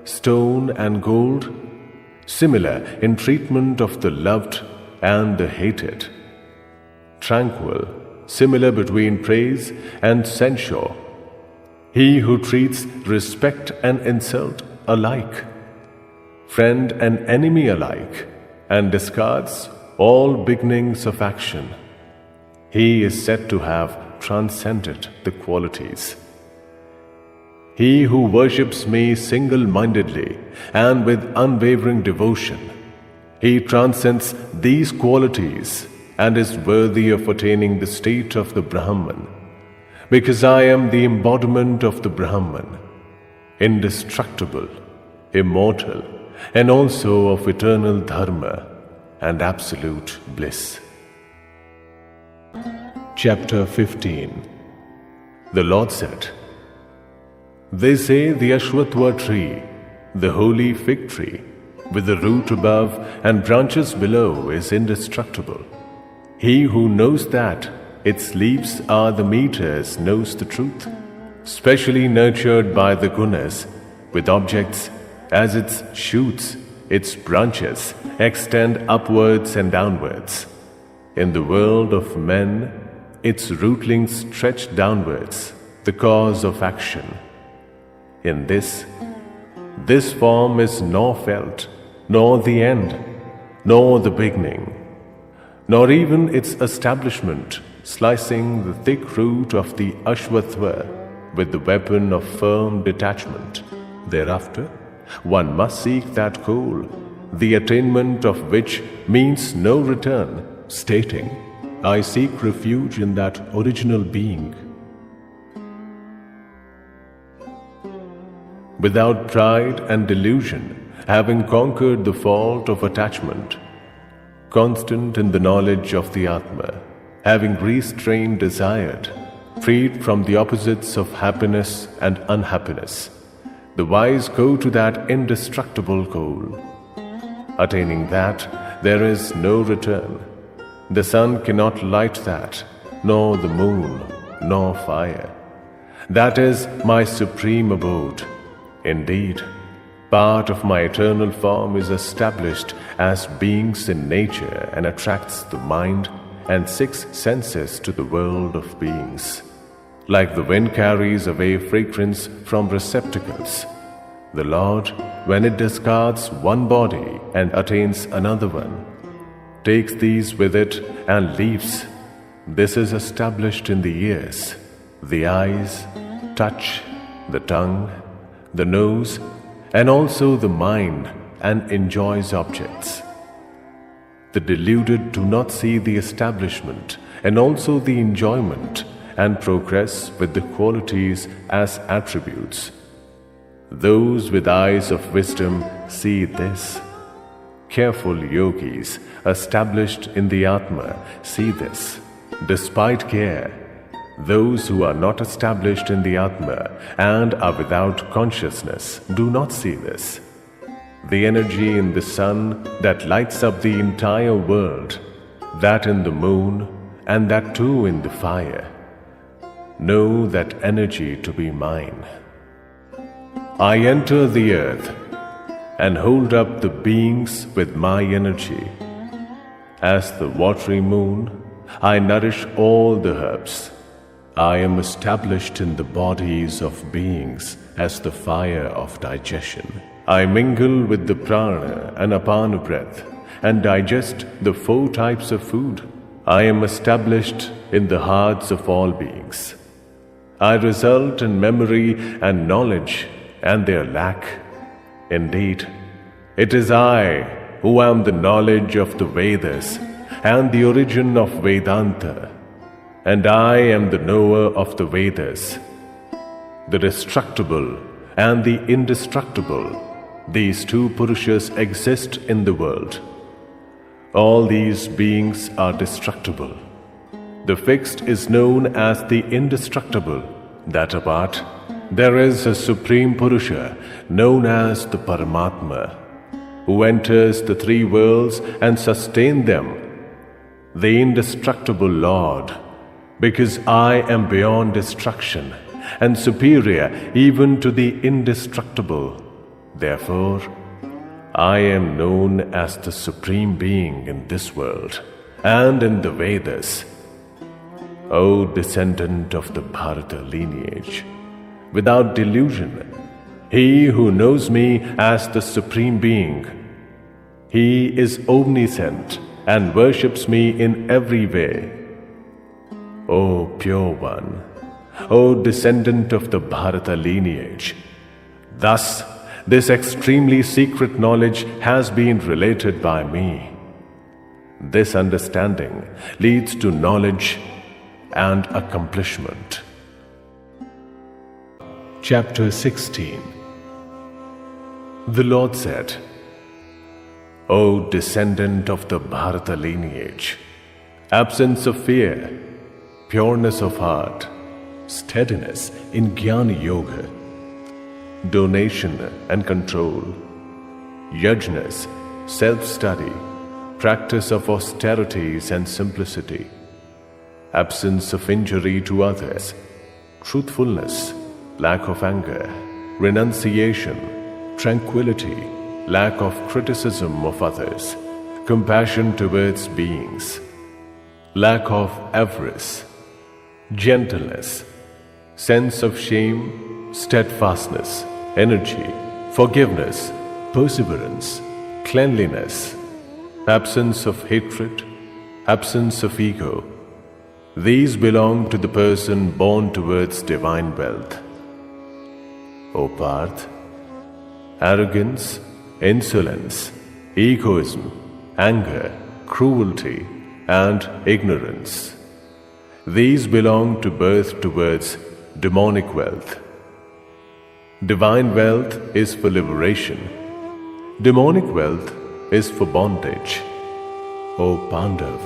stone and gold, similar in treatment of the loved and the hated, tranquil, similar between praise and censure, he who treats respect and insult alike, friend and enemy alike, and discards all beginnings of action, he is said to have transcended the qualities. He who worships me single-mindedly and with unwavering devotion, he transcends these qualities and is worthy of attaining the state of the Brahman, because I am the embodiment of the Brahman, indestructible, immortal, and also of eternal dharma and absolute bliss. Chapter 15. The Lord said, They say the Ashwatthva tree, the holy fig tree, with the root above and branches below, is indestructible. He who knows that its leaves are the meters knows the truth, specially nurtured by the gunas, with objects as its shoots, its branches extend upwards and downwards. In the world of men, its rootlings stretch downwards, the cause of action. In this form is nor felt, nor the end, nor the beginning, nor even its establishment, slicing the thick root of the Ashwatthva with the weapon of firm detachment. Thereafter, one must seek that goal, the attainment of which means no return, stating, I seek refuge in that original being. Without pride and delusion, having conquered the fault of attachment, constant in the knowledge of the Atma, having restrained desire, freed from the opposites of happiness and unhappiness, the wise go to that indestructible goal. Attaining that, there is no return. The sun cannot light that, nor the moon, nor fire. That is my supreme abode. Indeed, part of my eternal form is established as beings in nature and attracts the mind and 6 senses to the world of beings. Like the wind carries away fragrance from receptacles, the Lord, when it discards one body and attains another one, takes these with it and leaves. This is established in the ears, the eyes, touch, the tongue, the nose, and also the mind, and enjoys objects. The deluded do not see the establishment and also the enjoyment and progress with the qualities as attributes. Those with eyes of wisdom see this. Careful yogis established in the Atma see this. Despite care, those who are not established in the Atma and are without consciousness do not see this. The energy in the sun that lights up the entire world, that in the moon, and that too in the fire. Know that energy to be mine. I enter the earth and hold up the beings with my energy. As the watery moon, I nourish all the herbs. I am established in the bodies of beings as the fire of digestion. I mingle with the prana and apana breath and digest the 4 types of food. I am established in the hearts of all beings. I result in memory and knowledge and their lack. Indeed, it is I who am the knowledge of the Vedas and the origin of Vedanta, and I am the knower of the Vedas. The destructible and the indestructible, these 2 Purushas exist in the world. All these beings are destructible. The fixed is known as the indestructible. That apart, there is a Supreme Purusha known as the Paramatma, who enters the 3 worlds and sustains them, the indestructible Lord, because I am beyond destruction and superior even to the indestructible. Therefore, I am known as the Supreme Being in this world and in the Vedas. O descendant of the Bharata lineage, without delusion, he who knows me as the Supreme Being, he is omniscient and worships me in every way. O pure one, O descendant of the Bharata lineage, thus this extremely secret knowledge has been related by me. This understanding leads to knowledge and accomplishment. Chapter 16. The Lord said, O descendant of the Bharata lineage, absence of fear, pureness of heart, steadiness in Jnana Yoga, donation and control, yajnas, self-study, practice of austerities and simplicity, absence of injury to others, truthfulness, lack of anger, renunciation, tranquility, lack of criticism of others, compassion towards beings, lack of avarice, gentleness, sense of shame, steadfastness, energy, forgiveness, perseverance, cleanliness, absence of hatred, absence of ego. These belong to the person born towards divine wealth. O Parth, arrogance, insolence, egoism, anger, cruelty, and ignorance. These belong to birth towards demonic wealth. Divine wealth is for liberation. Demonic wealth is for bondage. O Pandav,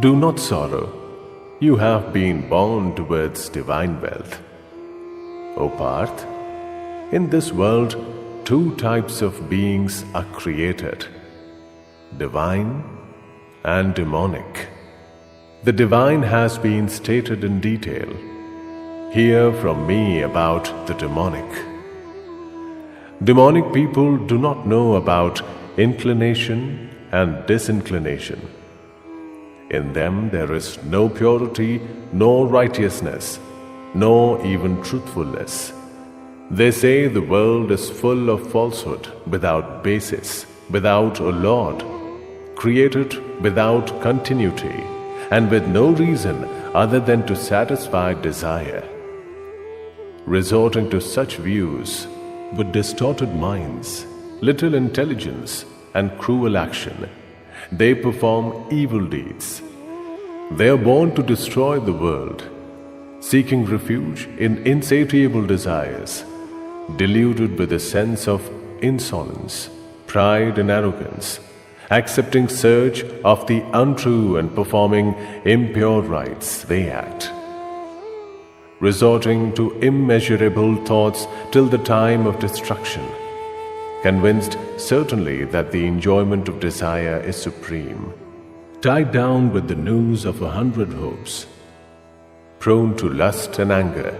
do not sorrow. You have been born towards divine wealth. O Parth, in this world, two types of beings are created: divine and demonic. The divine has been stated in detail. Hear from me about the demonic. Demonic people do not know about inclination and disinclination. In them there is no purity, nor righteousness, nor even truthfulness. They say the world is full of falsehood, without basis, without a Lord, created without continuity, and with no reason other than to satisfy desire. Resorting to such views, with distorted minds, little intelligence, and cruel action, they perform evil deeds. They are born to destroy the world, seeking refuge in insatiable desires, deluded with a sense of insolence, pride, and arrogance, accepting surge of the untrue and performing impure rites they act, resorting to immeasurable thoughts till the time of destruction, convinced certainly that the enjoyment of desire is supreme, tied down with the noose of 100 hopes, prone to lust and anger,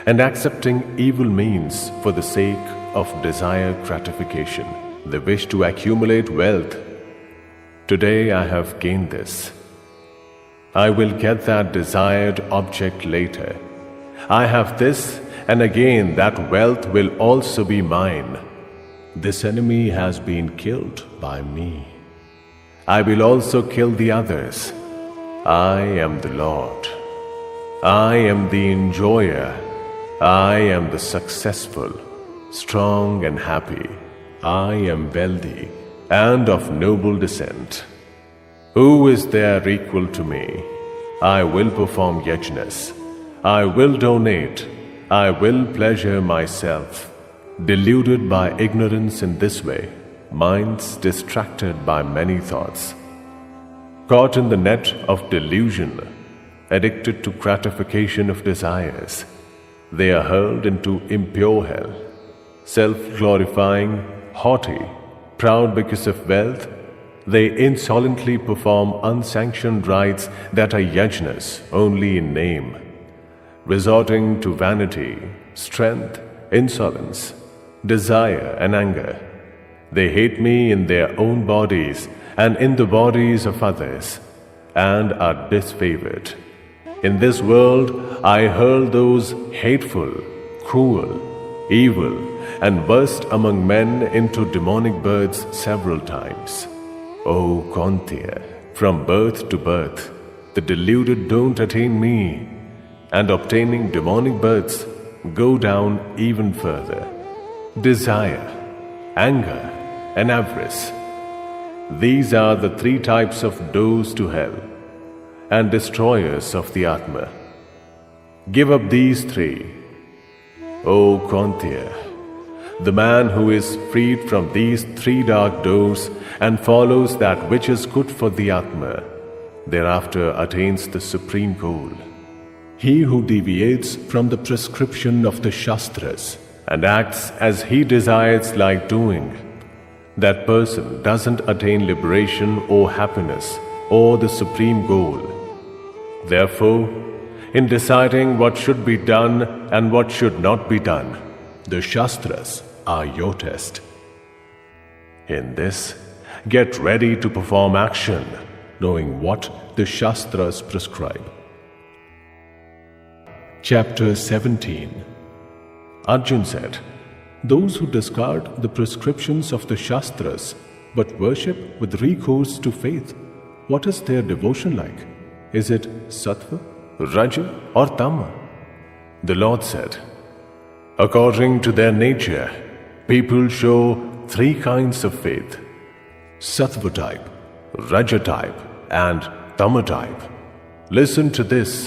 and accepting evil means for the sake of desire gratification. They wish to accumulate wealth. Today I have gained this. I will get that desired object later. I have this, and again that wealth will also be mine. This enemy has been killed by me. I will also kill the others. I am the Lord. I am the enjoyer. I am the successful, strong and happy. I am wealthy and of noble descent. Who is there equal to me? I will perform yajnas. I will donate. I will pleasure myself. Deluded by ignorance in this way, minds distracted by many thoughts, caught in the net of delusion, addicted to gratification of desires, they are hurled into impure hell. Self-glorifying, haughty, proud because of wealth, they insolently perform unsanctioned rites that are yajnas only in name, resorting to vanity, strength, insolence, desire and anger. They hate me in their own bodies and in the bodies of others, and are disfavored. In this world I hurl those hateful, cruel, evil, and worst among men into demonic births several times. O Kaunteya, from birth to birth, the deluded don't attain me, and obtaining demonic births go down even further. Desire, anger, and avarice. These are the three types of doors to hell and destroyers of the Atma. Give up these three. O Kaunteya, the man who is freed from these three dark doors and follows that which is good for the Atma, thereafter attains the supreme goal. He who deviates from the prescription of the Shastras and acts as he desires like doing, that person doesn't attain liberation or happiness or the supreme goal. Therefore, in deciding what should be done and what should not be done, the Shastras are your test. In this, get ready to perform action, knowing what the Shastras prescribe. Chapter 17. Arjun said, "Those who discard the prescriptions of the Shastras but worship with recourse to faith, what is their devotion like? Is it sattva, raja, or tama?" The Lord said, "According to their nature, people show three kinds of faith: sattva type, raja type, and tama type. Listen to this,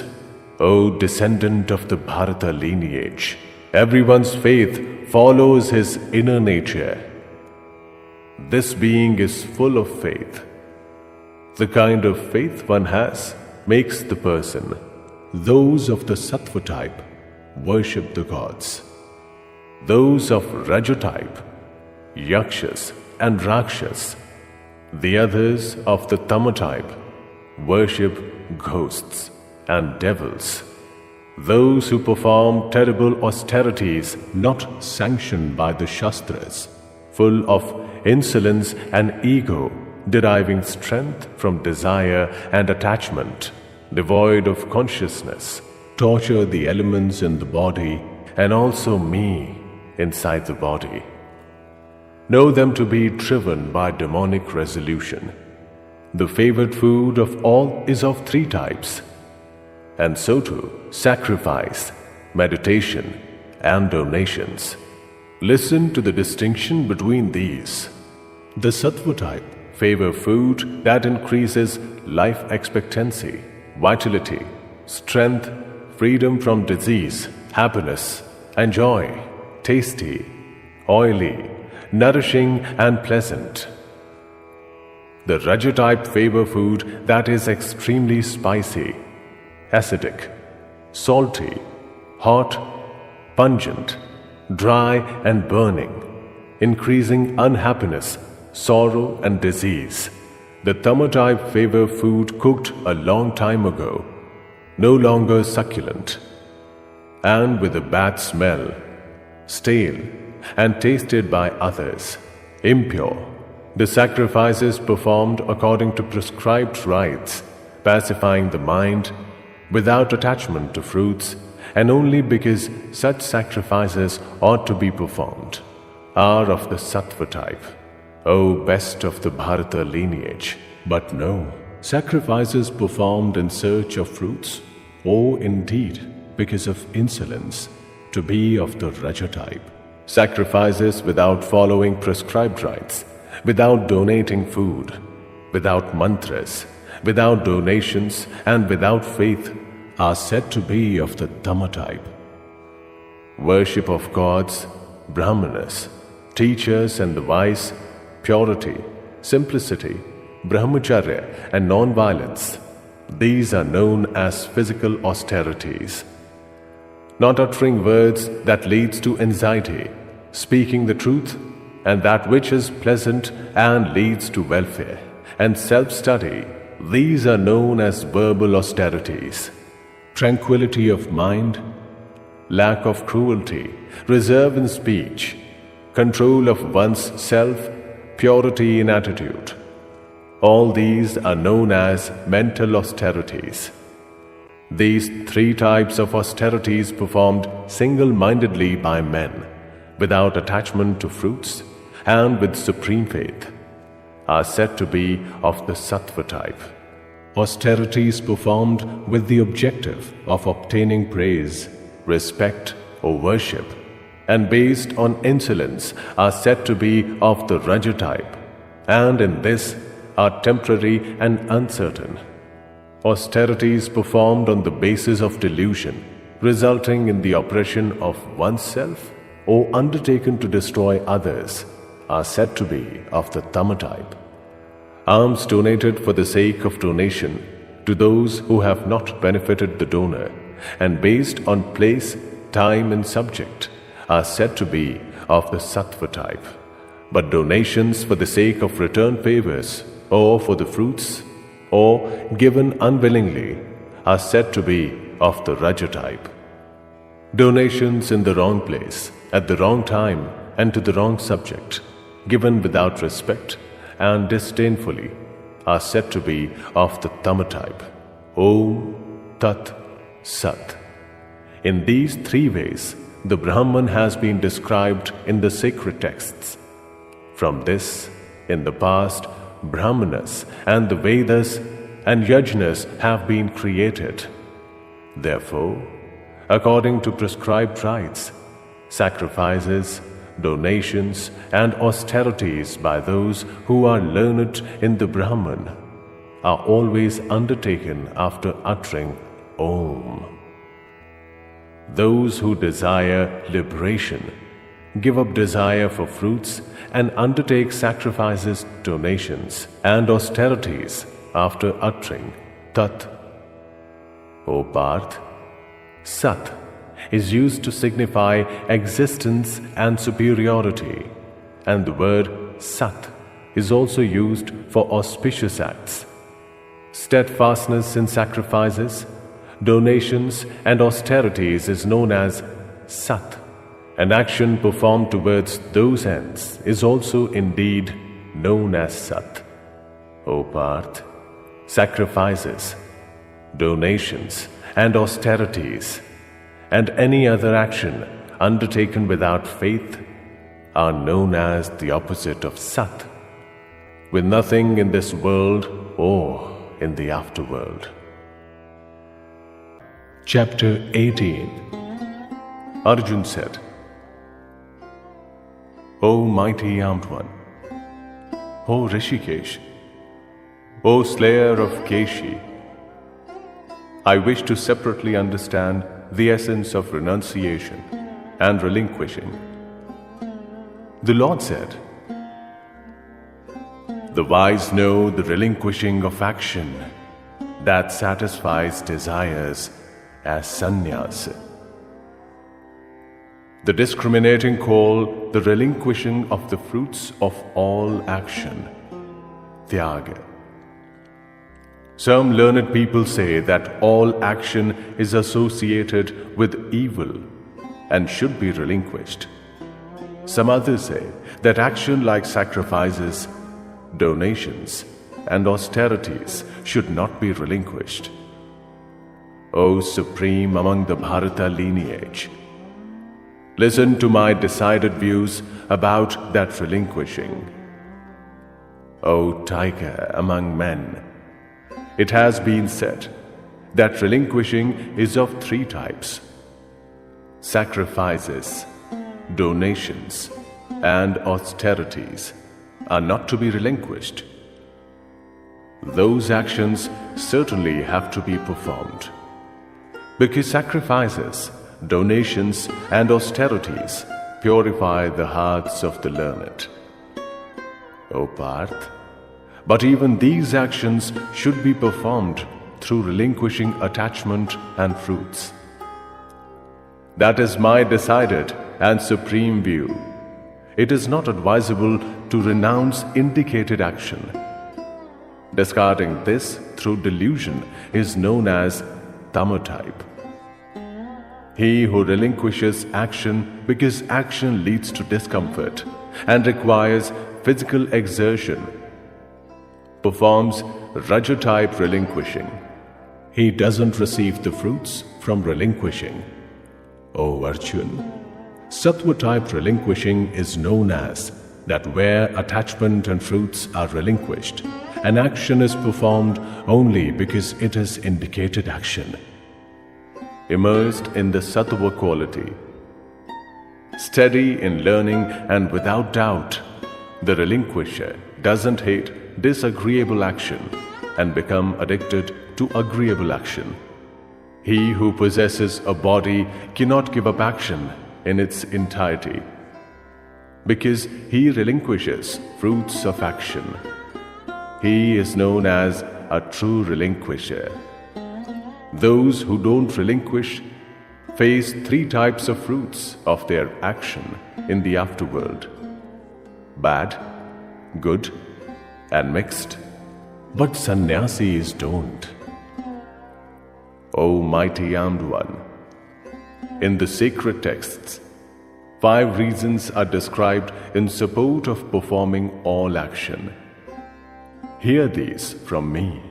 O descendant of the Bharata lineage. Everyone's faith follows his inner nature. This being is full of faith. The kind of faith one has makes the person. Those of the sattva type worship the gods. Those of raja type, yakshas and rakshas. The others of the tama type worship ghosts and devils. Those who perform terrible austerities not sanctioned by the Shastras, full of insolence and ego, deriving strength from desire and attachment, devoid of consciousness, torture the elements in the body and also me inside the body. Know them to be driven by demonic resolution. The favored food of all is of three types, and so too sacrifice, meditation, and donations. Listen to the distinction between these. The sattva type favor food that increases life expectancy, vitality, strength, freedom from disease, happiness, and joy, tasty, oily, nourishing, and pleasant. The raja type favor food that is extremely spicy, acidic, salty, hot, pungent, dry, and burning, increasing unhappiness, sorrow, and disease. The tama type favor food cooked a long time ago, no longer succulent, and with a bad smell, stale, and tasted by others, impure. The sacrifices performed according to prescribed rites, pacifying the mind, without attachment to fruits, and only because such sacrifices ought to be performed, are of the sattva type, O best of the Bharata lineage. But no, sacrifices performed in search of fruits, or indeed because of insolence, to be of the raja type. Sacrifices without following prescribed rites, without donating food, without mantras, without donations, and without faith are said to be of the tama type. Worship of gods, brahmanas, teachers and the wise, purity, simplicity, brahmacharya, and non-violence. These are known as physical austerities. Not uttering words that leads to anxiety, speaking the truth, and that which is pleasant and leads to welfare, and self-study, these are known as verbal austerities. Tranquility of mind, lack of cruelty, reserve in speech, control of one's self, purity in attitude. All these are known as mental austerities. These three types of austerities performed single-mindedly by men, without attachment to fruits, and with supreme faith, are said to be of the sattva type. Austerities performed with the objective of obtaining praise, respect, or worship, and based on insolence are said to be of the raja type, and in this are temporary and uncertain. Austerities performed on the basis of delusion, resulting in the oppression of oneself or undertaken to destroy others, are said to be of the tama type. Alms donated for the sake of donation to those who have not benefited the donor and based on place, time, and subject are said to be of the sattva type. But donations for the sake of return favors or for the fruits or given unwillingly are said to be of the raja type. Donations in the wrong place, at the wrong time, and to the wrong subject, given without respect and disdainfully, are said to be of the tama type. Om Tat Sat. In these three ways, the Brahman has been described in the sacred texts. From this, in the past, Brahmanas and the Vedas and Yajnas have been created. Therefore, according to prescribed rites, sacrifices, donations, and austerities by those who are learned in the Brahman are always undertaken after uttering Om. Those who desire liberation give up desire for fruits and undertake sacrifices, donations, and austerities after uttering Tat. O Parth, Sat is used to signify existence and superiority, and the word Sat is also used for auspicious acts. Steadfastness in sacrifices, donations, and austerities is known as Sat. An action performed towards those ends is also indeed known as Sat. O Parth, sacrifices, donations, and austerities, and any other action undertaken without faith are known as the opposite of Sat, with nothing in this world or in the afterworld. Chapter 18. Arjun said, O mighty armed one, O Rishikesh, O slayer of Keshi, I wish to separately understand the essence of renunciation and relinquishing. The Lord said, the wise know the relinquishing of action that satisfies desires as sannyas. The discriminating call the relinquishing of the fruits of all action, tyaga. Some learned people say that all action is associated with evil and should be relinquished. Some others say that action like sacrifices, donations, and austerities should not be relinquished. O Supreme among the Bharata lineage, listen to my decided views about that relinquishing. O Tiger among men, it has been said that relinquishing is of three types: sacrifices, donations, and austerities are not to be relinquished. Those actions certainly have to be performed, because sacrifices, donations, and austerities purify the hearts of the learned. O Parth, but even these actions should be performed through relinquishing attachment and fruits. That is my decided and supreme view. It is not advisable to renounce indicated action. Discarding this through delusion is known as tamatype. He who relinquishes action because action leads to discomfort and requires physical exertion performs rajatype relinquishing. He doesn't receive the fruits from relinquishing. O Arjun, sattva-type relinquishing is known as that where attachment and fruits are relinquished, an action is performed only because it is indicated action. Immersed in the sattva quality, steady in learning and without doubt, the relinquisher doesn't hate disagreeable action and become addicted to agreeable action. He who possesses a body cannot give up action in its entirety, because he relinquishes fruits of action. He is known as a true relinquisher. Those who don't relinquish face three types of fruits of their action in the afterworld: bad, good, and mixed. But sannyasis don't. O mighty armed one, in the sacred texts, 5 reasons are described in support of performing all action. Hear these from me.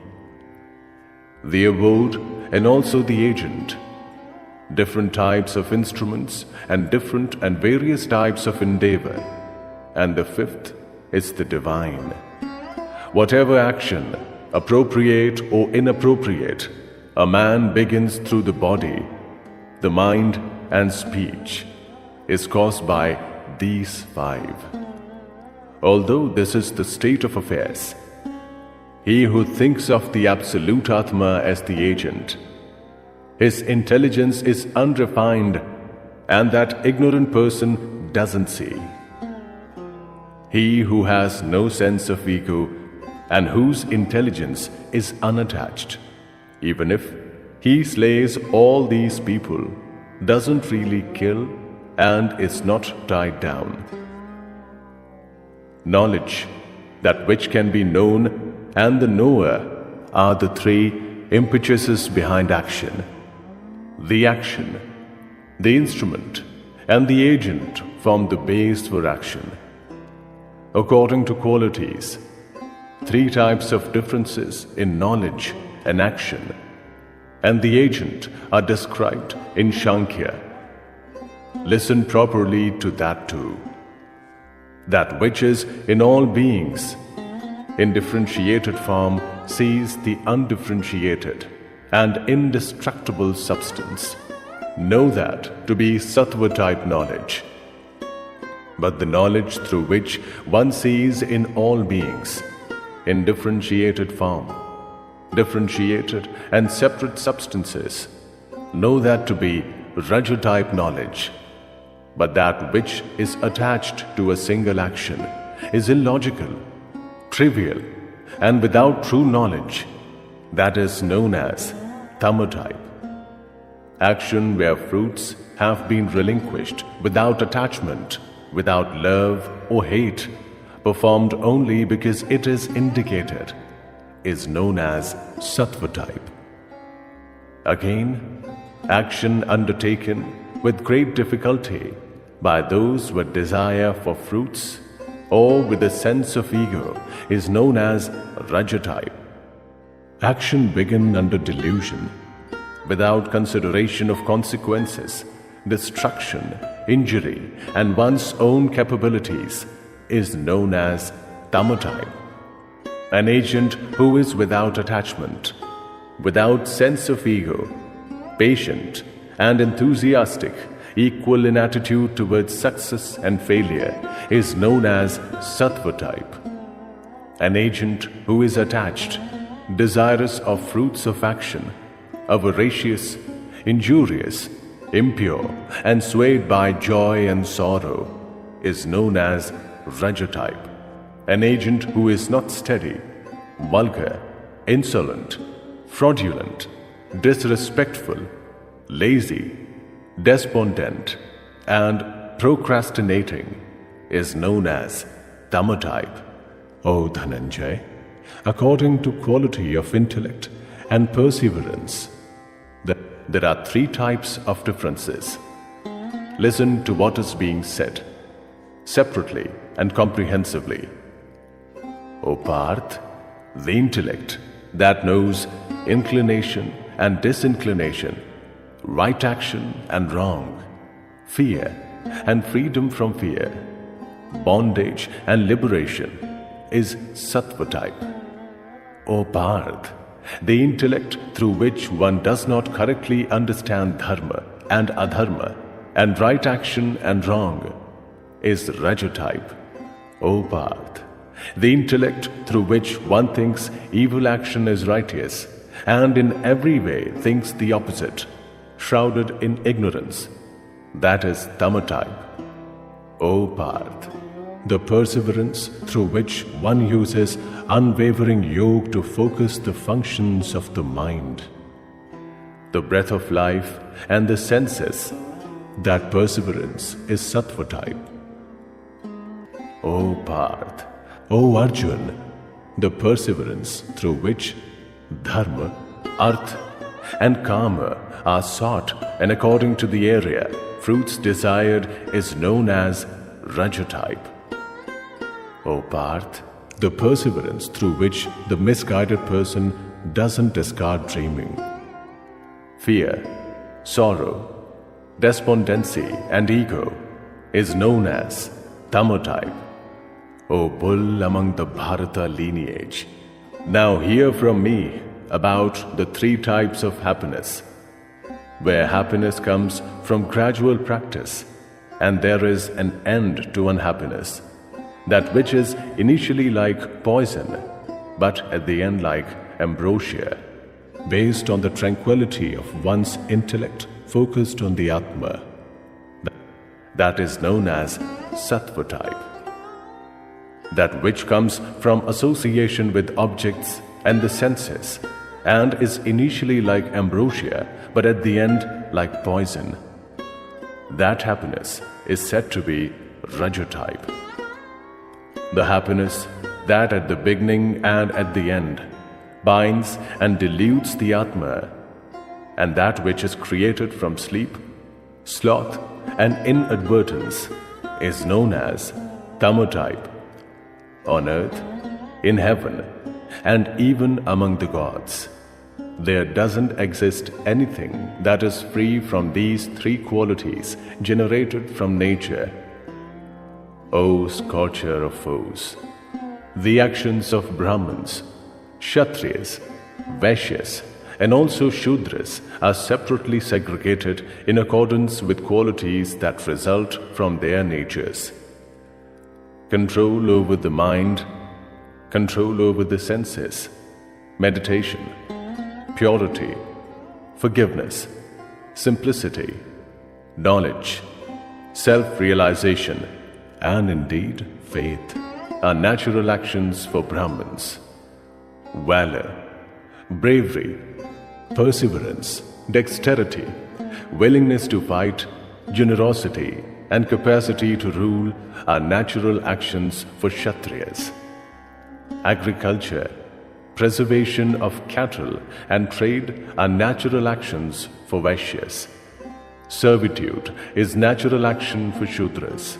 The abode and also the agent, different types of instruments, and different and various types of endeavor. And the fifth is the divine. Whatever action, appropriate or inappropriate, a man begins through the body, the mind, and speech, is caused by these five. Although this is the state of affairs, he who thinks of the Absolute Atma as the agent, his intelligence is unrefined, and that ignorant person doesn't see. He who has no sense of ego and whose intelligence is unattached, even if he slays all these people, doesn't really kill and is not tied down. Knowledge, that which can be known, and the knower are the three impetuses behind action. The action, the instrument, and the agent form the base for action. According to qualities, three types of differences in knowledge and action and the agent are described in Sankhya. Listen properly to that too. That which is in all beings, in differentiated form, sees the undifferentiated and indestructible substance. Know that to be sattva type knowledge. But the knowledge through which one sees in all beings, in differentiated form, differentiated and separate substances, know that to be raja type knowledge. But that which is attached to a single action is illogical, trivial, and without true knowledge. That is known as tama type. Action where fruits have been relinquished without attachment, without love or hate, performed only because it is indicated, is known as sattva type. Again, action undertaken with great difficulty by those with desire for fruits or with a sense of ego is known as raja type. Action begun under delusion, without consideration of consequences, destruction, injury, and one's own capabilities is known as tama type. An agent who is without attachment, without sense of ego, patient and enthusiastic, equal in attitude towards success and failure, is known as sattva type. An agent who is attached, desirous of fruits of action, avaricious, injurious, impure, and swayed by joy and sorrow, is known as raja type. An agent who is not steady, vulgar, insolent, fraudulent, disrespectful, lazy, despondent, and procrastinating is known as tama type. O Dhananjay, according to quality of intellect and perseverance, there are three types of differences. Listen to what is being said, separately and comprehensively. O Parth, the intellect that knows inclination and disinclination, right action and wrong, fear and freedom from fear, bondage and liberation, is sattva type. O Parth, the intellect through which one does not correctly understand dharma and adharma and right action and wrong, is raja type. O Parth, the intellect through which one thinks evil action is righteous and in every way thinks the opposite, shrouded in ignorance, that is tama type. O Parth, the perseverance through which one uses unwavering yoga to focus the functions of the mind, the breath of life and the senses, that perseverance is sattva type. O Parth, O Arjun, the perseverance through which dharma, artha, and kama are sought and according to the area fruits desired is known as raja type. O Parth, the perseverance through which the misguided person doesn't discard dreaming, fear, sorrow, despondency, and ego is known as Tamotype. O bull among the Bharata lineage, now hear from me about the three types of happiness, where happiness comes from gradual practice, and there is an end to unhappiness, that which is initially like poison, but at the end like ambrosia, based on the tranquility of one's intellect focused on the Atma. That is known as Sattva type. That which comes from association with objects and the senses, and is initially like ambrosia, but at the end like poison. That happiness is said to be Raja type. The happiness that at the beginning and at the end binds and dilutes the Atma, and that which is created from sleep, sloth, and inadvertence is known as Tamotype. On earth, in heaven, and even among the gods, there doesn't exist anything that is free from these three qualities generated from nature. O scorcher of foes, the actions of Brahmins, Kshatriyas, Vaishyas, and also Shudras are separately segregated in accordance with qualities that result from their natures. Control over the mind, control over the senses, meditation, purity, forgiveness, simplicity, knowledge, self-realization, and indeed faith are natural actions for Brahmins. Valor, bravery, perseverance, dexterity, willingness to fight, generosity, and capacity to rule are natural actions for Kshatriyas. Agriculture, preservation of cattle, and trade are natural actions for Vaishyas. Servitude is natural action for Shudras.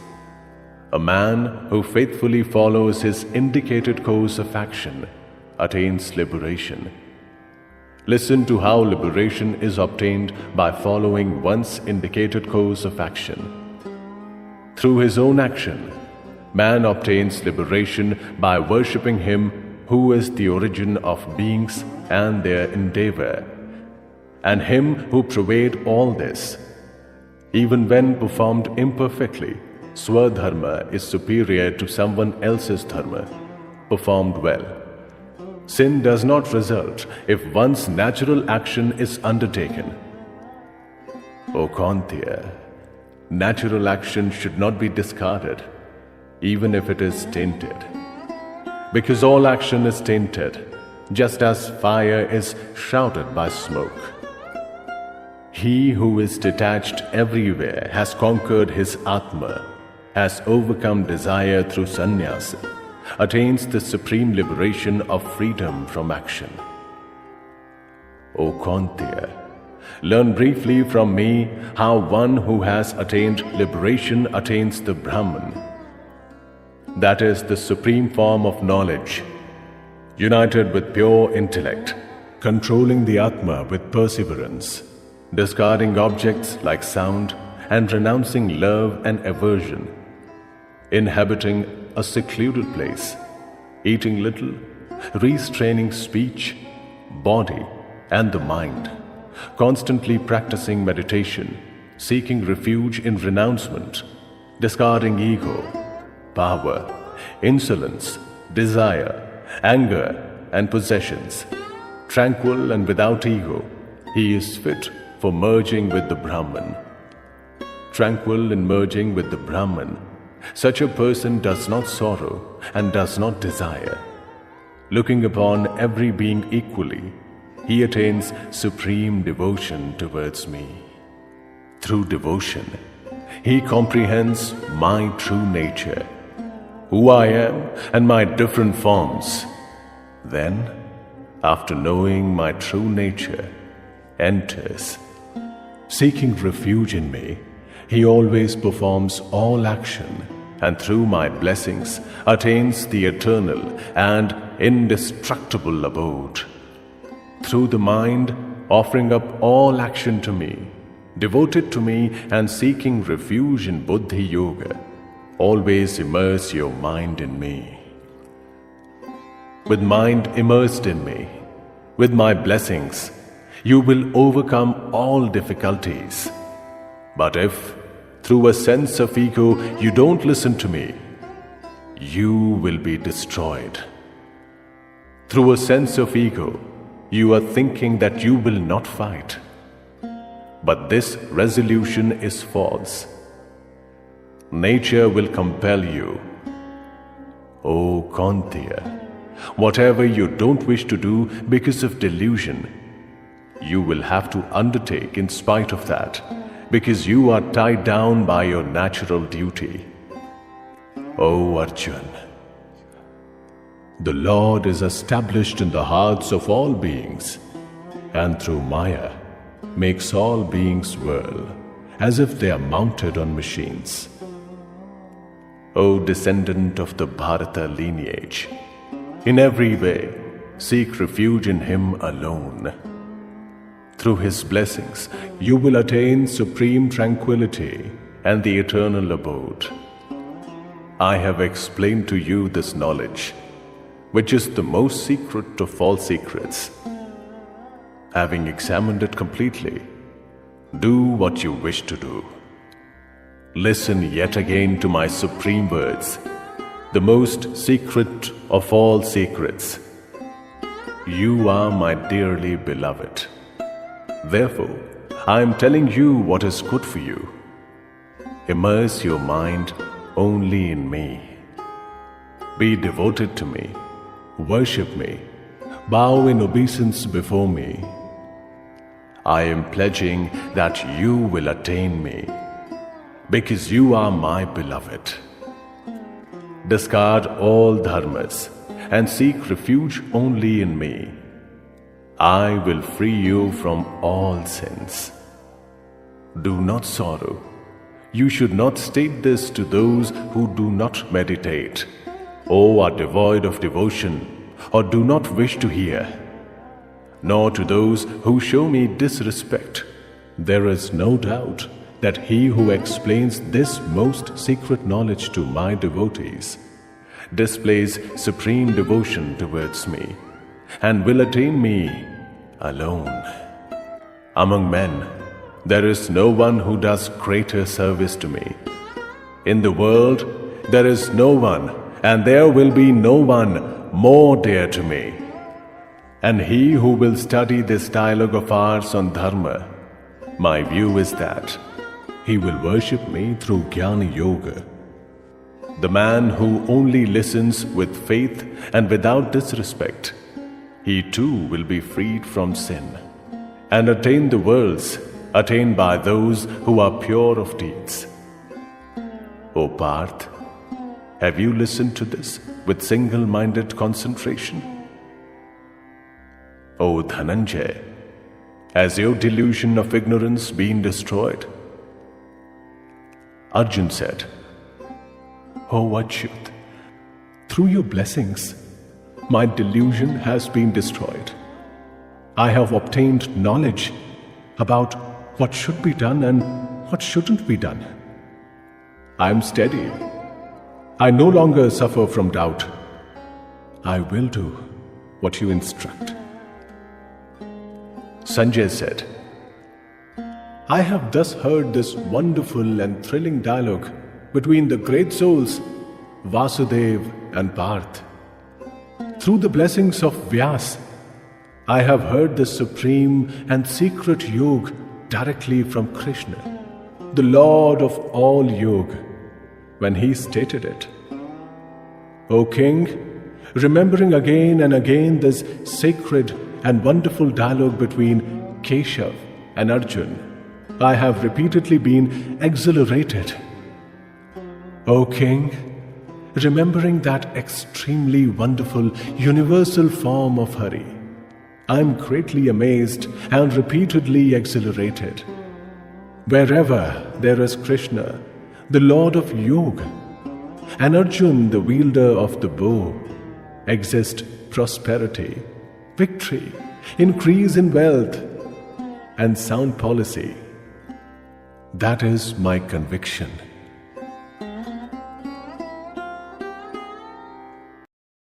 A man who faithfully follows his indicated course of action attains liberation. Listen to how liberation is obtained by following one's indicated course of action. Through his own action, man obtains liberation by worshipping him who is the origin of beings and their endeavor, and him who pervades all this. Even when performed imperfectly, Swadharma is superior to someone else's dharma, performed well. Sin does not result if one's natural action is undertaken. O Kantya, natural action should not be discarded, even if it is tainted. Because all action is tainted, just as fire is shrouded by smoke. He who is detached everywhere has conquered his Atma, has overcome desire through sannyasa, attains the supreme liberation of freedom from action. O Kantya, learn briefly from me how one who has attained liberation attains the Brahman. That is the supreme form of knowledge, united with pure intellect, controlling the Atma with perseverance, discarding objects like sound and renouncing love and aversion, inhabiting a secluded place, eating little, restraining speech, body, and the mind, constantly practicing meditation, seeking refuge in renouncement, discarding ego, power, insolence, desire, anger, and possessions. Tranquil and without ego, he is fit for merging with the Brahman. Tranquil in merging with the Brahman, such a person does not sorrow and does not desire. Looking upon every being equally, he attains supreme devotion towards me. Through devotion, he comprehends my true nature, who I am and my different forms. Then, after knowing my true nature, enters. Seeking refuge in me, he always performs all action, and through my blessings attains the eternal and indestructible abode. Through the mind, offering up all action to me, devoted to me and seeking refuge in Buddhi Yoga, always immerse your mind in me. With mind immersed in me, with my blessings, you will overcome all difficulties. But if, through a sense of ego, you don't listen to me, you will be destroyed. Through a sense of ego, you are thinking that you will not fight. But this resolution is false. Nature will compel you. O Kaunteya, whatever you don't wish to do because of delusion, you will have to undertake in spite of that, because you are tied down by your natural duty. O Arjun, the Lord is established in the hearts of all beings, and through Maya makes all beings whirl, as if they are mounted on machines. O descendant of the Bharata lineage, in every way seek refuge in Him alone. Through His blessings, you will attain supreme tranquility and the eternal abode. I have explained to you this knowledge, which is the most secret of all secrets. Having examined it completely, do what you wish to do. Listen yet again to my supreme words, the most secret of all secrets. You are my dearly beloved. Therefore, I am telling you what is good for you. Immerse your mind only in me. Be devoted to me. Worship me. Bow in obeisance before me. I am pledging that you will attain me, because you are my beloved. Discard all dharmas and seek refuge only in me. I will free you from all sins. Do not sorrow. You should not state this to those who do not meditate, or are devoid of devotion, or do not wish to hear, nor to those who show me disrespect. There is no doubt that he who explains this most secret knowledge to my devotees displays supreme devotion towards me and will attain me alone. Among men, there is no one who does greater service to me. In the world, there is no one, and there will be no one more dear to me. And he who will study this dialogue of ours on Dharma, my view is that he will worship me through Jnana Yoga. The man who only listens with faith and without disrespect, he too will be freed from sin and attain the worlds attained by those who are pure of deeds. O Parth, have you listened to this with single-minded concentration? O Dhananjay, has your delusion of ignorance been destroyed? Arjun said, O Achyut, through your blessings, my delusion has been destroyed. I have obtained knowledge about what should be done and what shouldn't be done. I am steady. I no longer suffer from doubt. I will do what you instruct. Sanjay said, I have thus heard this wonderful and thrilling dialogue between the great souls Vasudev and Parth. Through the blessings of Vyas, I have heard the supreme and secret yoga directly from Krishna, the Lord of all yoga, when he stated it. O King, remembering again and again this sacred and wonderful dialogue between Keshav and Arjun, I have repeatedly been exhilarated. O King, remembering that extremely wonderful universal form of Hari, I am greatly amazed and repeatedly exhilarated. Wherever there is Krishna, the Lord of Yoga, and Arjun, the wielder of the bow, exist prosperity, victory, increase in wealth, and sound policy. That is my conviction.